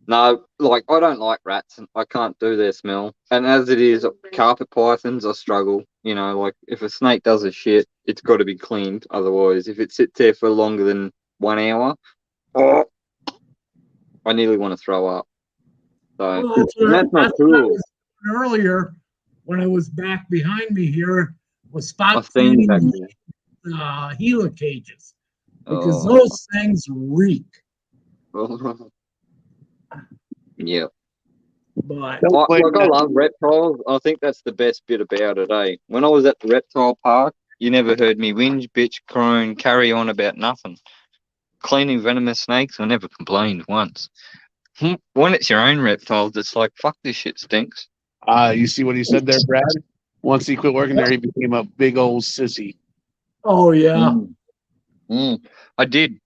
B: No, like, I don't like rats and I can't do their smell. And as it is, carpet pythons, I struggle. You know, like, if a snake does a shit, it's got to be cleaned. Otherwise, if it sits there for longer than 1 hour, I nearly want to throw up. So,
A: Well,
B: that's not
A: what I
B: cool.
A: was doing earlier when I was back behind me here was spot
B: I've seen that.
A: cleaning Gila cages because
B: Oh.
A: those things reek.
B: Yeah.
A: But
B: I love reptiles. I think that's the best bit about it, eh? When I was at the reptile park, you never heard me whinge, bitch, croon, carry on about nothing. Cleaning venomous snakes, I never complained once. When it's your own reptiles, it's like, fuck, this shit stinks.
C: You see what he said there, Brad? Once he quit working there, he became a big old sissy.
A: oh yeah,
B: I did.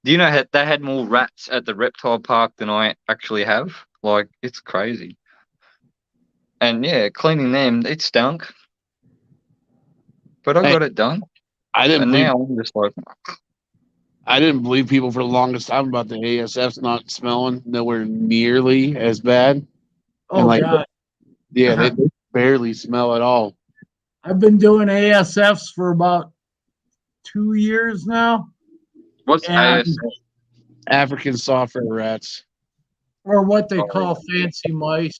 B: Do you know they had more rats at the reptile park than I actually have? Like, it's crazy. And yeah, cleaning them, it stunk. But I got it done.
C: I didn't
B: And
C: believe
B: now I'm just like,
C: I didn't believe people for the longest time about the ASFs not smelling nowhere nearly as bad.
A: oh
C: like,
A: god.
C: Yeah, they barely smell at all.
A: I've been doing ASFs for about 2 years now.
B: what's
A: And-
B: AS?
C: African soft fur rats.
A: Or what they call fancy mice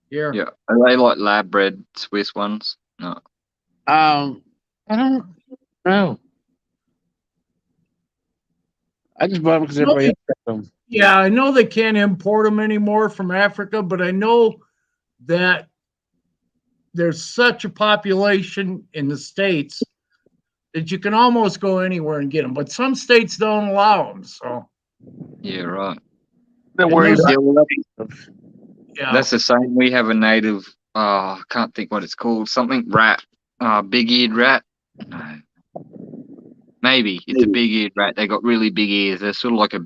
A: here.
B: Yeah. Are they like lab bred Swiss ones? No.
C: I don't know. I just bought them because everybody else got them.
A: Yeah, I know they can't import them anymore from Africa, but I know that there's such a population in the States that you can almost go anywhere and get them. But some states don't allow them. So,
B: Yeah, right.
C: Don't
A: And
C: worry
A: those-
C: about
B: Yeah, well,
A: yeah.
B: that's the same. We have a native, I can't think what it's called, something rat, big-eared rat. No. Maybe it's a big-eared rat. They got really big ears. They're sort of like a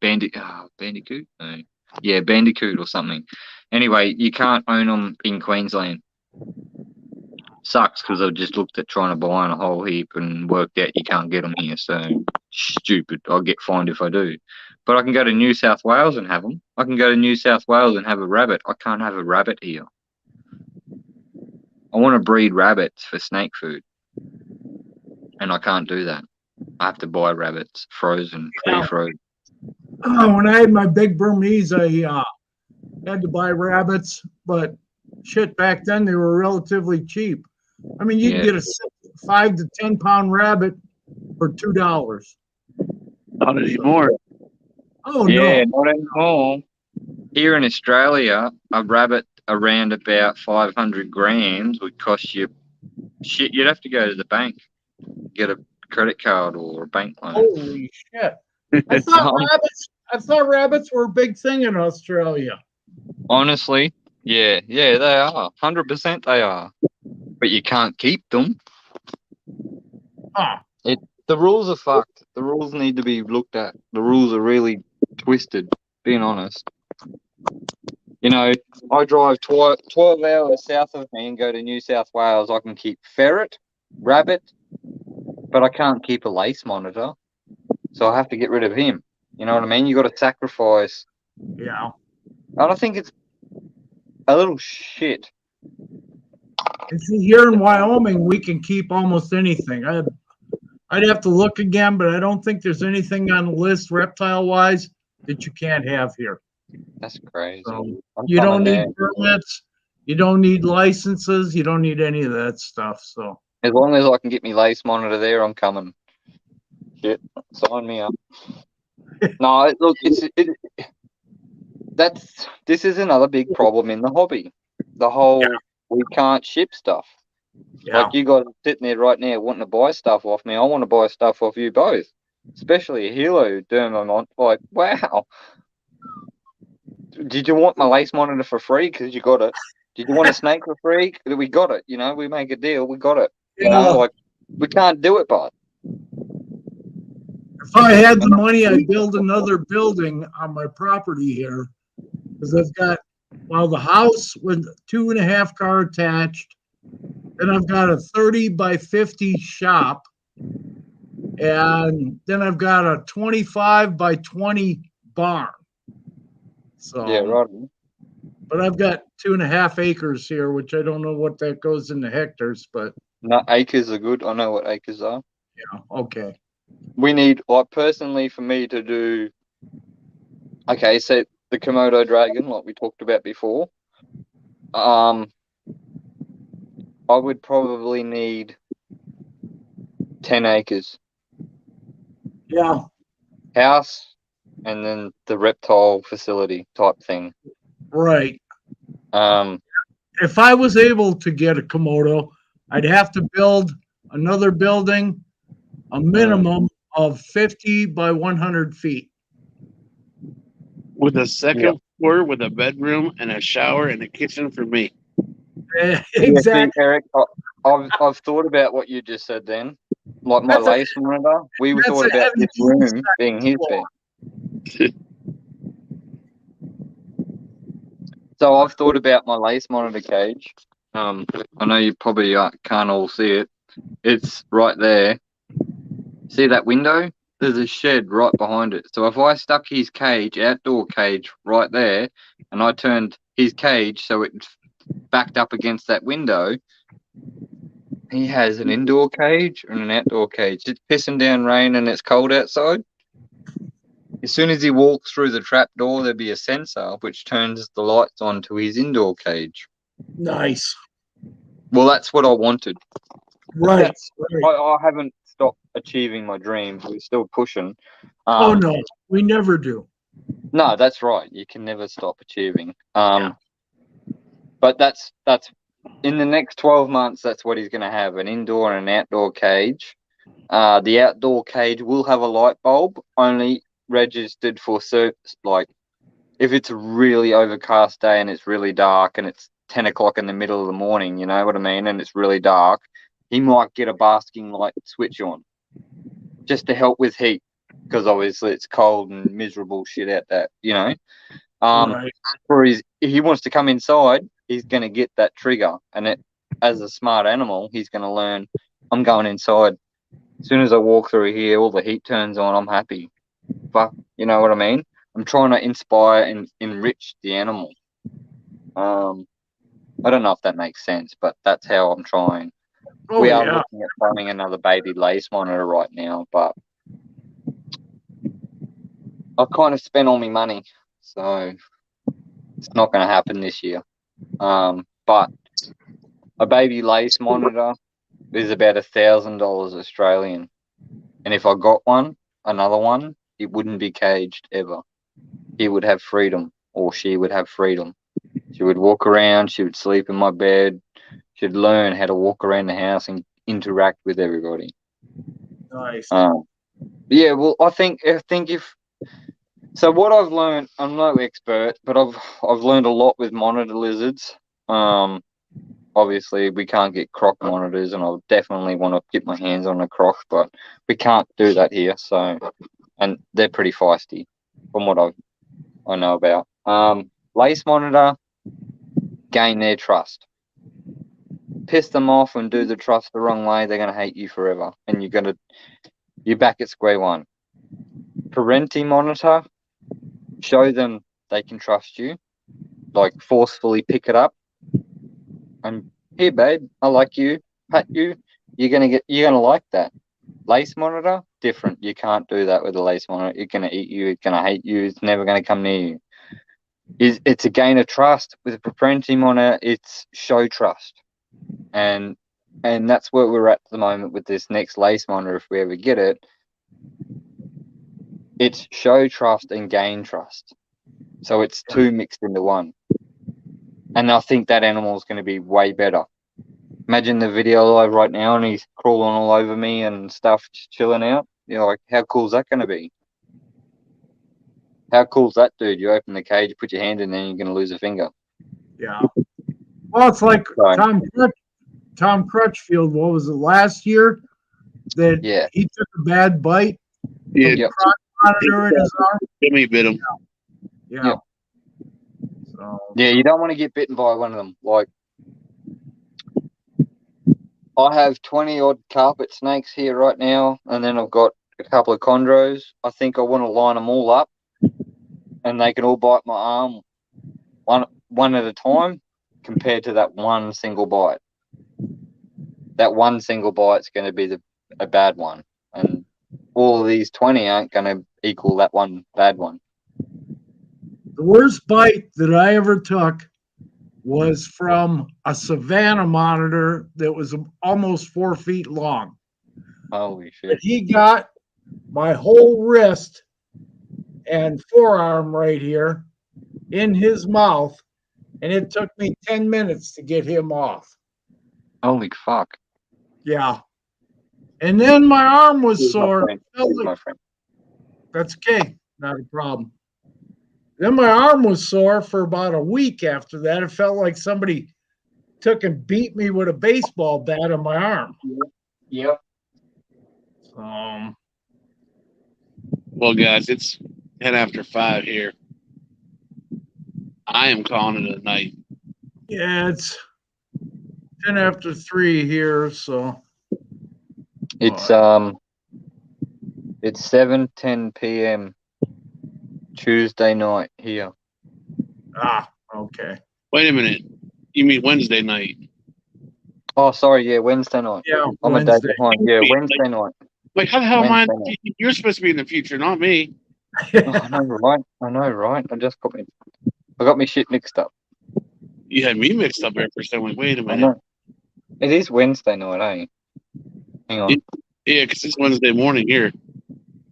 B: bandicoot. No. Yeah, bandicoot or something. Anyway, you can't own them in Queensland. Sucks because I've just looked at trying to buy on a whole heap and worked out you can't get them here. So stupid. I'll get fined if I do. But I can go to New South Wales and have them. I can go to New South Wales and have a rabbit. I can't have a rabbit here. I want to breed rabbits for snake food. And I can't do that. I have to buy rabbits, frozen, pre-frozen.
A: When I had my big Burmese, I had to buy rabbits, but shit, back then they were relatively cheap. I mean, you can get a 5 to 10 pound rabbit for $2.
C: Not anymore.
A: Oh
B: Yeah,
A: no!
B: not anymore. Here in Australia, a rabbit around about 500 grams would cost you shit. You'd have to go to the bank, get a credit card or a bank loan.
A: Holy shit! I thought rabbits were a big thing in Australia.
B: Honestly, yeah, they are. 100% they are. But you can't keep them.
A: Huh.
B: The rules are fucked. The rules need to be looked at. The rules are really twisted, being honest. You know, I drive 12 hours south of me and go to New South Wales. I can keep ferret, rabbit, but I can't keep a lace monitor, so I have to get rid of him. You know what I mean? You got to sacrifice.
A: Yeah.
B: I don't think it's a little shit.
A: And see, here in Wyoming, we can keep almost anything. I'd have to look again, but I don't think there's anything on the list reptile wise that you can't have here.
B: That's crazy.
A: So
B: I'm
A: you don't
B: coming
A: need
B: there.
A: permits, you don't need licenses, you don't need any of that stuff. So
B: As long as I can get me lace monitor there, I'm coming. Shit, sign me up. No, look, this is another big problem in the hobby. The whole we can't ship stuff.
A: yeah,
B: Like you guys are sitting there right now wanting to buy stuff off me. I want to buy stuff off you both, especially a Helodermamont. Like, wow. Did you want my lace monitor for free? Because you got it. Did you want a snake for free? We got it. You know, we make a deal. We got it. You know, like we can't do it, but
A: if I had the money, I'd build another building on my property here because I've got, well, the house with 2.5 car attached. Then I've got a 30 by 50 shop. And then I've got a 25 by 20 barn. So,
B: yeah, right.
A: but I've got 2.5 acres here, which I don't know what that goes into hectares, but
B: No, acres are good. I know what acres are.
A: yeah, okay.
B: We need, like, personally, for me to do, okay, so the Komodo dragon, like we talked about before, I would probably need 10 acres.
A: Yeah.
B: House and then the reptile facility type thing.
A: Right.
B: Um,
A: If I was able to get a Komodo, I'd have to build another building, a minimum of 50 by 100 feet.
C: With a second floor, with a bedroom and a shower and a kitchen for me.
A: Exactly.
B: Yeah, see, Eric, I've thought about what you just said then. Like my
A: That's a-
B: lace monitor, we
A: that's
B: thought
A: a
B: about this
A: heavy-duty
B: room being his
A: floor.
B: bed. So I've thought about my lace monitor cage. I know you probably can't all see it. It's right there. See that window? There's a shed right behind it. So if I stuck his cage, outdoor cage, right there, and I turned his cage so it's backed up against that window, he has an indoor cage and an outdoor cage. It's pissing down rain and it's cold outside. As soon as he walks through the trap door, there'll be a sensor which turns the lights on to his indoor cage.
A: Nice.
B: Well, that's what I wanted.
A: Right.
B: I haven't stopped achieving my dreams. We're still pushing.
A: Oh, no, we never do.
B: No, that's right. You can never stop achieving.
A: Yeah.
B: But that's in the next 12 months, that's what he's going to have, an indoor and an outdoor cage. The outdoor cage will have a light bulb, only registered for like if it's a really overcast day and it's really dark and it's 10 o'clock in the middle of the morning, you know what I mean, and it's really dark, he might get a basking light switch on just to help with heat, because obviously it's cold and miserable shit out there, you know.
A: Right.
B: For if he wants to come inside, he's going to get that trigger, and as a smart animal, he's going to learn, I'm going inside. As soon as I walk through here, all the heat turns on, I'm happy. But you know what I mean? I'm trying to inspire and enrich the animal. I don't know if that makes sense, but that's how I'm trying.
A: Oh,
B: We are
A: yeah.
B: looking at finding another baby lace monitor right now, but I've kind of spent all my money, so it's not going to happen this year. But a baby lace monitor is about $1,000 Australian, and if I got another one, it wouldn't be caged ever. He would have freedom, or she would have freedom. She would walk around, she would sleep in my bed, she'd learn how to walk around the house and interact with everybody.
A: Nice.
B: Yeah, well, I think if so, what I've learned, I'm no expert, but I've learned a lot with monitor lizards. Obviously we can't get croc monitors, and I definitely want to get my hands on a croc, but we can't do that here. So, and they're pretty feisty, from what I know about. Lace monitor, gain their trust. piss them off and do the trust the wrong way, they're going to hate you forever. And you're back at square one. Parenting monitor, show them they can trust you. Like, forcefully pick it up. And, here, babe, I like you, pat you. You're gonna like that. Lace monitor, different. You can't do that with a lace monitor. It's gonna eat you. It's gonna hate you. It's never gonna come near you. It's a gain of trust. With a parenting monitor, it's show trust, and that's where we're at the moment with this next lace monitor. If we ever get it, it's show trust and gain trust. So it's two mixed into one, and I think that animal is going to be way better. Imagine the video live right now and he's crawling all over me and stuff, just chilling out. You know, like, how cool is that going to be? How cool is that, dude? You open the cage, you put your hand in there, and you're going to lose a finger.
A: Yeah. Well, it's like
B: Right.
A: Tom Crutchfield, what was it, last year? That
B: Yeah.
A: he took a bad bite.
C: Yeah,
B: Yep.
A: Monitor in his arm.
C: Jimmy bit him.
A: Yeah.
B: Yep.
A: So,
B: Yeah, you don't want to get bitten by one of them. Like, I have 20 odd carpet snakes here right now, and then I've got a couple of chondros. I think I want to line them all up, and they can all bite my arm one at a time, compared to that one single bite. That one single bite's going to be a bad one, and all of these 20 aren't going to equal that one bad one.
A: the worst bite that I ever took was from a Savannah monitor that was almost 4 feet long.
B: Holy
A: But
B: shit.
A: he got my whole wrist and forearm right here in his mouth, and it took me 10 minutes to get him off.
B: Holy fuck.
A: Yeah. And then my arm was
B: Here's my
A: sore.
B: friend.
A: Felt
B: Here's
A: like-
B: my friend.
A: That's okay. Not a problem. Then my arm was sore for about a week after that. It felt like somebody took and beat me with a baseball bat on my arm.
B: Yep.
C: Well, guys, it's 10 after 5 here. I am calling it a night.
A: Yeah, it's 10 after 3 here, so
B: It's 7:10 p.m. Tuesday night here.
A: okay.
C: Wait a minute. You mean Wednesday night?
B: Oh, sorry, yeah, Wednesday night.
A: Yeah,
B: I'm a day
A: Wednesday.
B: behind. Yeah, Wednesday night.
C: Like, how the hell am I?
B: Wednesday
C: You're supposed to be in the future, not me.
B: Oh, I know, right? I got me shit mixed up.
C: You had me mixed up there for a second. Like, wait a
B: I
C: minute.
B: know. It is Wednesday night, eh? Hang on.
C: Yeah, because it's Wednesday morning here.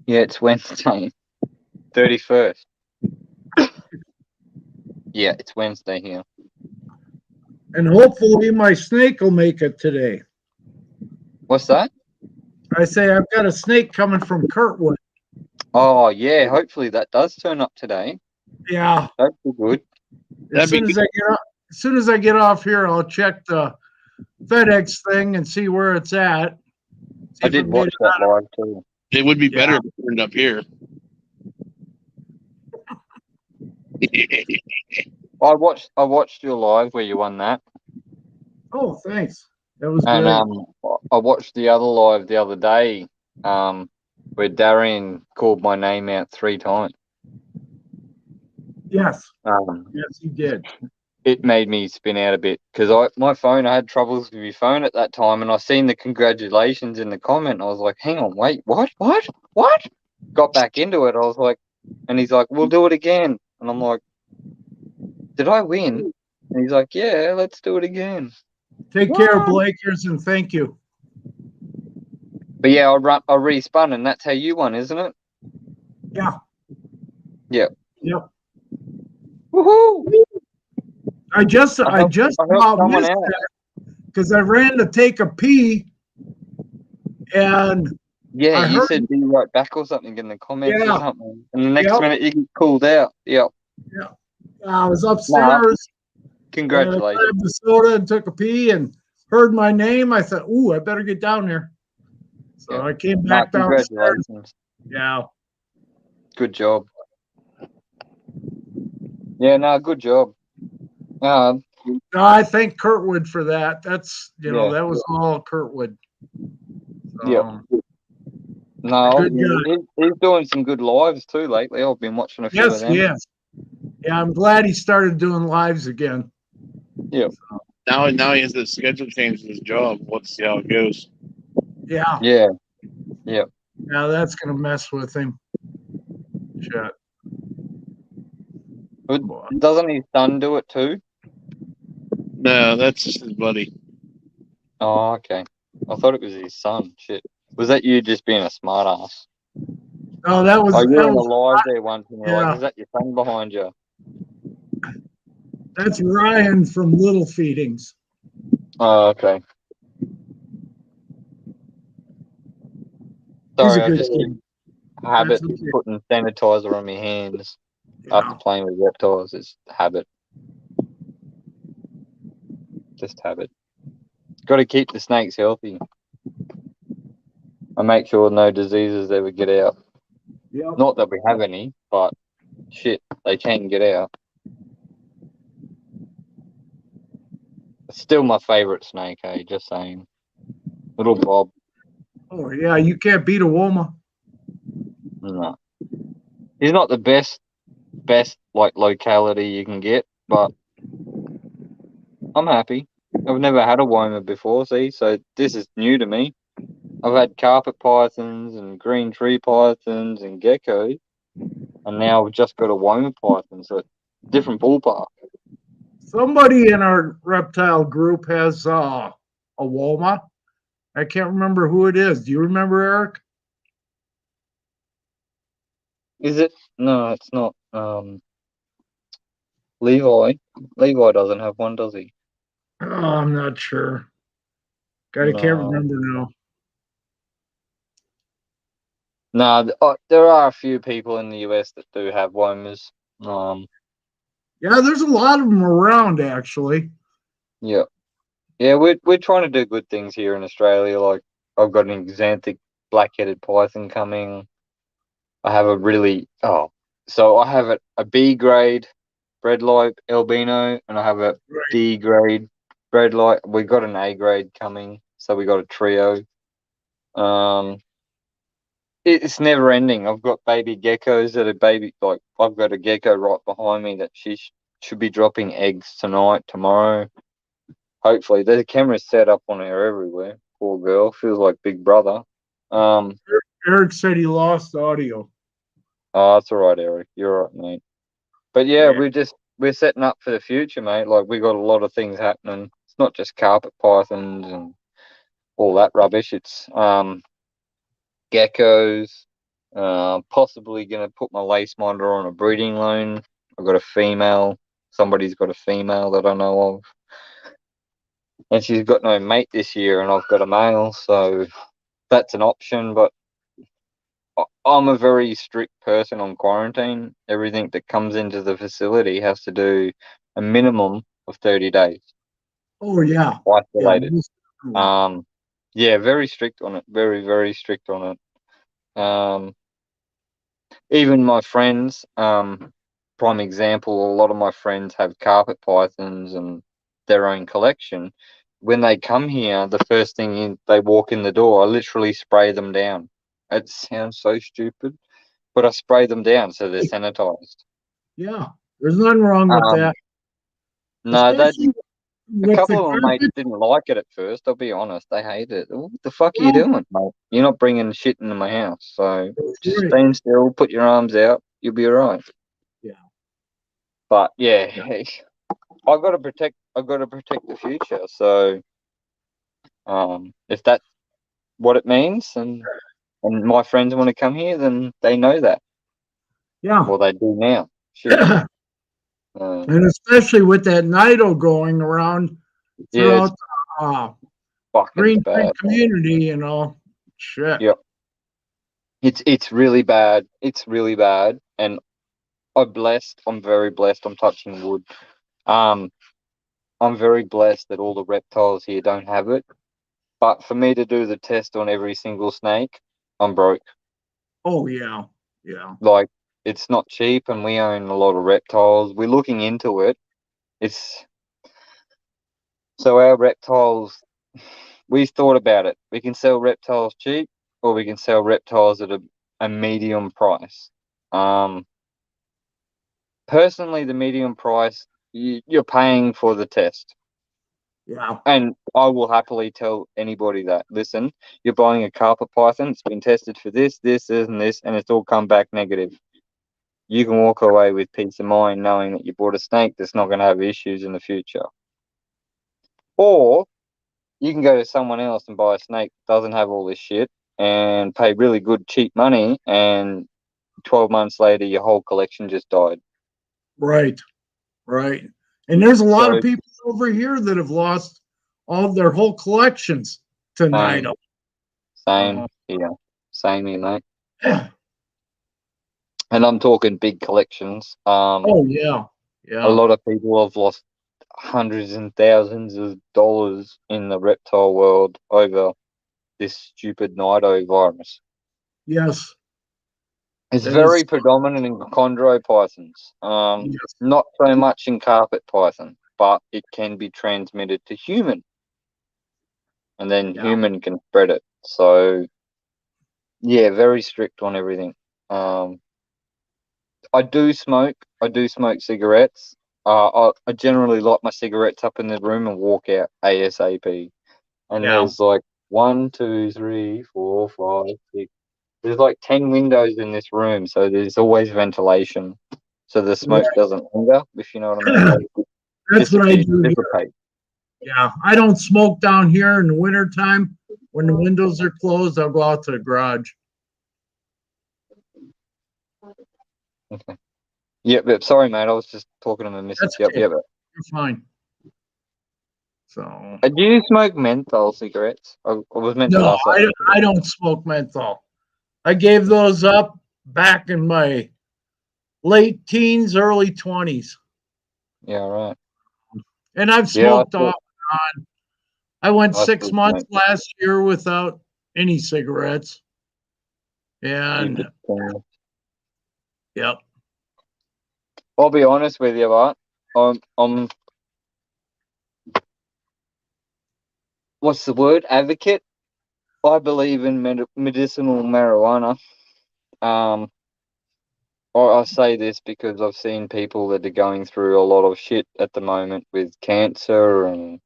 B: Yeah, it's Wednesday. 31st. Yeah, it's Wednesday here.
A: And hopefully my snake will make it today.
B: What's that?
A: I say I've got a snake coming from Kurtwood.
B: Oh, yeah, hopefully that does turn up today.
A: Yeah.
B: That's good.
A: As soon as I get off here, I'll check the FedEx thing and see where it's at. See
B: I
A: if
B: did
A: we
B: watch
A: can get
B: that live too.
C: It would be
A: Yeah.
C: better if it turned up here.
B: I watched your live where you won that.
A: Oh, thanks. That was
B: And
A: great.
B: I watched the other live the other day, where Darian called my name out 3 times.
A: Yes.
B: Um,
A: Yes, he did.
B: it made me spin out a bit because I had troubles with my phone at that time, and I seen the congratulations in the comment. And I was like, hang on, wait, what? Got back into it. I was like, and he's like, we'll do it again. And I'm like, did I win? And he's like, yeah, let's do it again.
A: Take care, Blakers, and thank you.
B: But yeah, I respun, and that's how you won, isn't it?
A: Yeah.
B: Yep.
A: Yep.
B: Woohoo!
A: I just
B: I helped
A: about
B: someone
A: missed
B: out.
A: that because I ran to take a pee, and
B: Yeah,
A: I
B: you
A: heard-
B: said be right back or something in the comments
A: Yeah.
B: or something. And the next
A: Yep.
B: minute you get called out. Yep.
A: I was upstairs.
B: Congratulations.
A: And I grabbed the soda and took a pee and heard my name. I thought, "Ooh, I better get down there." So
B: Yeah.
A: I came
B: Nah,
A: back downstairs.
B: congratulations.
A: Yeah.
B: Good job. Yeah, no, good job.
A: No, I thank Kurtwood for that. That's
B: Yeah.
A: that was all Kurtwood.
B: Yep. No,
A: Good guy.
B: he's doing some good lives too lately. I've been watching a few of
A: Yes,
B: them.
A: yes. Yeah, I'm glad he started doing lives again.
B: Yeah.
C: Now he has the schedule change in his job. Let's see how it goes.
A: Yeah.
B: Yeah. Yeah.
A: Now that's gonna mess with him. Shit.
B: But
A: Boy.
B: doesn't his son do it too?
C: No, that's just his buddy.
B: Oh, okay. I thought it was his son. Shit. Was that you just being a smart ass?
A: Oh, that was
B: Oh, you were in a
A: was
B: live there once and you're like,
A: yeah.
B: is that your son behind you?
A: That's Ryan from Little Feedings.
B: Oh, okay.
A: He's a
B: Sorry, I
A: good
B: just keep
A: kid.
B: habit
A: That's okay.
B: putting sanitizer on my hands after
A: Yeah.
B: playing with reptiles. It's habit. Just habit. Got to keep the snakes healthy. I make sure no diseases ever get out.
A: Yep.
B: Not that we have any, but shit, they can get out. It's still my favorite snake, eh? Just saying. Little Bob.
A: Oh yeah, you can't beat a Woma.
B: No. He's not the best like locality you can get, but I'm happy. I've never had a Woma before, see, so this is new to me. I've had carpet pythons and green tree pythons and geckos, and now I've just got a Woma python, so it's different ballpark.
A: Somebody in our reptile group has a Woma. I can't remember who it is. Do you remember, Eric?
B: Is it? No, it's not. Levi. Levi doesn't have one, does he?
A: Oh, I'm not sure. God, I can't
B: No.
A: remember now.
B: No, there are a few people in the US that do have Womas.
A: Yeah, there's a lot of them around actually.
B: Yeah. Yeah, we're trying to do good things here in Australia. Like I've got an exanthic black-headed python coming. I have so I have a B grade red light albino, and I have a
A: Right.
B: D grade red light. We got an A grade coming, so we got a trio. It's never ending. I've got baby geckos that are baby. Like I've got a gecko right behind me that should be dropping eggs tonight, tomorrow. Hopefully, there's a camera set up on her everywhere. Poor girl, feels like Big Brother.
A: Eric said he lost audio.
B: Oh, that's all right, Eric. You're all right, mate. But yeah,
A: Yeah.
B: we're setting up for the future, mate. Like we got a lot of things happening. It's not just carpet pythons and all that rubbish. It's geckos. Possibly gonna put my lace monitor on a breeding loan. I've got a female. Somebody's got a female that I know of, and she's got no mate this year, and I've got a male, so that's an option. But I'm a very strict person on quarantine. Everything that comes into the facility has to do a minimum of 30 days
A: Oh yeah.
B: isolated.
A: Yeah.
B: Yeah, very strict on it. Very, very strict on it. Even my friends, prime example, a lot of my friends have carpet pythons and their own collection. When they come here, the first thing they walk in the door, I literally spray them down. It sounds so stupid, but I spray them down so they're sanitized.
A: Yeah. There's nothing wrong with that.
B: No,
A: Especially
B: a
A: with
B: couple
A: the
B: of my mates
A: carpet.
B: didn't like it at first. I'll be honest, they hated it. What the fuck are you
A: Well,
B: doing, mate? You're not bringing shit into my house, so just
A: right.
B: stand still, put your arms out, you'll be alright.
A: Yeah.
B: But yeah, I've got to protect the future. So, if that's what it means, and my friends want to come here, then they know that,
A: Yeah.
B: or they do now. Shit.
A: And especially with that NIDO going around
B: Yeah, it's
A: throughout the
B: fucking
A: Green Tree
B: bad.
A: community, shit.
B: Yep. It's really bad. It's really bad, and I'm very blessed. I'm touching wood. I'm very blessed that all the reptiles here don't have it. But for me to do the test on every single snake, I'm broke.
A: Oh yeah. Yeah.
B: Like it's not cheap, and we own a lot of reptiles. We're looking into it. It's So our reptiles, we thought about it. We can sell reptiles cheap, or we can sell reptiles at a medium price. Personally, the medium price, you're paying for the test.
A: Yeah.
B: And I will happily tell anybody that, listen, you're buying a carpet python, it's been tested for this, and this, and it's all come back negative. You can walk away with peace of mind knowing that you bought a snake that's not going to have issues in the future. Or you can go to someone else and buy a snake that doesn't have all this shit and pay really good, cheap money, and 12 months later, your whole collection just died.
A: Right. Right. And there's a lot
B: So-
A: of people over here that have lost all of their whole collections to NIDO.
B: Same here. Same here, mate.
A: Yeah.
B: And I'm talking big collections.
A: Oh, yeah. Yeah.
B: A lot of people have lost hundreds and thousands of dollars in the reptile world over this stupid Nido virus.
A: Yes.
B: It's
A: That
B: very
A: is-
B: predominant in chondro pythons.
A: Yes.
B: Not so much in carpet python, but it can be transmitted to human, and then
A: Yeah.
B: human can spread it. So, yeah, very strict on everything. I do smoke. I do smoke cigarettes. I generally light my cigarettes up in the room and walk out ASAP. And
A: Yeah.
B: there's like 1, 2, 3, 4, 5, 6. There's like 10 windows in this room, so there's always ventilation, so the smoke doesn't linger. If you know what I mean.
A: That's what I do here.
B: Dissipate.
A: Yeah. I don't smoke down here in the wintertime. When the windows are closed, I'll go out to the garage.
B: Okay. Yeah, but sorry, mate. I was just talking to my missus.
A: That's
B: Yep,
A: okay.
B: yep.
A: You're fine. So
B: Do you smoke menthol cigarettes? I was meant to
A: no,
B: ask that.
A: I don't smoke menthol. I gave those up back in my late teens, early 20s.
B: Yeah, right.
A: And I've
B: Yeah,
A: smoked off and on. I went
B: I
A: 6
B: still
A: months
B: smoke.
A: last year without any cigarettes. And
B: Keep it,
A: yep.
B: I'll be honest with you, but I'm what's the word? Advocate. I believe in medicinal marijuana. I say this because I've seen people that are going through a lot of shit at the moment with cancer, and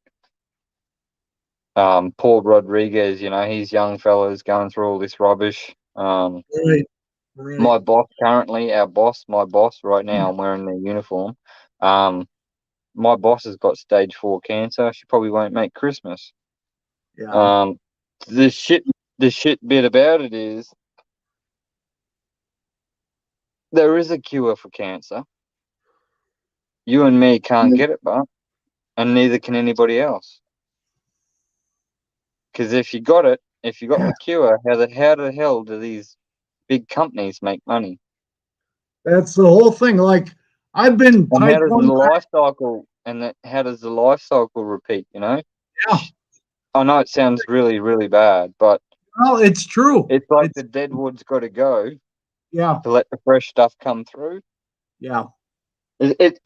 B: Paul Rodriguez, he's young fellas going through all this rubbish.
A: Right. Right.
B: My boss currently, my boss right now, I'm wearing their uniform. My boss has got stage 4 cancer. She probably won't make Christmas.
A: Yeah.
B: The shit bit about it is there is a cure for cancer. You and me can't get it, but, and neither can anybody else. Because if you got the cure, how the hell do these big companies make money?
A: That's the whole thing. Like I've been
B: And how
A: type
B: does
A: 1.
B: the life cycle how does the life cycle repeat?
A: Yeah.
B: I know it sounds really, really bad, but
A: Well, it's true.
B: it's like the dead wood's got to go
A: Yeah.
B: to let the fresh stuff come through.
A: Yeah.
B: It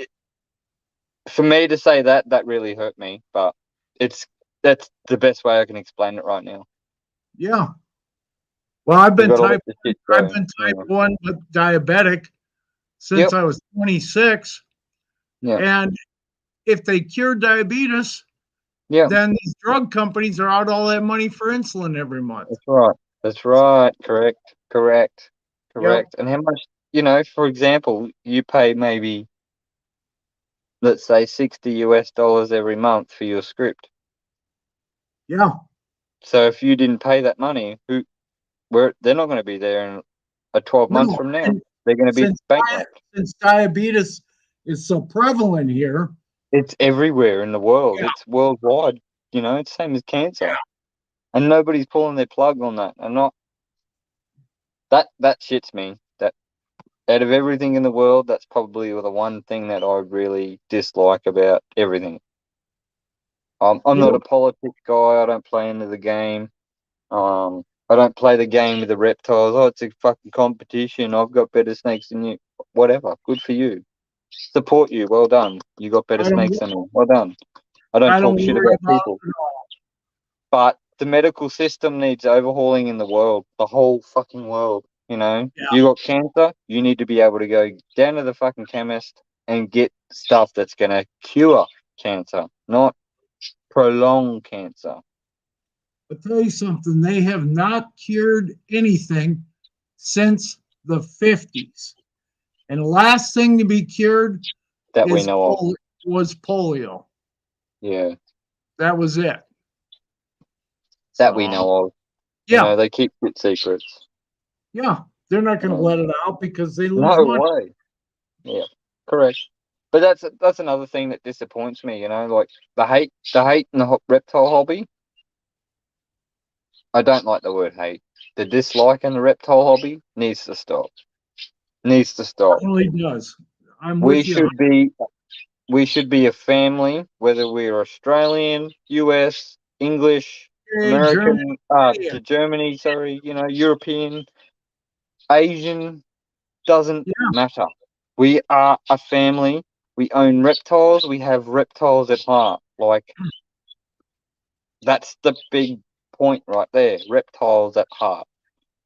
B: for me to say that really hurt me, but that's the best way I can explain it right now.
A: Yeah. Well, I've been
B: You gotta
A: type
B: let the shit go.
A: I've been type 1 but diabetic since I was 26.
B: Yeah.
A: And if they cure diabetes,
B: Yeah,
A: then these drug companies are out all that money for insulin every month.
B: that's right. That's right. Correct. And how much, for example, you pay maybe, let's say, $60 every month for your script.
A: Yeah.
B: So if you didn't pay that money, they're not going to be there in 12 months from now. They're going to be bankrupt.
A: Since diabetes is so prevalent here.
B: It's everywhere in the world.
A: Yeah.
B: It's worldwide. It's the same as cancer.
A: Yeah.
B: And nobody's pulling their plug on that. And not that shits me. That out of everything in the world, that's probably the one thing that I really dislike about everything. I'm not a politics guy. I don't play into the game. I don't play the game with the reptiles. Oh, it's a fucking competition. I've got better snakes than you. Whatever. Good for you. Support you. Well done. You got better snakes than me. Well done. I don't
A: I
B: talk
A: don't
B: shit
A: worry
B: about
A: about
B: people.
A: it at all.
B: But the medical system needs overhauling in the world, the whole fucking world. You know,
A: Yeah.
B: you got cancer, you need to be able to go down to the fucking chemist and get stuff that's going to cure cancer, not prolong cancer.
A: I'll tell you something, they have not cured anything since the 50s. And the last thing to be cured
B: That we know of.
A: was polio.
B: Yeah,
A: That was it.
B: that we know of. You
A: Yeah,
B: know, they keep good secrets.
A: yeah. They're not going to let it out because they lose
B: No
A: money.
B: way. Yeah, correct. But that's another thing that disappoints me. You know, like the hate in the reptile hobby. I don't like the word hate. The dislike in the reptile hobby needs to stop. Needs to stop.
A: It really does. I'm
B: We
A: with you.
B: should be a family, whether we're Australian, US, English,
A: Hey,
B: American,
A: Germany.
B: Germany, sorry, you know, European, Asian, doesn't
A: Yeah,
B: matter. We are a family. We own reptiles. We have reptiles at heart. Like, that's the big point right there. Reptiles at heart.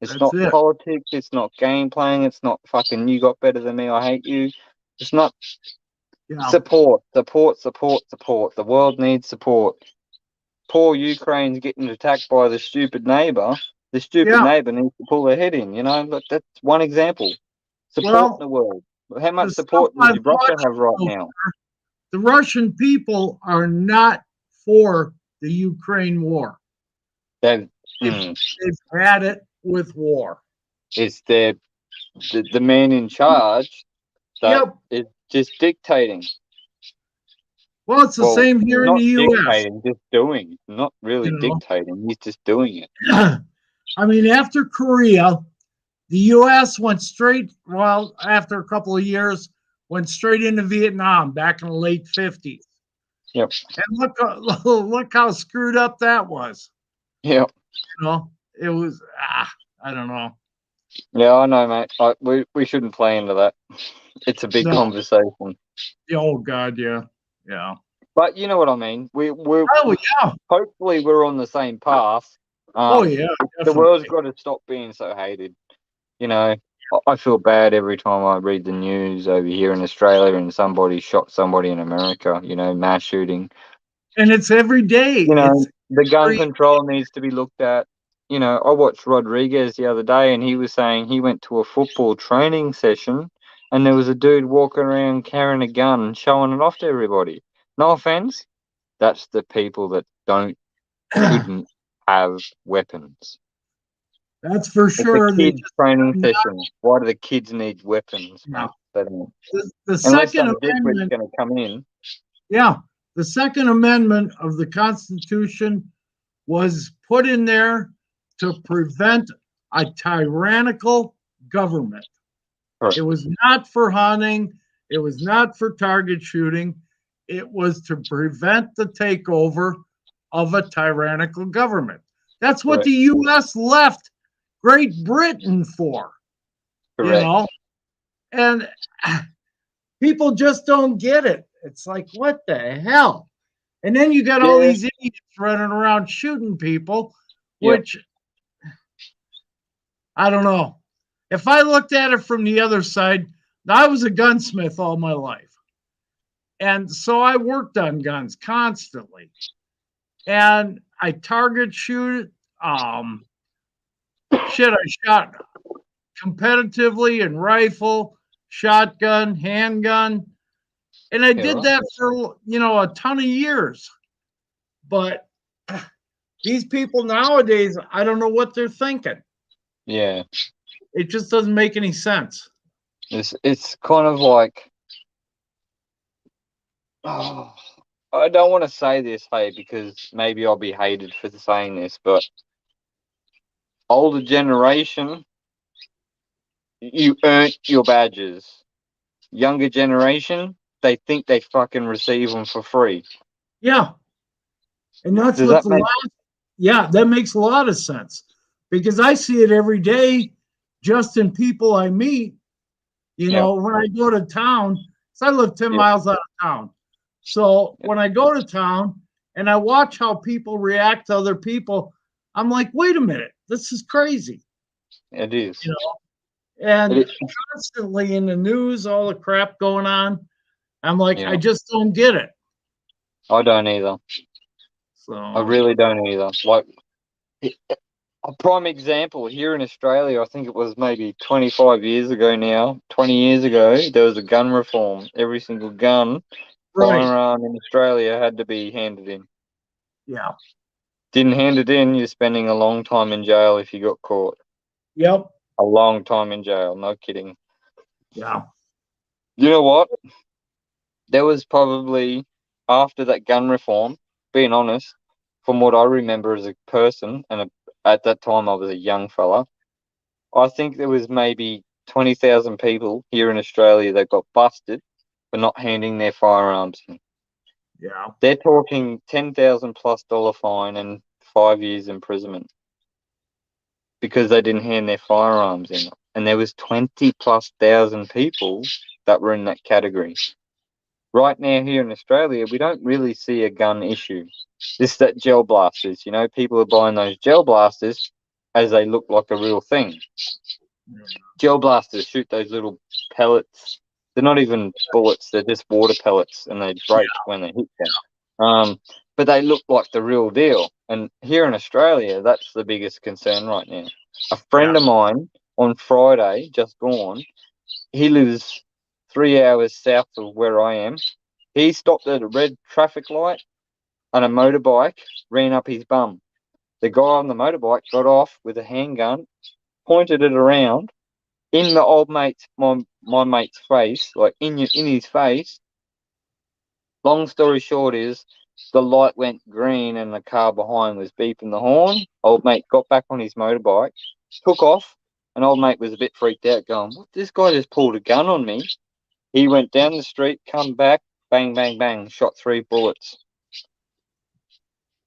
B: It's
A: that's
B: not
A: it.
B: politics. It's not game playing. It's not fucking you got better than me. I hate you. It's not
A: Yeah,
B: support. The world needs support. Poor Ukraine's getting attacked by the stupid neighbor. The stupid
A: yeah.
B: neighbor needs to pull their head in. You know, but that's one example. Support
A: Well,
B: the world. How much
A: the stuff
B: support does
A: I'm
B: Russia have right
A: watching,
B: now?
A: the Russian people are not for the Ukraine war.
B: They've,
A: They've had it with war.
B: it's the man in charge that
A: Yep.
B: is just dictating.
A: Well, it's the same here in
B: not
A: the U.S.
B: dictating, just doing. Not really
A: You know?
B: dictating. He's just doing it.
A: I mean, after Korea, the U.S. went straight, well, after a couple of years, went straight into Vietnam back in the late 50s.
B: Yep.
A: And look how screwed up that was.
B: Yep.
A: You know, it was, I don't know.
B: Yeah, I know, mate. We shouldn't play into that. It's a big conversation.
A: Oh, God, yeah. Yeah.
B: But you know what I mean. We're
A: yeah.
B: hopefully we're on the same path.
A: Yeah.
B: The
A: Definitely.
B: world's got to stop being so hated. You know, I feel bad every time I read the news over here in Australia and somebody shot somebody in America. You know, mass shooting.
A: And it's every day.
B: You know, the gun control needs to be looked at. You know, I watched Rodriguez the other day, and he was saying he went to a football training session, and there was a dude walking around carrying a gun and showing it off to everybody. No offense, that's the people that shouldn't have weapons.
A: That's for sure.
B: It's a kids training session. Why do the kids need weapons?
A: No.
B: The
A: Second Amendment
B: going to come in.
A: Yeah, the Second Amendment of the Constitution was put in there to prevent a tyrannical government.
B: Right.
A: It was not for hunting. It was not for target shooting. It was to prevent the takeover of a tyrannical government. That's what the U.S. left Great Britain for.
B: Correct.
A: You know, and people just don't get it. It's like, what the hell? And then you got all these idiots running around shooting people, which I don't know. If I looked at it from the other side, I was a gunsmith all my life. And so I worked on guns constantly. And I target shoot. I shot competitively in rifle, shotgun, handgun. And I did that for, a ton of years. But these people nowadays, I don't know what they're thinking.
B: Yeah.
A: It just doesn't make any sense.
B: It's kind of like, I don't want to say this, hey, because maybe I'll be hated for saying this, but older generation, you earned your badges. Younger generation, they think they fucking receive them for free.
A: Yeah. And that's that makes a lot of sense, because I see it every day just in people I meet, when I go to town. So I live 10 miles out of town. So when I go to town and I watch how people react to other people, I'm like, wait a minute, this is crazy.
B: It is.
A: You know, and
B: It is.
A: constantly in the news, all the crap going on. I'm like,
B: Yeah.
A: I just don't get it.
B: I don't either.
A: So
B: I really don't either. Like, a prime example here in Australia, I think it was maybe 25 years ago now, 20 years ago, there was a gun reform. Every single gun,
A: right,
B: firearm in Australia had to be handed in.
A: yeah,
B: Didn't hand it in, you're spending a long time in jail if you got caught.
A: yep,
B: A long time in jail, no kidding.
A: yeah,
B: You know what? There was probably, after that gun reform, being honest, from what I remember as a person, and at that time I was a young fella, I think there was maybe 20,000 people here in Australia that got busted for not handing their firearms in.
A: yeah,
B: They're talking $10,000+ fine and 5 years imprisonment because they didn't hand their firearms in. And there was 20,000+ people that were in that category. Right now here in Australia, we don't really see a gun issue. It's that gel blasters, people are buying those gel blasters as they look like a real thing. Gel blasters shoot those little pellets. They're not even bullets, they're just water pellets and they break when they hit them. But they look like the real deal. And here in Australia, that's the biggest concern right now. A friend of mine on Friday, just gone, he lives 3 hours south of where I am. He stopped at a red traffic light and a motorbike ran up his bum. The guy on the motorbike got off with a handgun, pointed it around in the old mate's, my mate's face, like in his face. Long story short is the light went green and the car behind was beeping the horn. Old mate got back on his motorbike, took off, and old mate was a bit freaked out, going, "What? This guy just pulled a gun on me." He went down the street, come back, bang, bang, bang, shot 3 bullets.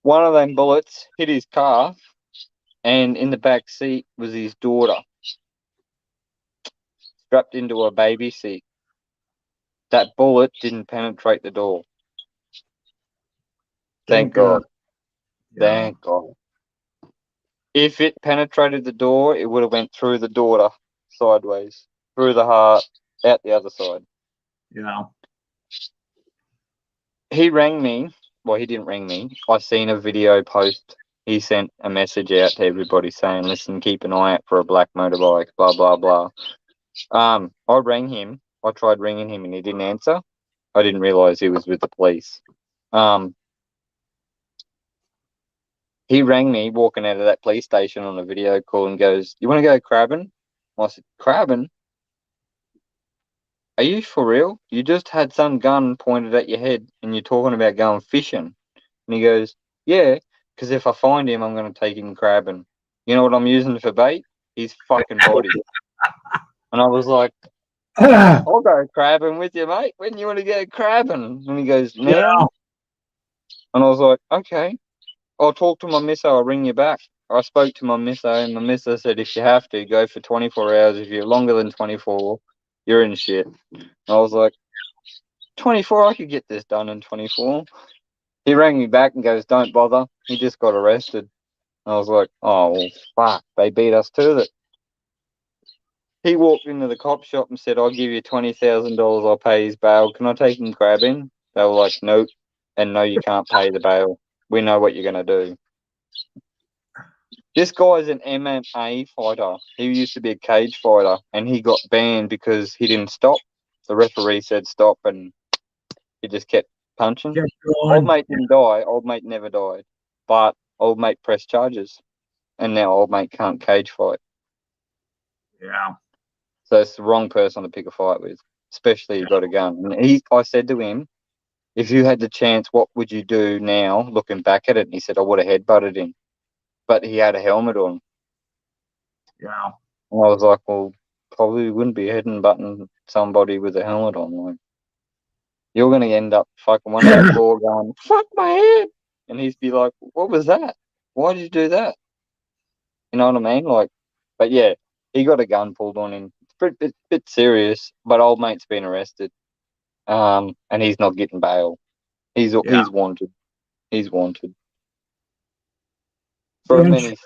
B: One of them bullets hit his car, and in the back seat was his daughter, strapped into a baby seat. That bullet didn't penetrate the door. Thank God. Thank God. If it penetrated the door, it would have went through the daughter, sideways, through the heart, out the other side.
A: Yeah.
B: He rang me. Well, he didn't ring me. I seen a video post. He sent a message out to everybody saying, "Listen, keep an eye out for a black motorbike, blah, blah, blah." I rang him. I tried ringing him and he didn't answer. I didn't realize he was with the police. He rang me walking out of that police station on a video call and goes, "You want to go crabbing?" I said, "Crabbing? Are you for real? You just had some gun pointed at your head and you're talking about going fishing." And he goes, "Yeah, because if I find him, I'm going to take him crabbing. You know what I'm using for bait? His fucking body." And I was like, "I'll go crabbing with you, mate. When you want to go crabbing?" And he goes, "Now?" And I was like, "Okay, I'll talk to my misso. I'll ring you back." I spoke to my misso, and my misso said, "If you have to, go for 24 hours. If you're longer than 24, you're in shit." And I was like, 24? I could get this done in 24. He rang me back and goes, "Don't bother. He just got arrested." And I was like, "Oh, well, fuck. They beat us to it." He walked into the cop shop and said, "I'll give you $20,000. I'll pay his bail. Can I take him crabbing?" They were like, "Nope. And no, you can't pay the bail. We know what you're going to do." This guy's an MMA fighter. He used to be a cage fighter, and he got banned because he didn't stop. The referee said stop, and he just kept punching. Old mate didn't die. Old mate never died. But old mate pressed charges, and now old mate can't cage fight.
A: Yeah.
B: So it's the wrong person to pick a fight with, especially you got a gun. And I said to him, "If you had the chance, what would you do now, looking back at it?" And he said, "I would have headbutted him." But he had a helmet on.
A: Yeah.
B: And I was like, "Well, probably wouldn't be headbutting somebody with a helmet on. Like, you're going to end up fucking one on the floor going, 'Fuck my head.'" And he'd be like, "What was that? Why did you do that?" You know what I mean? Like, but yeah, he got a gun pulled on him. It's a bit serious, but old mate's been arrested. And he's not getting bail. He's
A: Yeah.
B: wanted. He's wanted for
A: And
B: many things.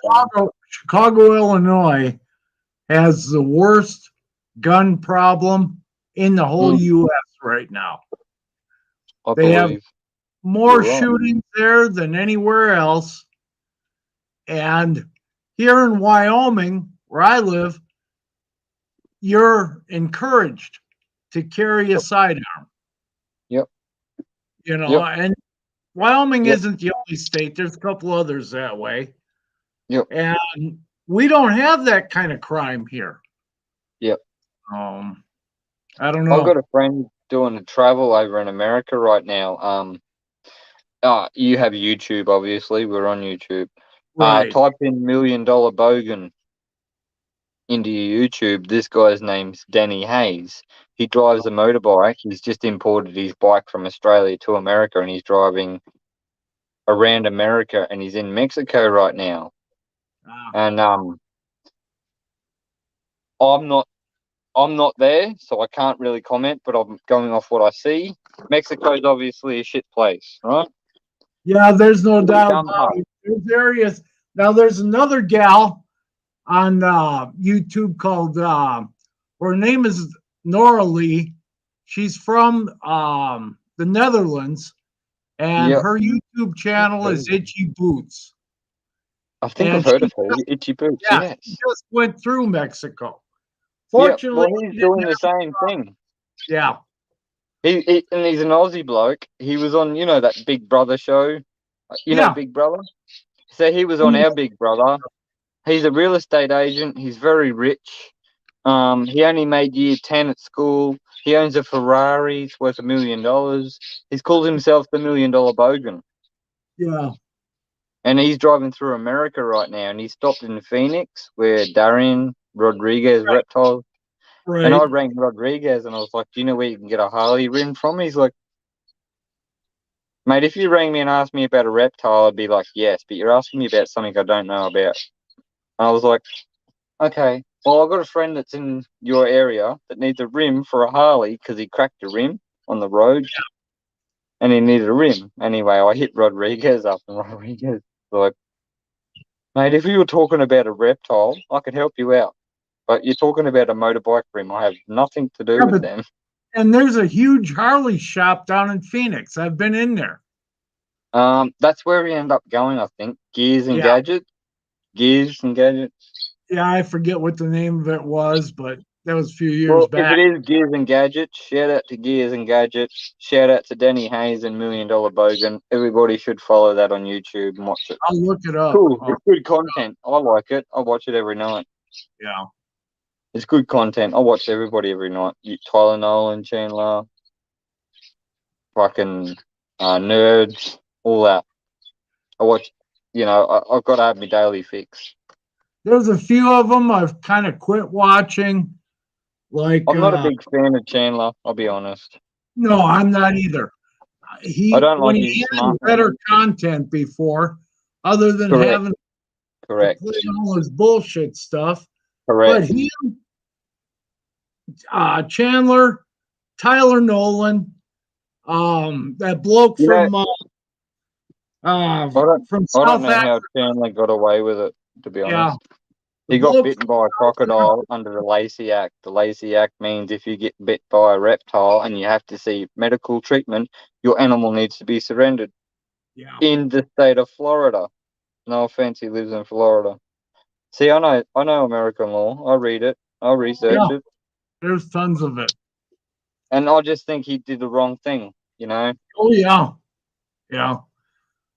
A: Chicago, Illinois has the worst gun problem in the whole
B: Mm.
A: U.S. right now.
B: I
A: They have
B: believe
A: more
B: you're right.
A: shootings there than anywhere else. And here in Wyoming, where I live, you're encouraged to carry a sidearm.
B: Yep.
A: You know,
B: Yep.
A: and Wyoming
B: Yep.
A: isn't the only state. There's a couple others that way.
B: Yep.
A: And we don't have that kind of crime here.
B: Yep.
A: I don't
B: I've got
A: know.
B: a friend doing a travel over in America right now. You have YouTube, obviously. We're on YouTube.
A: Right.
B: Type in $1 million bogan into your YouTube. This guy's name's Danny Hayes. He drives a motorbike. He's just imported his bike from Australia to America, and he's driving around America, and he's in Mexico right now. And I'm not there, so I can't really comment, but I'm going off what I see. Mexico's obviously a shit place, right?
A: Yeah, there's no doubt
B: Dumb
A: about
B: part.
A: it. There's areas. Now, there's another gal on YouTube called, her name is Nora Lee. She's from the Netherlands, and
B: Yep.
A: her YouTube channel is Itchy Boots.
B: I think
A: And
B: I've heard
A: she
B: of her. Itchy Boots,
A: Yeah,
B: yes.
A: he just went through Mexico.
B: Yeah,
A: Fortunately,
B: well,
A: he
B: he's
A: didn't
B: doing the
A: have-
B: same thing.
A: yeah,
B: And he's an Aussie bloke. He was on, that Big Brother show. You know
A: Yeah.
B: Big Brother? So he was on our Big Brother. He's a real estate agent. He's very rich. He only made year 10 at school. He owns a Ferrari. It's worth $1 million. He's called himself the $1 million bogan.
A: yeah,
B: And he's driving through America right now. And he stopped in Phoenix where Darian Rodriguez Reptiles.
A: right.
B: And I rang Rodriguez and I was like, do you know where you can get a Harley rim from? He's like, mate, if you rang me and asked me about a reptile, I'd be like, yes, but you're asking me about something I don't know about. And I was like, okay, well, I've got a friend that's in your area that needs a rim for a Harley because he cracked a rim on the road and he needed a rim. Anyway, I hit Rodriguez up and Rodriguez was like, mate, if you were talking about a reptile, I could help you out. But you're talking about a motorbike rim. I have nothing to do with them.
A: And there's a huge Harley shop down in Phoenix. I've been in there.
B: That's where we end up going, I think. Gears and
A: Yeah.
B: Gadgets. Gears and Gadgets.
A: Yeah, I forget what the name of it was, but that was a few years back.
B: If it is Gears and Gadgets, shout out to Gears and Gadgets. Shout out to Danny Hayes and $1 Million Bogan. Everybody should follow that on YouTube and watch it.
A: I'll look it up.
B: Cool. It's good content. I like it. I watch it every night.
A: Yeah.
B: It's good content. I watch everybody every night. Tyler Nolan, Chandler, fucking nerds, all that. I watch, I've got to have my daily fix.
A: There's a few of them I've kind of quit watching. Like
B: I'm not a big fan of Chandler, I'll be honest.
A: No, I'm not either.
B: I don't like
A: when
B: his
A: he had
B: smart
A: better content before, other than
B: Correct.
A: having to
B: Correct.
A: play all his bullshit stuff.
B: Correct.
A: But Chandler, Tyler Nolan, that bloke from
B: I don't
A: South
B: know how Chandler got away with it, to be honest.
A: Yeah.
B: He got bitten by a crocodile under the Lacey Act. The Lacey Act means if you get bit by a reptile and you have to see medical treatment, your animal needs to be surrendered.
A: Yeah.
B: In the state of Florida. No offense, he lives in Florida. See, I know American law. I read it. I research it.
A: There's tons of it.
B: And I just think he did the wrong thing,
A: Oh, yeah. Yeah.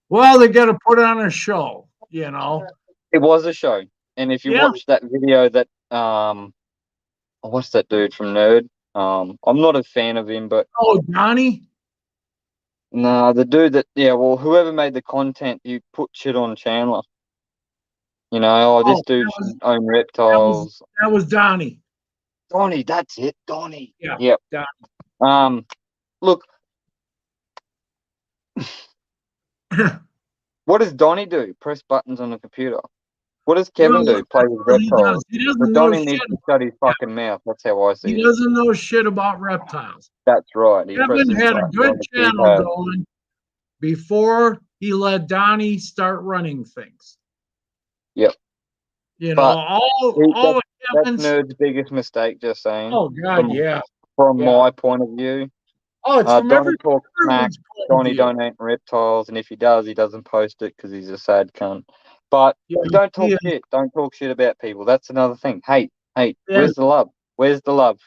A: Well, they got to put on a show, It
B: was a show. And if you watch that video that, what's that dude from Nerd? I'm not a fan of him, but.
A: Oh, Donnie?
B: No, the dude whoever made the content, you put shit on Chandler. This dude should own reptiles.
A: That was Donnie.
B: Donnie, that's it, Donnie.
A: Yeah.
B: Yep.
A: Donnie.
B: Look. What does Donnie do? Press buttons on the computer. What does Kevin do? Play with reptiles.
A: He doesn't
B: But
A: know
B: Donnie
A: shit.
B: needs to shut his fucking mouth. That's how I see it.
A: He doesn't know shit about reptiles.
B: That's right.
A: Kevin had a good channel going, before he let Donnie start running things.
B: Yep.
A: You know,
B: But
A: all the
B: That's
A: Kevins.
B: Nerd's biggest mistake, just saying.
A: Oh God, yeah.
B: From
A: Yeah.
B: my point of view.
A: Oh, it's from
B: Donnie talks smack.
A: everyone's point of
B: Donnie
A: view.
B: don't eat reptiles, and if he does, he doesn't post it because he's a sad cunt. But
A: Yeah,
B: don't talk
A: yeah.
B: shit. Don't talk shit about people. That's another thing. Hate.
A: Yeah.
B: Where's the love? Where's the love?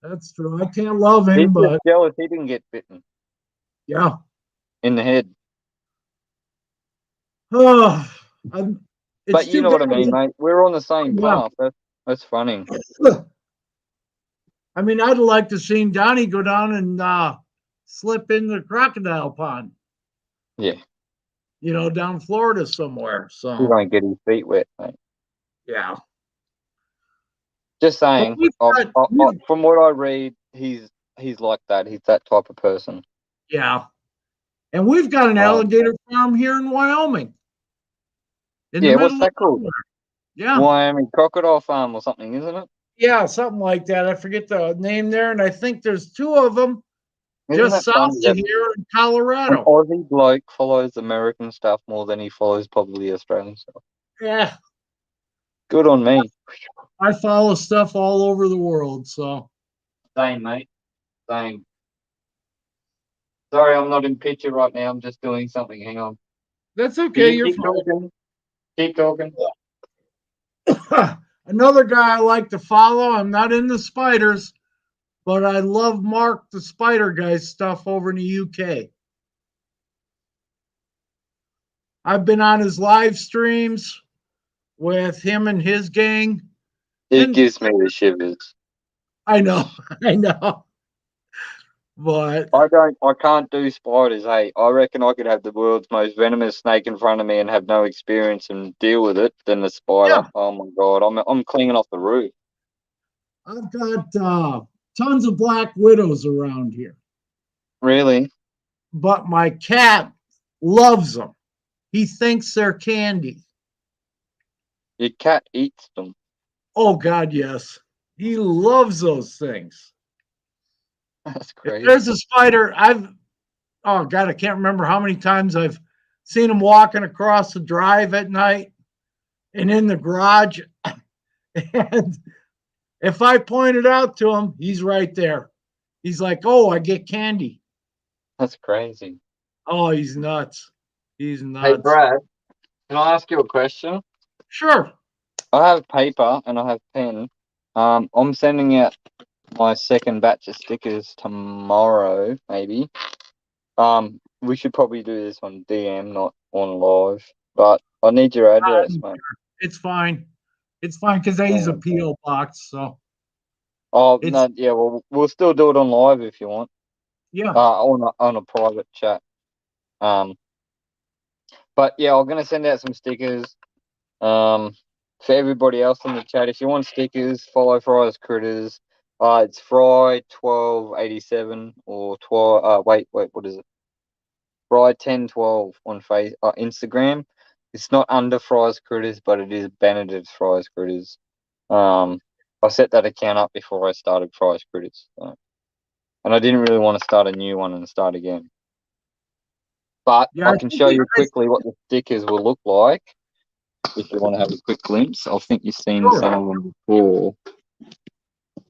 A: That's true. I can't love
B: He's
A: him,
B: just
A: but
B: jealous he didn't get bitten
A: yeah.
B: in the head.
A: Oh, it's
B: But you
A: too
B: know what I
A: bad.
B: mean, mate. We're on the same
A: Yeah.
B: path. That's funny.
A: I mean, I'd like to see Donnie go down and slip in the crocodile pond.
B: Yeah.
A: You know, down Florida somewhere.
B: He
A: So
B: won't get his feet wet, mate.
A: yeah.
B: Just saying.
A: we've got-
B: From what I read, he's like that. He's that type of person.
A: Yeah. And we've got an alligator farm here in Wyoming. In the
B: Yeah,
A: middle
B: what's that
A: of
B: called?
A: nowhere. Yeah.
B: Wyoming Crocodile Farm or something, isn't it?
A: Yeah, something like that. I forget the name there. And I think there's two of them
B: Isn't
A: just
B: that
A: south
B: funny
A: of
B: that
A: here in
B: an
A: Colorado.
B: Aussie bloke follows American stuff more than he follows probably Australian stuff?
A: Yeah.
B: Good on me.
A: I follow stuff all over the world. So
B: Same, mate. Same. Sorry, I'm not in picture right now. I'm just doing something. Hang on.
A: that's okay. You're
B: Keep talking. Keep talking.
A: fine. Another guy I like to follow. I'm not into spiders, but I love Mark the Spider Guy's stuff over in the UK. I've been on his live streams with him and his gang.
B: It gives me the shivers.
A: I know, I know. But
B: I can't do spiders, hey. I reckon I could have the world's most venomous snake in front of me and have no experience and deal with it than the spider.
A: Yeah.
B: Oh my god, I'm clinging off the roof.
A: I've got tons of black widows around here.
B: Really?
A: But my cat loves them. He thinks they're candy.
B: Your cat eats them.
A: Oh God, yes. He loves those things.
B: That's
A: If
B: crazy.
A: there's a spider, oh God, I can't remember how many times I've seen him walking across the drive at night and in the garage. And if I point it out to him, he's right there. He's like, oh, I get candy.
B: That's crazy.
A: Oh, he's nuts. He's nuts.
B: Hey Brad, can I ask you a question?
A: Sure.
B: I have paper and I have pen. I'm sending out my second batch of stickers tomorrow, maybe. We should probably do this on DM, not on live. But I need your address, mate.
A: It's fine. It's fine because I use a PO box. So
B: Oh
A: it's,
B: no, yeah. Well, we'll still do it on live if you want.
A: yeah.
B: On a private chat. But yeah, I'm gonna send out some stickers. For everybody else in the chat, if you want stickers, follow Fry's Critters. It's Fry 1287 or 12. Wait, what is it? Fry 1012 on Instagram. It's not under Fry's Critters, but it is Benedict's Fry's Critters. I set that account up before I started Fry's Critters, so. And I didn't really want to start a new one and start again. But
A: Yeah,
B: I can show you quickly what the stickers will look like. If you want to have a quick glimpse, I think you've seen some of them before.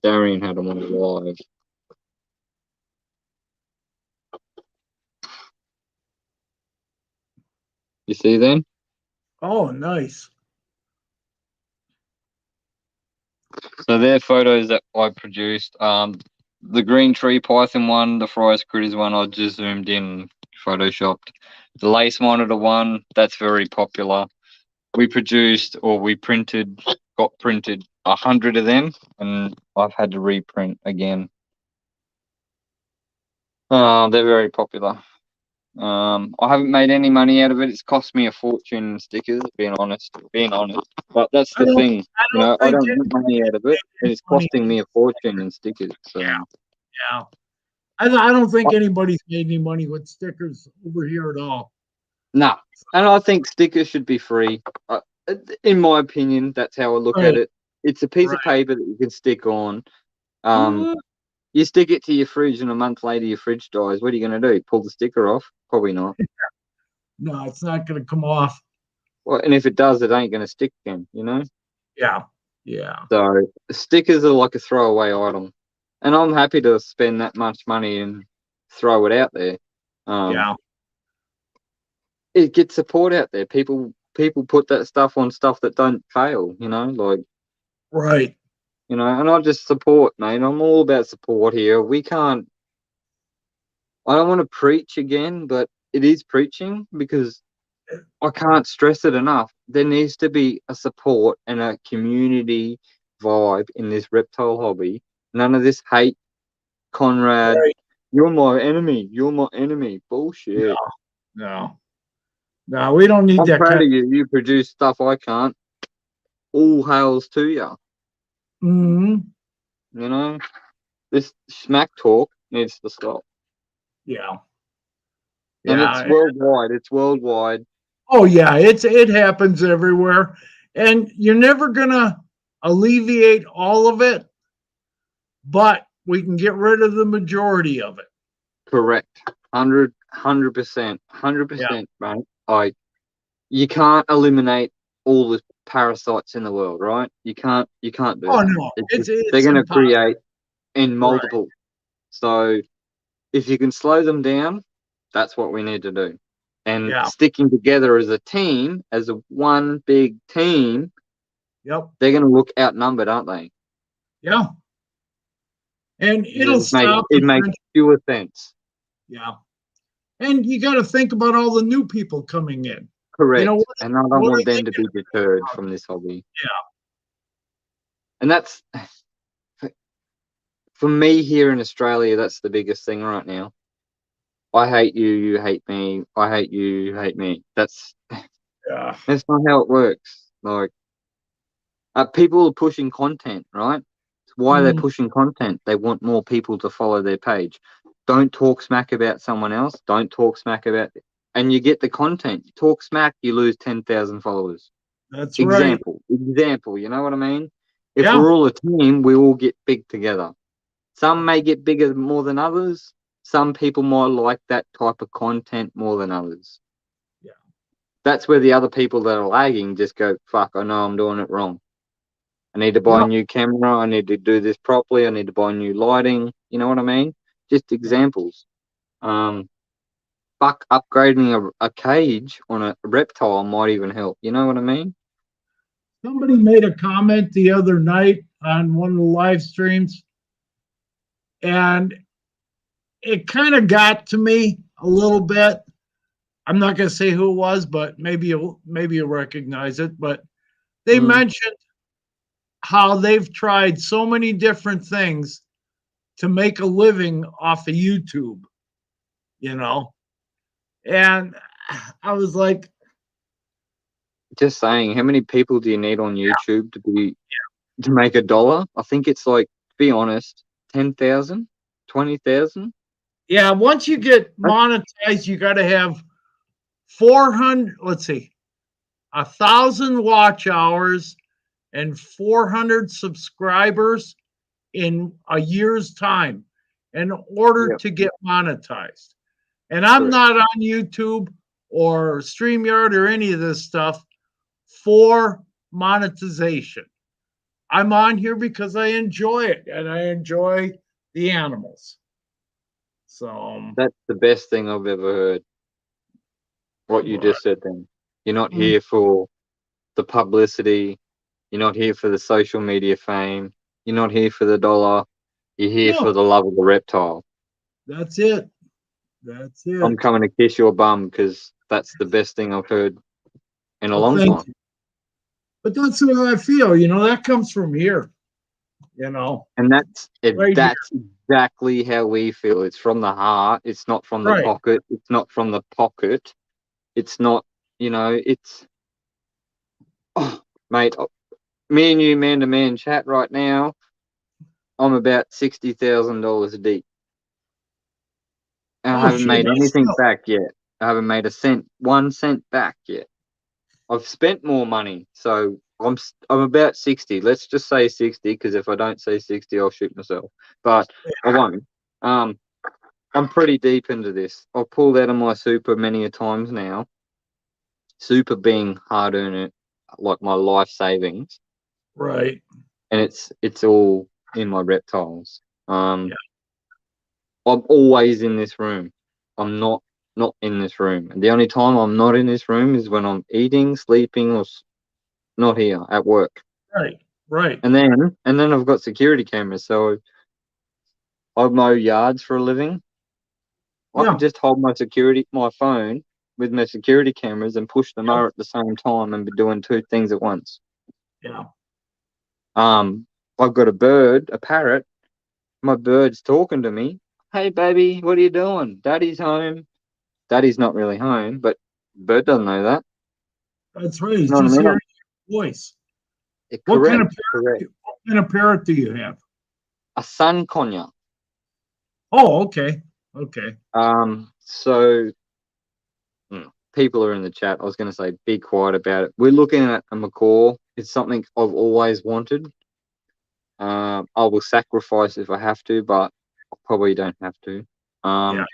B: Darian had them on live. You see them?
A: Oh, nice.
B: So they're photos that I produced. The green tree python one, the Fry's Critters one, I just zoomed in, photoshopped. The lace monitor one, that's very popular. We got printed 100 of them, and I've had to reprint again. They're very popular. I haven't made any money out of it. It's cost me a fortune in stickers, being honest. But that's the thing, I don't make money out of it. It's costing me a fortune in stickers. So
A: yeah. I don't think anybody's made any money with stickers over here at all.
B: No, and I think stickers should be free. In my opinion, that's how I look at it. It's a piece of paper that you can stick on. You stick it to your fridge, and a month later your fridge dies. What are you going to do? Pull the sticker off? Probably not.
A: No, it's not going to come off.
B: Well, and if it does, it ain't going to stick again, you know?
A: Yeah. Yeah.
B: So stickers are like a throwaway item. And I'm happy to spend that much money and throw it out there.
A: Yeah.
B: It gets support out there. People put that stuff on stuff that don't fail, you know, like,
A: Right.
B: you know, and I just support, mate. I'm all about support here. I don't want to preach again, but it is preaching because I can't stress it enough. There needs to be a support and a community vibe in this reptile hobby. None of this hate, Conrad.
A: Right.
B: You're my enemy. You're my enemy. Bullshit.
A: No. No, we don't need
B: I'm
A: that
B: proud
A: kind
B: of you. You produce stuff I can't. All hails to you.
A: Mhm.
B: You know, this smack talk needs to stop.
A: Yeah.
B: And it's
A: Yeah.
B: worldwide. It's worldwide.
A: Oh yeah, it happens everywhere. And you're never gonna alleviate all of it, but we can get rid of the majority of it.
B: Correct. 100%.
A: Yeah.
B: 100%, mate. You can't eliminate all the parasites in the world, right? You can't do
A: Oh
B: that.
A: no,
B: They're
A: it's
B: going to
A: impossible.
B: create in
A: Right.
B: multiple. So if you can slow them down, that's what we need to do. And
A: Yeah.
B: sticking together as a team, as a one big team,
A: Yep.
B: they're going to look outnumbered, aren't they?
A: Yeah. And it'll stop
B: It makes fewer sense.
A: Yeah. And you got to think about all the new people coming in.
B: Correct.
A: You know,
B: And I don't
A: what
B: want
A: are
B: them
A: they
B: to be deterred from this hobby.
A: Yeah.
B: And that's, for me here in Australia, that's the biggest thing right now. I hate you, you hate me. I hate you, you hate me. That's
A: Yeah.
B: not how it works. Like, people are pushing content, right? Why they're pushing content? They want more people to follow their page. Don't talk smack about someone else. Don't talk smack about, and you get the content. You talk smack, you lose 10,000 followers.
A: That's right.
B: Example. You know what I mean? If
A: Yeah.
B: we're all a team, we all get big together. Some may get bigger more than others. Some people might like that type of content more than others.
A: Yeah.
B: That's where the other people that are lagging just go, fuck, I know I'm doing it wrong. I need to buy a new camera. I need to do this properly. I need to buy new lighting. You know what I mean? Just examples. Fuck, upgrading a cage on a reptile might even help. You know what I mean?
A: Somebody made a comment the other night on one of the live streams, and it kind of got to me a little bit. I'm not going to say who it was, but maybe you'll recognize it. But they mentioned how they've tried so many different things to make a living off of YouTube, you know? And I was like,
B: Just saying, how many people do you need on YouTube to make $1? I think it's like, to be honest, 10,000, 20,000.
A: yeah, once you get monetized, you got to have 400, let's see, 1,000 watch hours and 400 subscribers in a year's time in order to get monetized. And I'm not on YouTube or StreamYard or any of this stuff for monetization. I'm on here because I enjoy it and I enjoy the animals. So
B: That's the best thing I've ever heard. What you just said then. You're not here for the publicity. You're not here for the social media fame. You're not here for the dollar. You're here for the love of the reptile.
A: That's it. That's it.
B: I'm coming to kiss your bum because that's the best thing I've heard in a long time.
A: But that's what I feel, you know, that comes from here, you know.
B: And that's
A: Right
B: exactly how we feel. It's from the heart. It's not from the pocket. It's not from the pocket. It's not, you know, it's, mate, me and you man to man chat right now. I'm about $60,000 deep. And I haven't made anything back yet. I haven't made 1 cent back yet. I've spent more money, so I'm about 60. Let's just say 60, because if I don't say 60, I'll shoot myself. But I won't. I'm pretty deep into this. I've pulled out of my super many a times now. Super being hard-earned, like my life savings,
A: Right.
B: and it's all in my reptiles.
A: Yeah.
B: I'm always in this room. I'm not in this room. And the only time I'm not in this room is when I'm eating, sleeping, or not here at work.
A: Right. Right.
B: And then I've got security cameras. So I mow yards for a living. I
A: Yeah.
B: could just hold my phone with my security cameras and push the mower at the same time and be doing two things at once.
A: Yeah.
B: I've got a parrot. My bird's talking to me. Hey, baby, what are you doing? Daddy's home. Daddy's not really home, but bird doesn't know that.
A: That's right. He's
B: You know what I
A: just
B: mean?
A: hearing your voice.
B: Correct.
A: What kind of parrot do you have?
B: A sun conure.
A: Oh, okay. Okay.
B: So people are in the chat. I was going to say, be quiet about it. We're looking at a macaw. It's something I've always wanted. I will sacrifice if I have to, but I probably don't have to.
A: Yeah.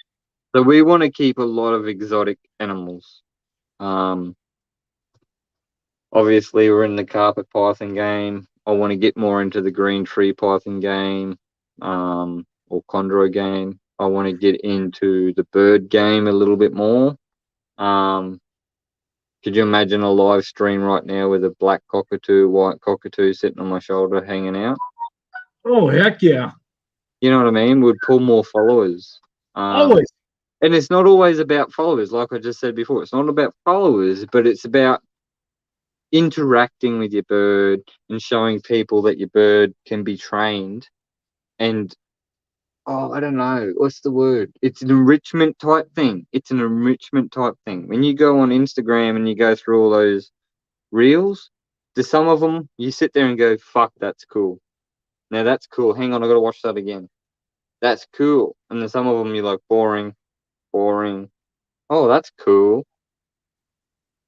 B: So we want to keep a lot of exotic animals. Obviously, we're in the carpet python game. I want to get more into the green tree python game, or chondro game. I want to get into the bird game a little bit more. Could you imagine a live stream right now with a black cockatoo, white cockatoo sitting on my shoulder hanging out?
A: Oh, heck yeah.
B: You know what I mean? Would pull more followers.
A: Always.
B: And it's not always about followers, like I just said before. It's not about followers, but it's about interacting with your bird and showing people that your bird can be trained. And I don't know, what's the word? It's an enrichment type thing. When you go on Instagram and you go through all those reels, to some of them you sit there and go, fuck, that's cool. Now that's cool. Hang on, I gotta watch that again. That's cool. And then some of them you're like, boring. Oh, that's cool.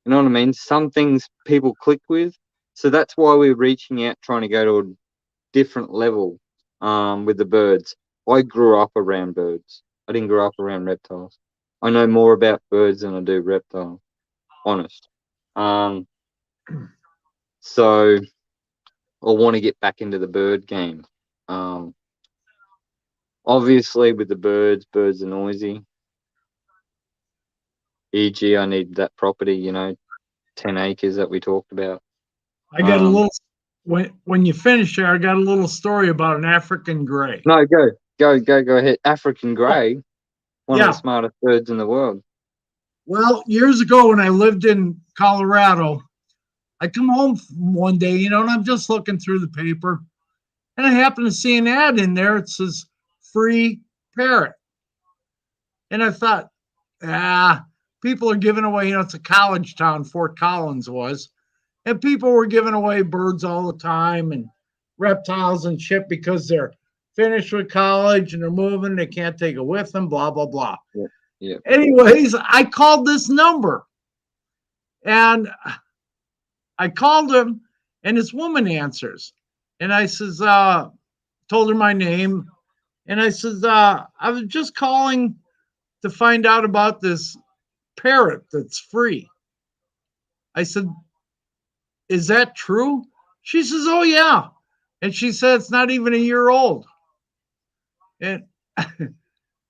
B: You know what I mean? Some things people click with. So that's why we're reaching out, trying to go to a different level with the birds. I grew up around birds. I didn't grow up around reptiles. I know more about birds than I do reptiles. Honest. So I want to get back into the bird game. Obviously with the birds are noisy. E.g., I need that property, 10 acres that we talked about.
A: I got a little, when you finish there, I got a little story about an African gray.
B: No, go ahead. African gray, one of
A: Yeah.
B: the smartest birds in the world.
A: Well, years ago when I lived in Colorado, I come home one day, and I'm just looking through the paper, and I happen to see an ad in there. It says free parrot. And I thought, people are giving away, it's a college town, Fort Collins was, and people were giving away birds all the time and reptiles and shit because they're finished with college and they're moving, they can't take it with them, blah, blah, blah.
B: Yeah.
A: Anyways, I called this number, and I called him, and this woman answers. And I says, told her my name. And I says, I was just calling to find out about this parrot that's free. I said, is that true? She says, oh, yeah. And she said, it's not even a year old. And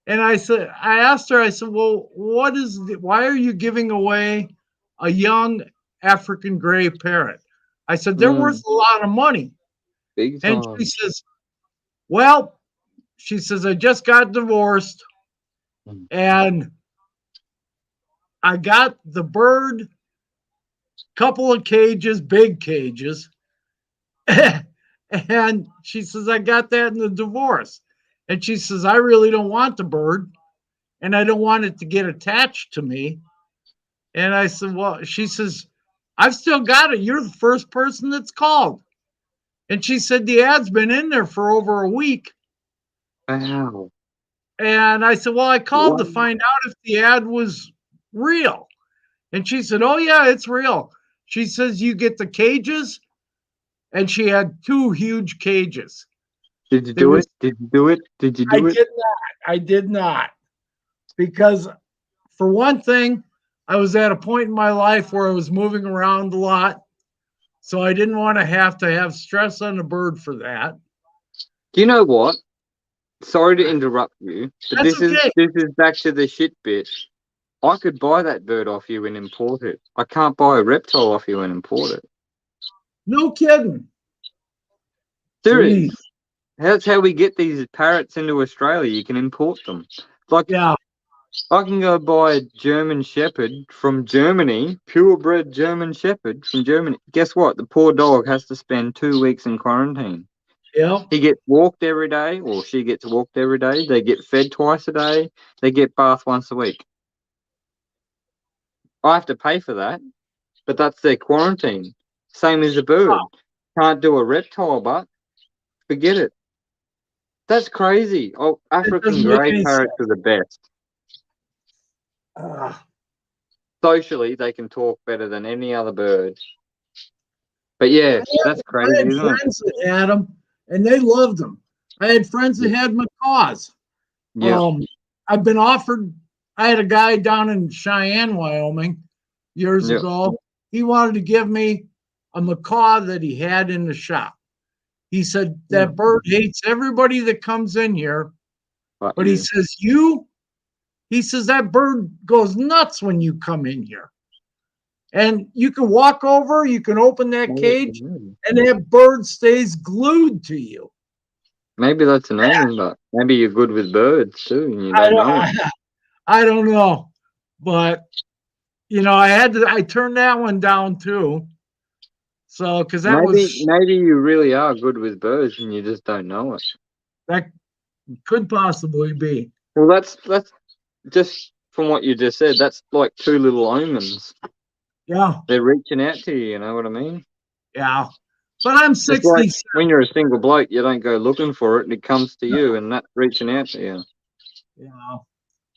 A: and I asked her, I said, well, why are you giving away a young African gray parrot? I said, they're worth a lot of money.
B: Big time.
A: And she says, well, I just got divorced and I got the bird, couple of cages, big cages. And she says, I got that in the divorce. And she says, I really don't want the bird and I don't want it to get attached to me. And I said, well, she says, I've still got it. You're the first person that's called. And she said, the ad's been in there for over a week.
B: Wow.
A: And I said, well, I called to find out if the ad was real. And she said, oh, yeah, it's real. She says, you get the cages. And she had 2 huge cages.
B: Did you do it?
A: I did not. because for one thing, I was at a point in my life where I was moving around a lot. So I didn't want to have stress on the bird for that.
B: Do you know what? Sorry to interrupt you, but
A: That's okay.
B: this is back to the shit bit. I could buy that bird off you and import it. I can't buy a reptile off you and import it.
A: No kidding.
B: Serious.
A: Jeez.
B: That's how we get these parrots into Australia. You can import them. Like,
A: Yeah.
B: I can go buy a German Shepherd from Germany, purebred German Shepherd from Germany. Guess what? The poor dog has to spend 2 weeks in quarantine.
A: Yeah.
B: He gets walked every day, or she gets walked every day. They get fed twice a day. They get bathed once a week. I have to pay for that, but that's their quarantine. Same as a bird. Can't do a reptile, but forget it. That's crazy. Oh, African
A: doesn't make
B: grey
A: any
B: parrots are the best. Socially, they can talk better than any other bird. But yeah, that's
A: I
B: crazy,
A: had
B: isn't it?
A: friends that had them, and they loved them. I had friends that had macaws.
B: Yeah.
A: I've been offered. I had a guy down in Cheyenne, Wyoming, years
B: Yeah.
A: ago. He wanted to give me a macaw that he had in the shop. He said that bird hates everybody that comes in here, but he says he says that bird goes nuts when you come in here. And you can walk over, you can open that cage, and that bird stays glued to you.
B: Maybe that's an omen, but maybe you're good with birds too, and you don't know it.
A: I don't know, but I turned that one down too. So because
B: Maybe you really are good with birds and you just don't know it.
A: That could possibly be.
B: Well, that's just from what you just said. That's like two little omens.
A: Yeah.
B: They're reaching out to you. You know what I mean?
A: Yeah. But I'm 60.
B: Like when you're a single bloke, you don't go looking for it, and it comes to you, and that's reaching out to you.
A: Yeah.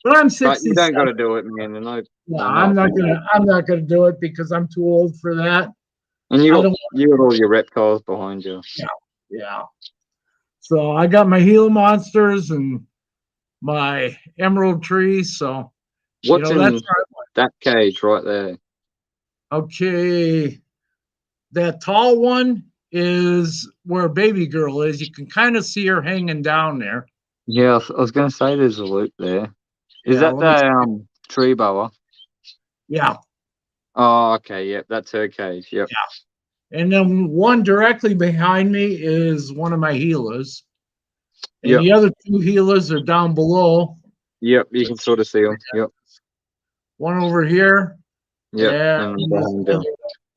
A: But I'm 60.
B: But you don't got to do it, man.
A: I'm not gonna do it because I'm too old for that.
B: And you got all your reptiles behind you.
A: Yeah. So I got my Gila monsters and my emerald tree. So
B: what's in that cage right there?
A: Okay. That tall one is where baby girl is. You can kind of see her hanging down there.
B: Yeah, I was going to say there's a loop there. Is that the tree boa?
A: Yeah.
B: Oh, okay. Yep, that's her cage. Yep.
A: Yeah. And then one directly behind me is one of my Gilas. And the other two Gilas are down below.
B: Yep, you can sort of see them. Yep.
A: One over here.
B: Yeah.
A: And over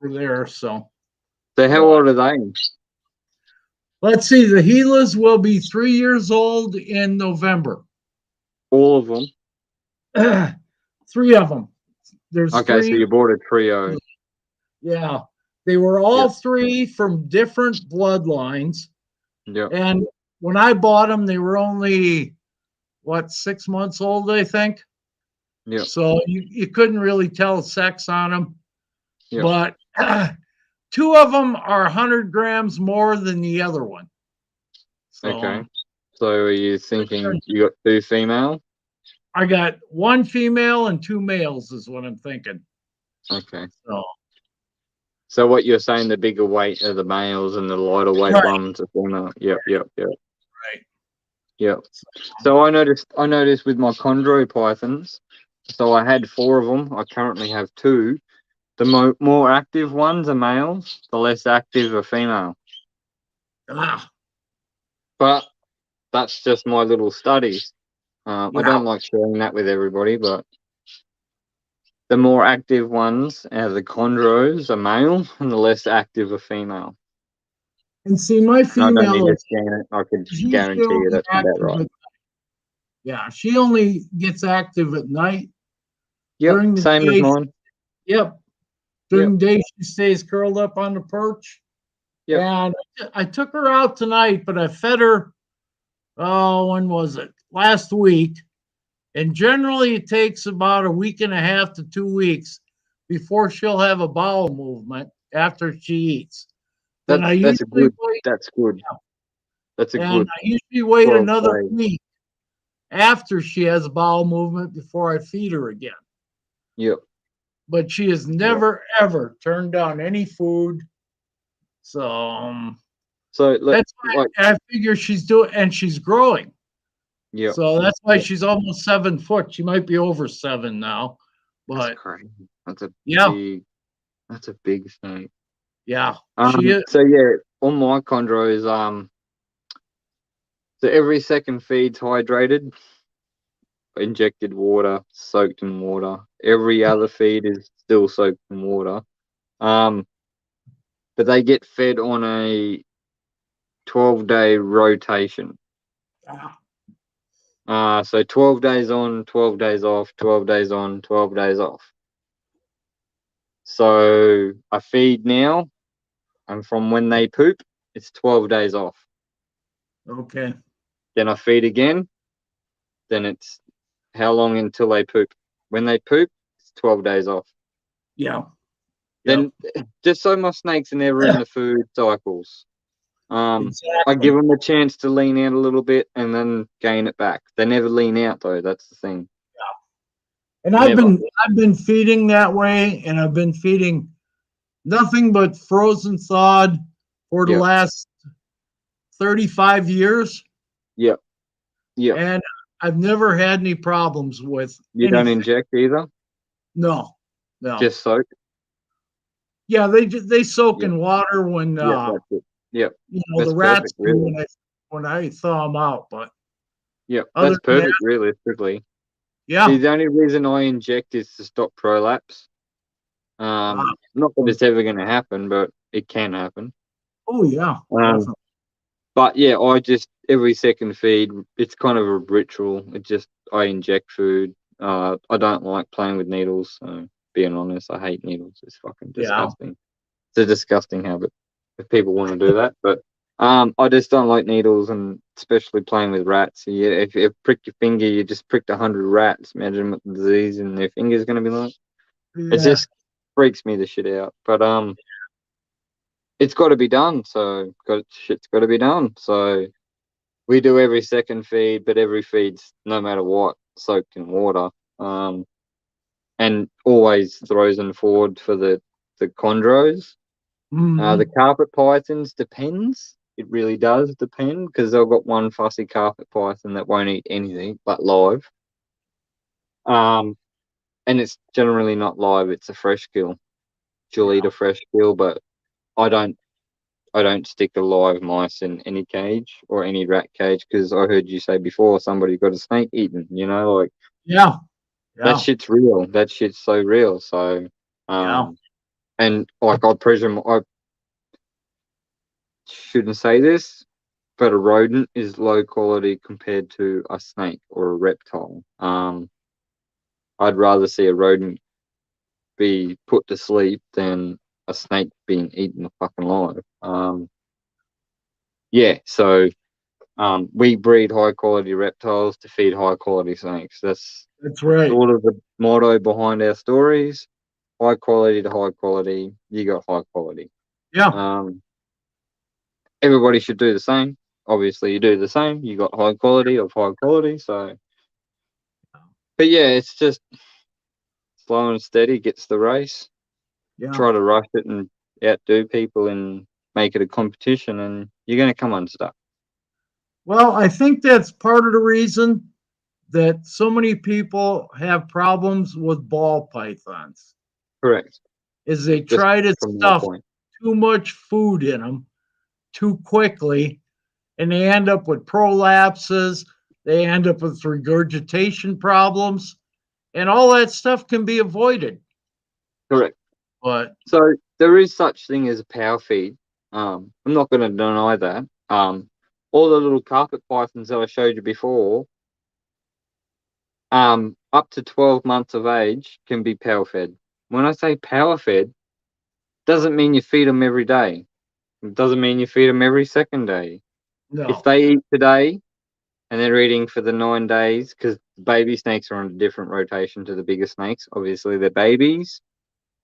A: there. So
B: how old are they?
A: Let's see. The Gilas will be 3 years old in November.
B: All of them?
A: 3 of them. There's
B: okay, so you bought a trio.
A: Yeah. They were all 3 from different bloodlines.
B: Yeah.
A: And when I bought them, they were only, 6 months old, I think.
B: Yeah.
A: So you couldn't really tell sex on them.
B: Yeah.
A: But 2 of them are 100 grams more than the other one. So,
B: okay. So are you thinking you got 2 female?
A: I got 1 female and 2 males is what I'm thinking.
B: Okay.
A: So
B: what you're saying, the bigger weight are the males and the lighter weight ones are female. Yep.
A: Right.
B: Yep. So I noticed with my chondro pythons, so I had 4 of them. I currently have 2. The more active ones are males, the less active are female. But that's just my little studies. I don't like sharing that with everybody, but the more active ones the chondros are male, and the less active are female.
A: And see, my female,
B: I don't need to scan it. I can guarantee you that's about right.
A: Yeah, she only gets active at night.
B: Yep, same as mine.
A: Yep. During the day, she stays curled up on the perch.
B: Yep.
A: And I took her out tonight, but I fed her, when was it? Last week. And generally, it takes about a week and a half to 2 weeks before she'll have a bowel movement after she eats.
B: That's good. That's good.
A: Yeah.
B: That's a
A: and
B: good.
A: I usually wait another week after she has a bowel movement before I feed her again.
B: Yep.
A: But she has never ever turned down any food. So
B: So
A: that's why I figure she's doing, and she's growing.
B: yeah.
A: So that's why she's almost 7 foot. She might be over 7 now,
B: That's
A: but
B: crazy. That's a
A: yeah,
B: big. That's a big snake.
A: yeah, she is.
B: So yeah, on my chondros, so every second feed's hydrated, injected water, soaked in water. Every other feed is still soaked in water. But they get fed on a 12-day rotation. So 12 days on, 12 days off, 12 days on, 12 days off. So I feed now, and from when they poop, it's 12 days off.
A: Okay.
B: Then I feed again. Then it's how long until they poop. When they poop, it's 12 days off.
A: Yeah.
B: Then just so my snakes are never in the food cycles. I
A: Exactly.
B: give them a chance to lean out a little bit and then gain it back. They never lean out though. That's the thing.
A: And I've been feeding that way, and I've been feeding nothing but frozen thawed for the last 35 years.
B: Yep. Yep.
A: And I've never had any problems with
B: You
A: anything.
B: don't inject either?
A: No. No.
B: Just soak?
A: Yeah, they soak in water when
B: that's it. Yep.
A: you know,
B: That's
A: the rats
B: perfect, really.
A: when I thaw them out, but
B: Yep,
A: other
B: that's
A: than
B: perfect,
A: that,
B: realistically.
A: yeah.
B: See, the only reason I inject is to stop prolapse. Not that it's ever going to happen, but it can happen.
A: Oh yeah. Definitely.
B: But yeah, I just every second feed, it's kind of a ritual. I inject food. I don't like playing with needles. So being honest, I hate needles. It's fucking disgusting. It's a disgusting habit if people want to do that. But I just don't like needles, and especially playing with rats. Yeah, if you prick your finger, you just pricked 100 rats. Imagine what the disease in their finger's going to be like.
A: Yeah.
B: It just freaks me the shit out. But it's got to be done. So shit's got to be done. So we do every second feed, but every feed's no matter what soaked in water. And always throws in forward for the chondros. The carpet pythons depends. It really does depend, because I've got one fussy carpet python that won't eat anything but live. And it's generally not live; it's a fresh kill. She'll eat a fresh kill, but I don't stick a live mice in any cage or any rat cage, because I heard you say before somebody got a snake eaten. You know, like that shit's real. That shit's so real. So and like I presume I shouldn't say this, but a rodent is low quality compared to a snake or a reptile. I'd rather see a rodent be put to sleep than a snake being eaten fucking alive. So we breed high quality reptiles to feed high quality snakes. That's
A: right.
B: Sort of the motto behind our stories. High quality to high quality, you got high quality.
A: Yeah.
B: Everybody should do the same. Obviously, you do the same. You got high quality of high quality. So, but yeah, it's just slow and steady gets the race.
A: Yeah.
B: Try to rush it and outdo people and make it a competition, and you're going to come unstuck.
A: Well, I think that's part of the reason that so many people have problems with ball pythons.
B: Correct.
A: Is they try to stuff too much food in them too quickly, and they end up with prolapses. They end up with regurgitation problems, and all that stuff can be avoided.
B: Correct.
A: But
B: so there is such thing as a power feed. I'm not going to deny that. All the little carpet pythons that I showed you before, up to 12 months of age can be power fed. When I say power fed, doesn't mean you feed them every day. It doesn't mean you feed them every second day.
A: no.
B: If they eat today and they're eating for the 9 days, because baby snakes are on a different rotation to the bigger snakes. Obviously, they're babies.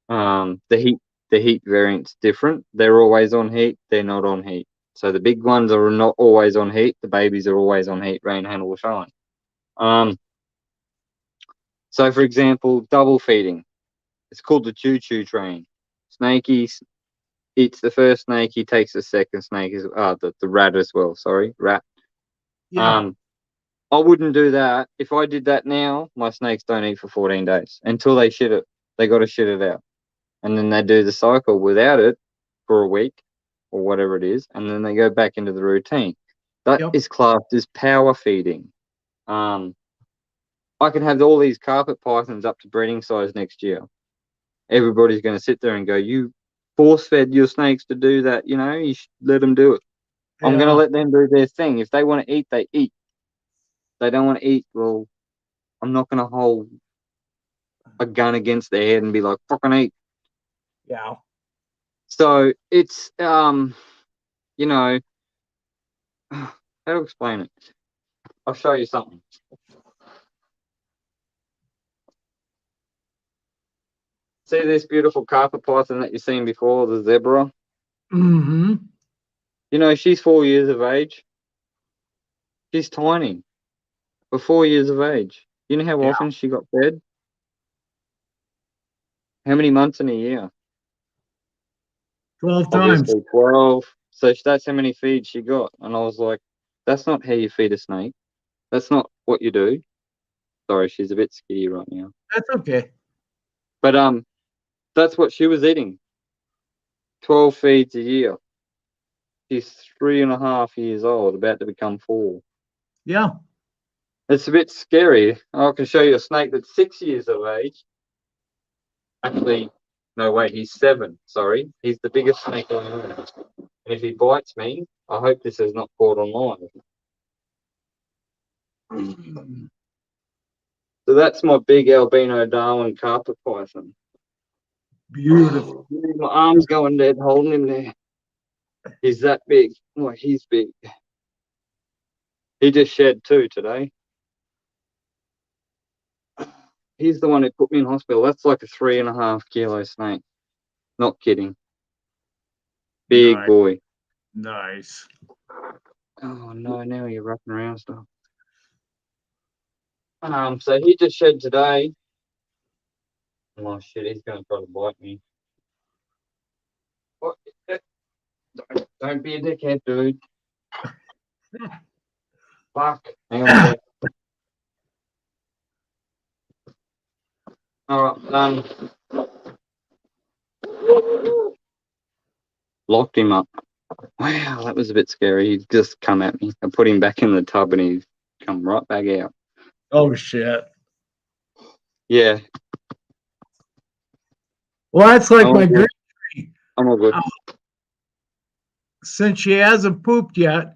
B: The heat variant's different. They're always on heat. They're not on heat. So the big ones are not always on heat. The babies are always on heat, rain, handle, or shine. So for example, double feeding. It's called the choo-choo train. Snakey eats the first snake, he takes the second snake, the rat as well. Sorry, rat.
A: Yeah.
B: I wouldn't do that. If I did that now, my snakes don't eat for 14 days until they shit it. They got to shit it out. And then they do the cycle without it for a week or whatever it is. And then they go back into the routine. That is classed as power feeding. I can have all these carpet pythons up to breeding size next year. Everybody's going to sit there and go, you force fed your snakes to do that. You know, you should let them do it. I'm going to let them do their thing. If they want to eat, they eat. They don't want to eat, well, I'm not going to hold a gun against their head and be like, fucking eat.
A: Yeah.
B: So it's, you know, how to explain it? I'll show you something. See this beautiful carpet python that you've seen before, the zebra?
A: Mm-hmm.
B: You know, she's 4 years of age. She's tiny. For 4 years of age. You know how often she got fed? How many months in a year?
A: 12 times.
B: Obviously 12. So that's how many feeds she got. And I was like, that's not how you feed a snake. That's not what you do. Sorry, she's a bit skitty right now.
A: That's okay.
B: But that's what she was eating. 12 feeds a year. She's 3.5 years old, about to become 4.
A: Yeah.
B: It's a bit scary. I can show you a snake that's 6 years of age. Actually, no, wait, he's 7. Sorry. He's the biggest snake I know. And if he bites me, I hope this is not caught online. So that's my big albino Darwin carpet python.
A: Beautiful.
B: My arm's going dead holding him there. He's that big. Oh, he's big. He just shed too today. He's the one who put me in hospital. That's like a 3.5 kilo snake. Not kidding. Big boy.
A: Nice.
B: Oh no, now you're wrapping around stuff. So he just shed today. Oh shit, he's gonna try to bite me. What? Don't be a dickhead, dude. Fuck. Hang on a sec. Alright, locked him up. Wow, that was a bit scary. He just come at me. I put him back in the tub and he's come right back out.
A: Oh, shit.
B: Yeah.
A: Well, that's like my green tree.
B: I'm all good.
A: Since she hasn't pooped yet,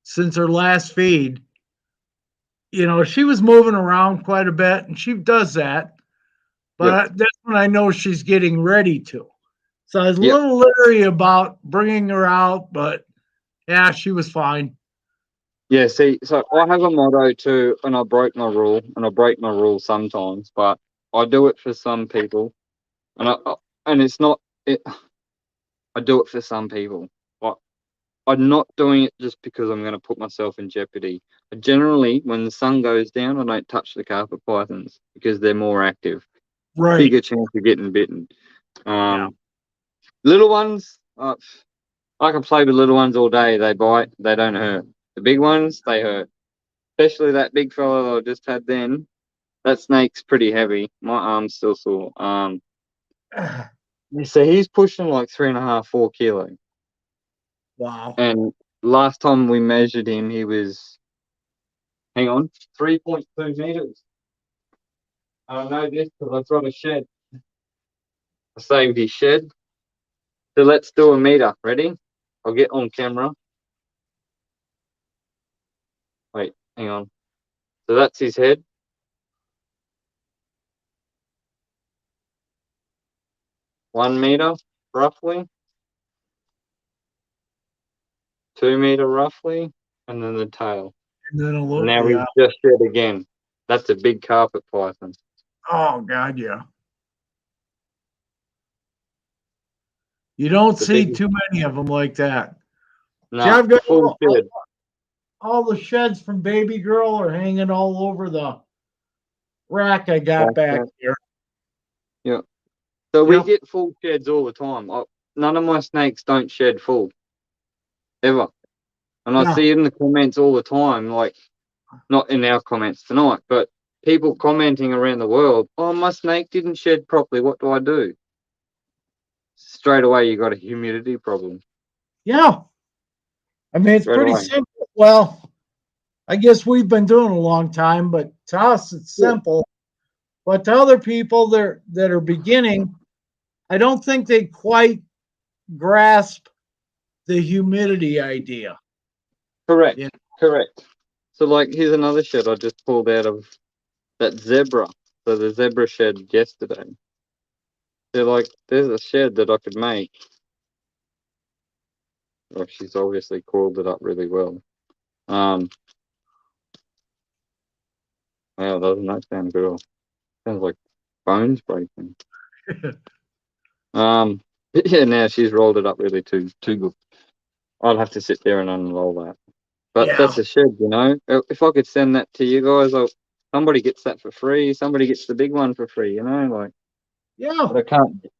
A: since her last feed, you know, she was moving around quite a bit, and she does that. But that's when I know she's getting ready to. So I was a little leery about bringing her out, but yeah, she was fine.
B: Yeah, see, so I have a motto too, and I break my rule, and I break my rule sometimes, but I do it for some people, and it's not it. I do it for some people. I'm not doing it just because I'm going to put myself in jeopardy. Generally, when the sun goes down, I don't touch the carpet pythons because they're more active.
A: Right.
B: Bigger chance of getting bitten. Little ones, I can play with little ones all day. They bite, they don't hurt. The big ones, they hurt. Especially that big fella that I just had then. That snake's pretty heavy. My arm's still sore. So he's pushing like 3.5, 4 kilos.
A: Wow.
B: And last time we measured him, he was, 3.2 meters. I know this because I've got a shed. I saved his shed. So let's do a meter. Ready? I'll get on camera. Wait, hang on. So that's his head. One meter, roughly. 2 meter, roughly. And then the tail.
A: And then a little,
B: Now he's just shed again. That's a big carpet python.
A: Oh, God, yeah. You don't see too many of them like that.
B: No,
A: See, I've got
B: full shed.
A: all the sheds from baby girl are hanging all over the rack I got back here.
B: Yeah. So we
A: Yep.
B: get full sheds all the time. None of my snakes don't shed full ever, and I
A: Yeah.
B: see it in the comments all the time. Like, not in our comments tonight, but people commenting around the world. Oh, my snake didn't shed properly. What do I do? Straight away, you got a humidity problem.
A: Yeah. I mean, it's
B: Straight
A: pretty
B: away.
A: simple. Well, I guess we've been doing it a long time, but to us it's
B: Yeah.
A: simple. But to other people that are beginning, I don't think they quite grasp the humidity idea.
B: Correct.
A: Yeah.
B: Correct. So, like, here's another shed I just pulled out of that zebra. So the zebra shed yesterday. They're like, there's a shed that I could make. Well, she's obviously coiled it up really well. Wow, doesn't that sound good? Sounds like bones breaking. But yeah, now she's rolled it up really too good. I'll have to sit there and unroll that. But
A: Yeah.
B: that's a shed, you know. If I could send that to you guys, somebody gets that for free. Somebody gets the big one for free, you know. Like,
A: Yeah.
B: but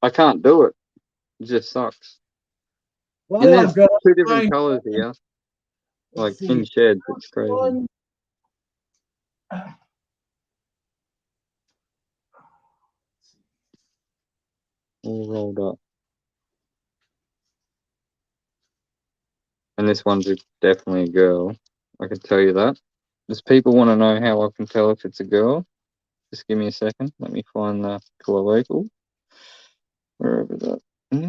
B: I can't do it. It just sucks.
A: Well,
B: And
A: I've
B: there's
A: got
B: two different colors here, like
A: let's see.
B: in sheds. It's crazy.
A: One,
B: All rolled up. And this one's definitely a girl. I can tell you that. Does people want to know how I can tell if it's a girl? Just give me a second. Let me find the cloacal. Wherever that is.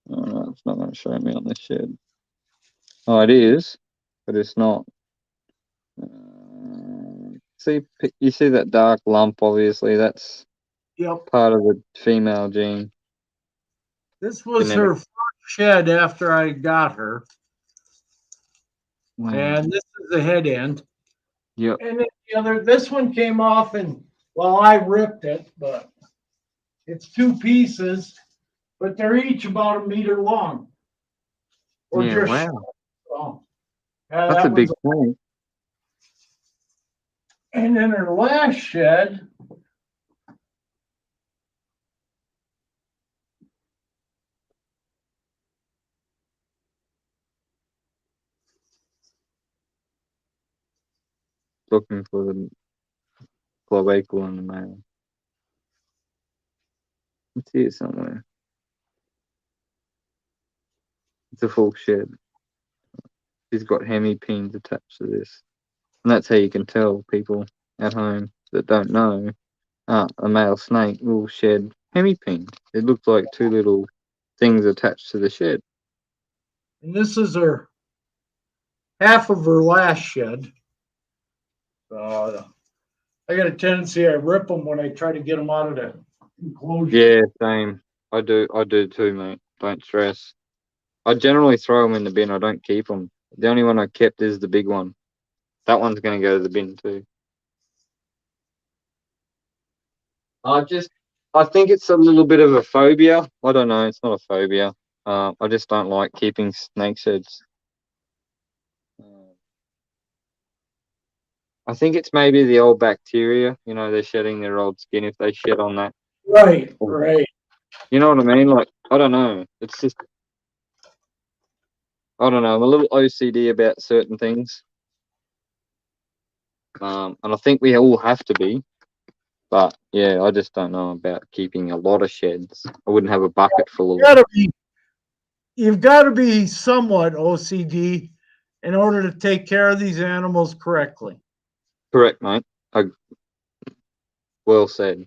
B: Oh no, it's not going to show me on this shed. Oh, it is, but it's not. See, you see that dark lump? Obviously, that's
A: yep.
B: part of the female gene.
A: This was
B: Genetic.
A: her first shed after I got her.
B: Wow.
A: And this is the head end.
B: Yep.
A: And then this one came off and, well, I ripped it, but it's two pieces, but they're each about a meter long. Or
B: Yeah.
A: just
B: Wow.
A: so,
B: That's a big thing.
A: And then her last shed,
B: Looking for the cloacal in the male. It's here somewhere. It's a full shed. She's got hemi-pins attached to this. And that's how you can tell people at home that don't know. A male snake will shed hemi-pins. It looks like two little things attached to the shed.
A: and this is her half of her last shed. I got a tendency I rip them when I try to get them out of the enclosure.
B: Yeah, same. I do too, mate. Don't stress. I generally throw them in the bin. I don't keep them. The only one I kept is the big one. That one's going to go to the bin too. I think it's a little bit of a phobia. I don't know. It's not a phobia. I just don't like keeping snake sheds. I think it's maybe the old bacteria. You know, they're shedding their old skin if they shed on that.
A: Right, right.
B: You know what I mean? Like, I don't know. It's just, I don't know. I'm a little OCD about certain things. And I think we all have to be. But yeah, I just don't know about keeping a lot of sheds. I wouldn't have a bucket full of them.
A: You've got to be somewhat OCD in order to take care of these animals correctly.
B: Correct, mate. Well said.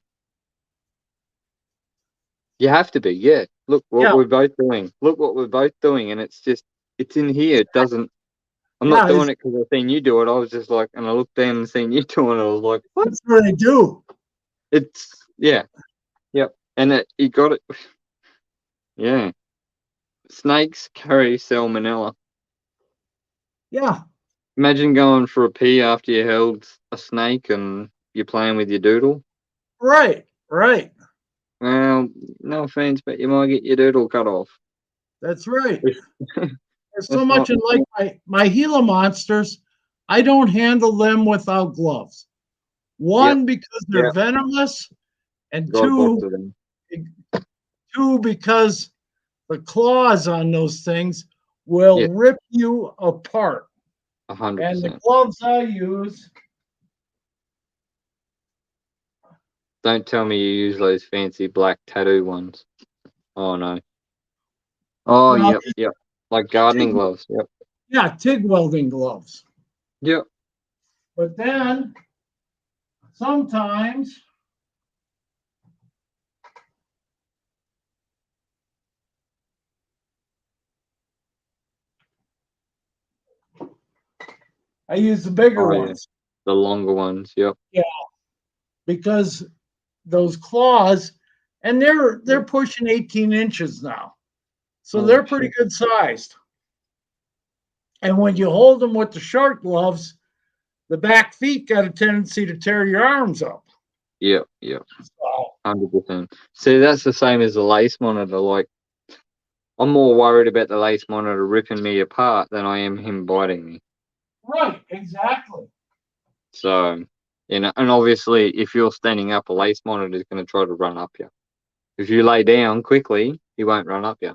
B: You have to be, yeah. Look what we're both doing. Look what we're both doing, and it's in here. It doesn't. I'm not doing it because I've seen you do it. I was just like, and I looked down and seen you doing it. I was like, what?
A: That's what I do.
B: It's yep. And you got it. Yeah. Snakes carry salmonella.
A: Yeah.
B: Imagine going for a pee after you held a snake and you're playing with your doodle.
A: Right, right.
B: Well, no offense, but you might get your doodle cut off.
A: That's right. so much in like my Gila monsters, I don't handle them without gloves. One, because they're venomous, and two, because the claws on those things will rip you apart.
B: 100%.
A: And the gloves I use.
B: Don't tell me you use those fancy black tattoo ones. Oh no. Oh,
A: Well,
B: yep. Like gardening gloves. Yep.
A: Yeah, TIG welding gloves.
B: Yep.
A: But then sometimes I use the bigger ones.
B: The longer ones. Yep.
A: Yeah, because those claws, and they're pushing 18 inches now, so they're pretty good sized. And when you hold them with the short gloves, the back feet got a tendency to tear your arms up.
B: Yep. 100%. See, that's the same as the lace monitor. Like, I'm more worried about the lace monitor ripping me apart than I am him biting me.
A: Right, exactly.
B: So, and obviously, if you're standing up, a lace monitor is going to try to run up you. If you lay down quickly, he won't run up you.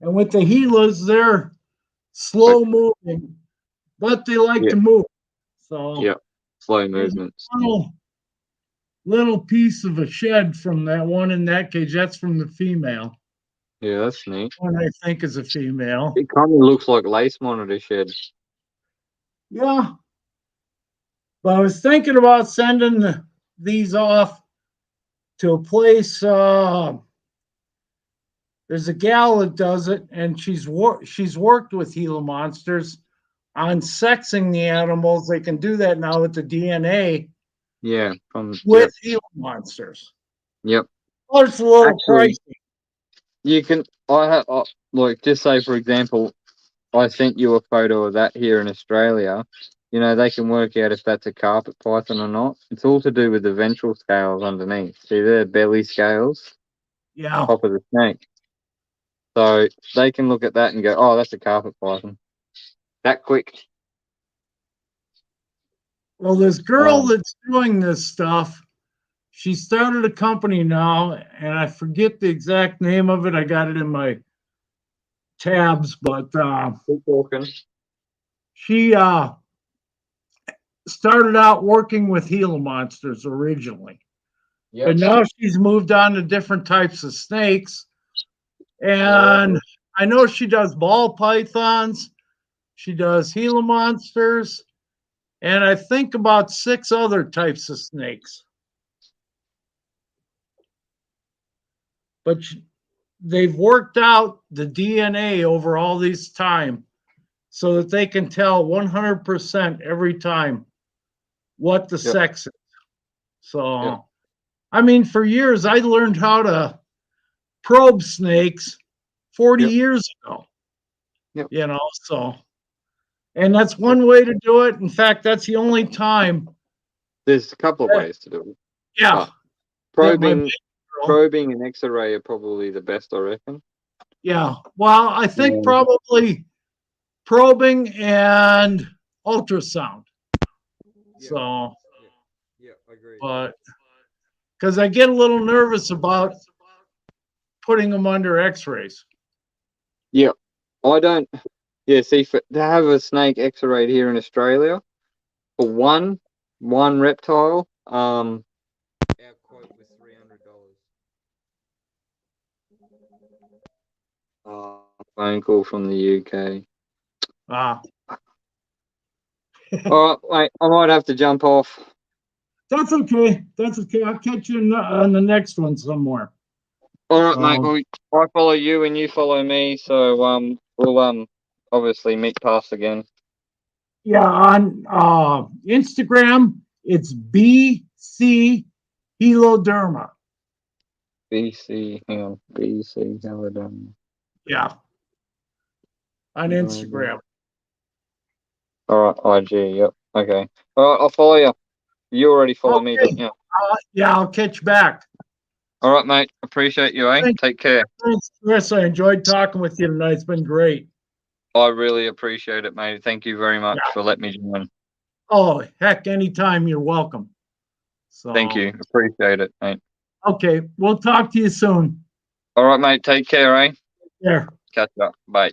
A: And with the Gilas, they're slow moving, but they like to move. So
B: slow movements.
A: Little piece of a shed from that one in that cage. That's from the female.
B: Yeah, that's neat.
A: One I think is a female.
B: It kind of looks like lace monitor shed.
A: Yeah. But I was thinking about sending these off to a place. There's a gal that does it, and she's worked with Gila monsters on sexing the animals. They can do that now with the DNA.
B: Yeah,
A: with Gila monsters.
B: Yep.
A: Well, it's a little pricey.
B: You can. Like, just say for example, I sent you a photo of that here in Australia. You know, they can work out if that's a carpet python or not. It's all to do with the ventral scales underneath. See, they're belly scales.
A: Yeah.
B: Top of the snake. So they can look at that and go, "Oh, that's a carpet python." That quick.
A: Well, this girl that's doing this stuff, she started a company now, and I forget the exact name of it. I got it in my tabs, but
B: keep walking.
A: She started out working with Gila monsters originally. Yep. But now she's moved on to different types of snakes. And I know she does ball pythons, she does Gila monsters, and I think about 6 other types of snakes. But they've worked out the DNA over all this time so that they can tell 100% every time what the sex is. So, I mean, for years, I learned how to probe snakes 40 years ago. You know, so, and that's one way to do it. In fact, that's the only time.
B: There's a couple of ways to do it.
A: Yeah.
B: Probing and X-ray are probably the best, I reckon.
A: Yeah. Well, I think probably probing and ultrasound. So,
B: I agree.
A: But because I get a little nervous about putting them under X-rays.
B: Yeah, I don't. Yeah, see, to have a snake X-rayed here in Australia for one reptile, our quote was $300. Phone call from the UK. All right, mate, I might have to jump off.
A: That's okay. That's okay. I'll catch you on the next one somewhere.
B: All right, mate. Well, I follow you and you follow me, so we'll obviously meet paths again.
A: Yeah, on Instagram it's BC Heloderma.
B: BC Heloderma.
A: Yeah. On Instagram.
B: All right, IG. Yep. Okay. All right, I'll follow you. You already follow me, didn't you?
A: Yeah, I'll catch you back.
B: All right, mate. Appreciate you, eh? Take care.
A: Thanks, Chris. I enjoyed talking with you tonight. It's been great.
B: I really appreciate it, mate. Thank you very much
A: Yeah.
B: for letting me join.
A: Oh, heck, anytime you're welcome. So,
B: Thank you. Appreciate it, mate.
A: Okay, we'll talk to you soon.
B: All right, mate. Take care, eh?
A: Yeah.
B: Catch up. Bye.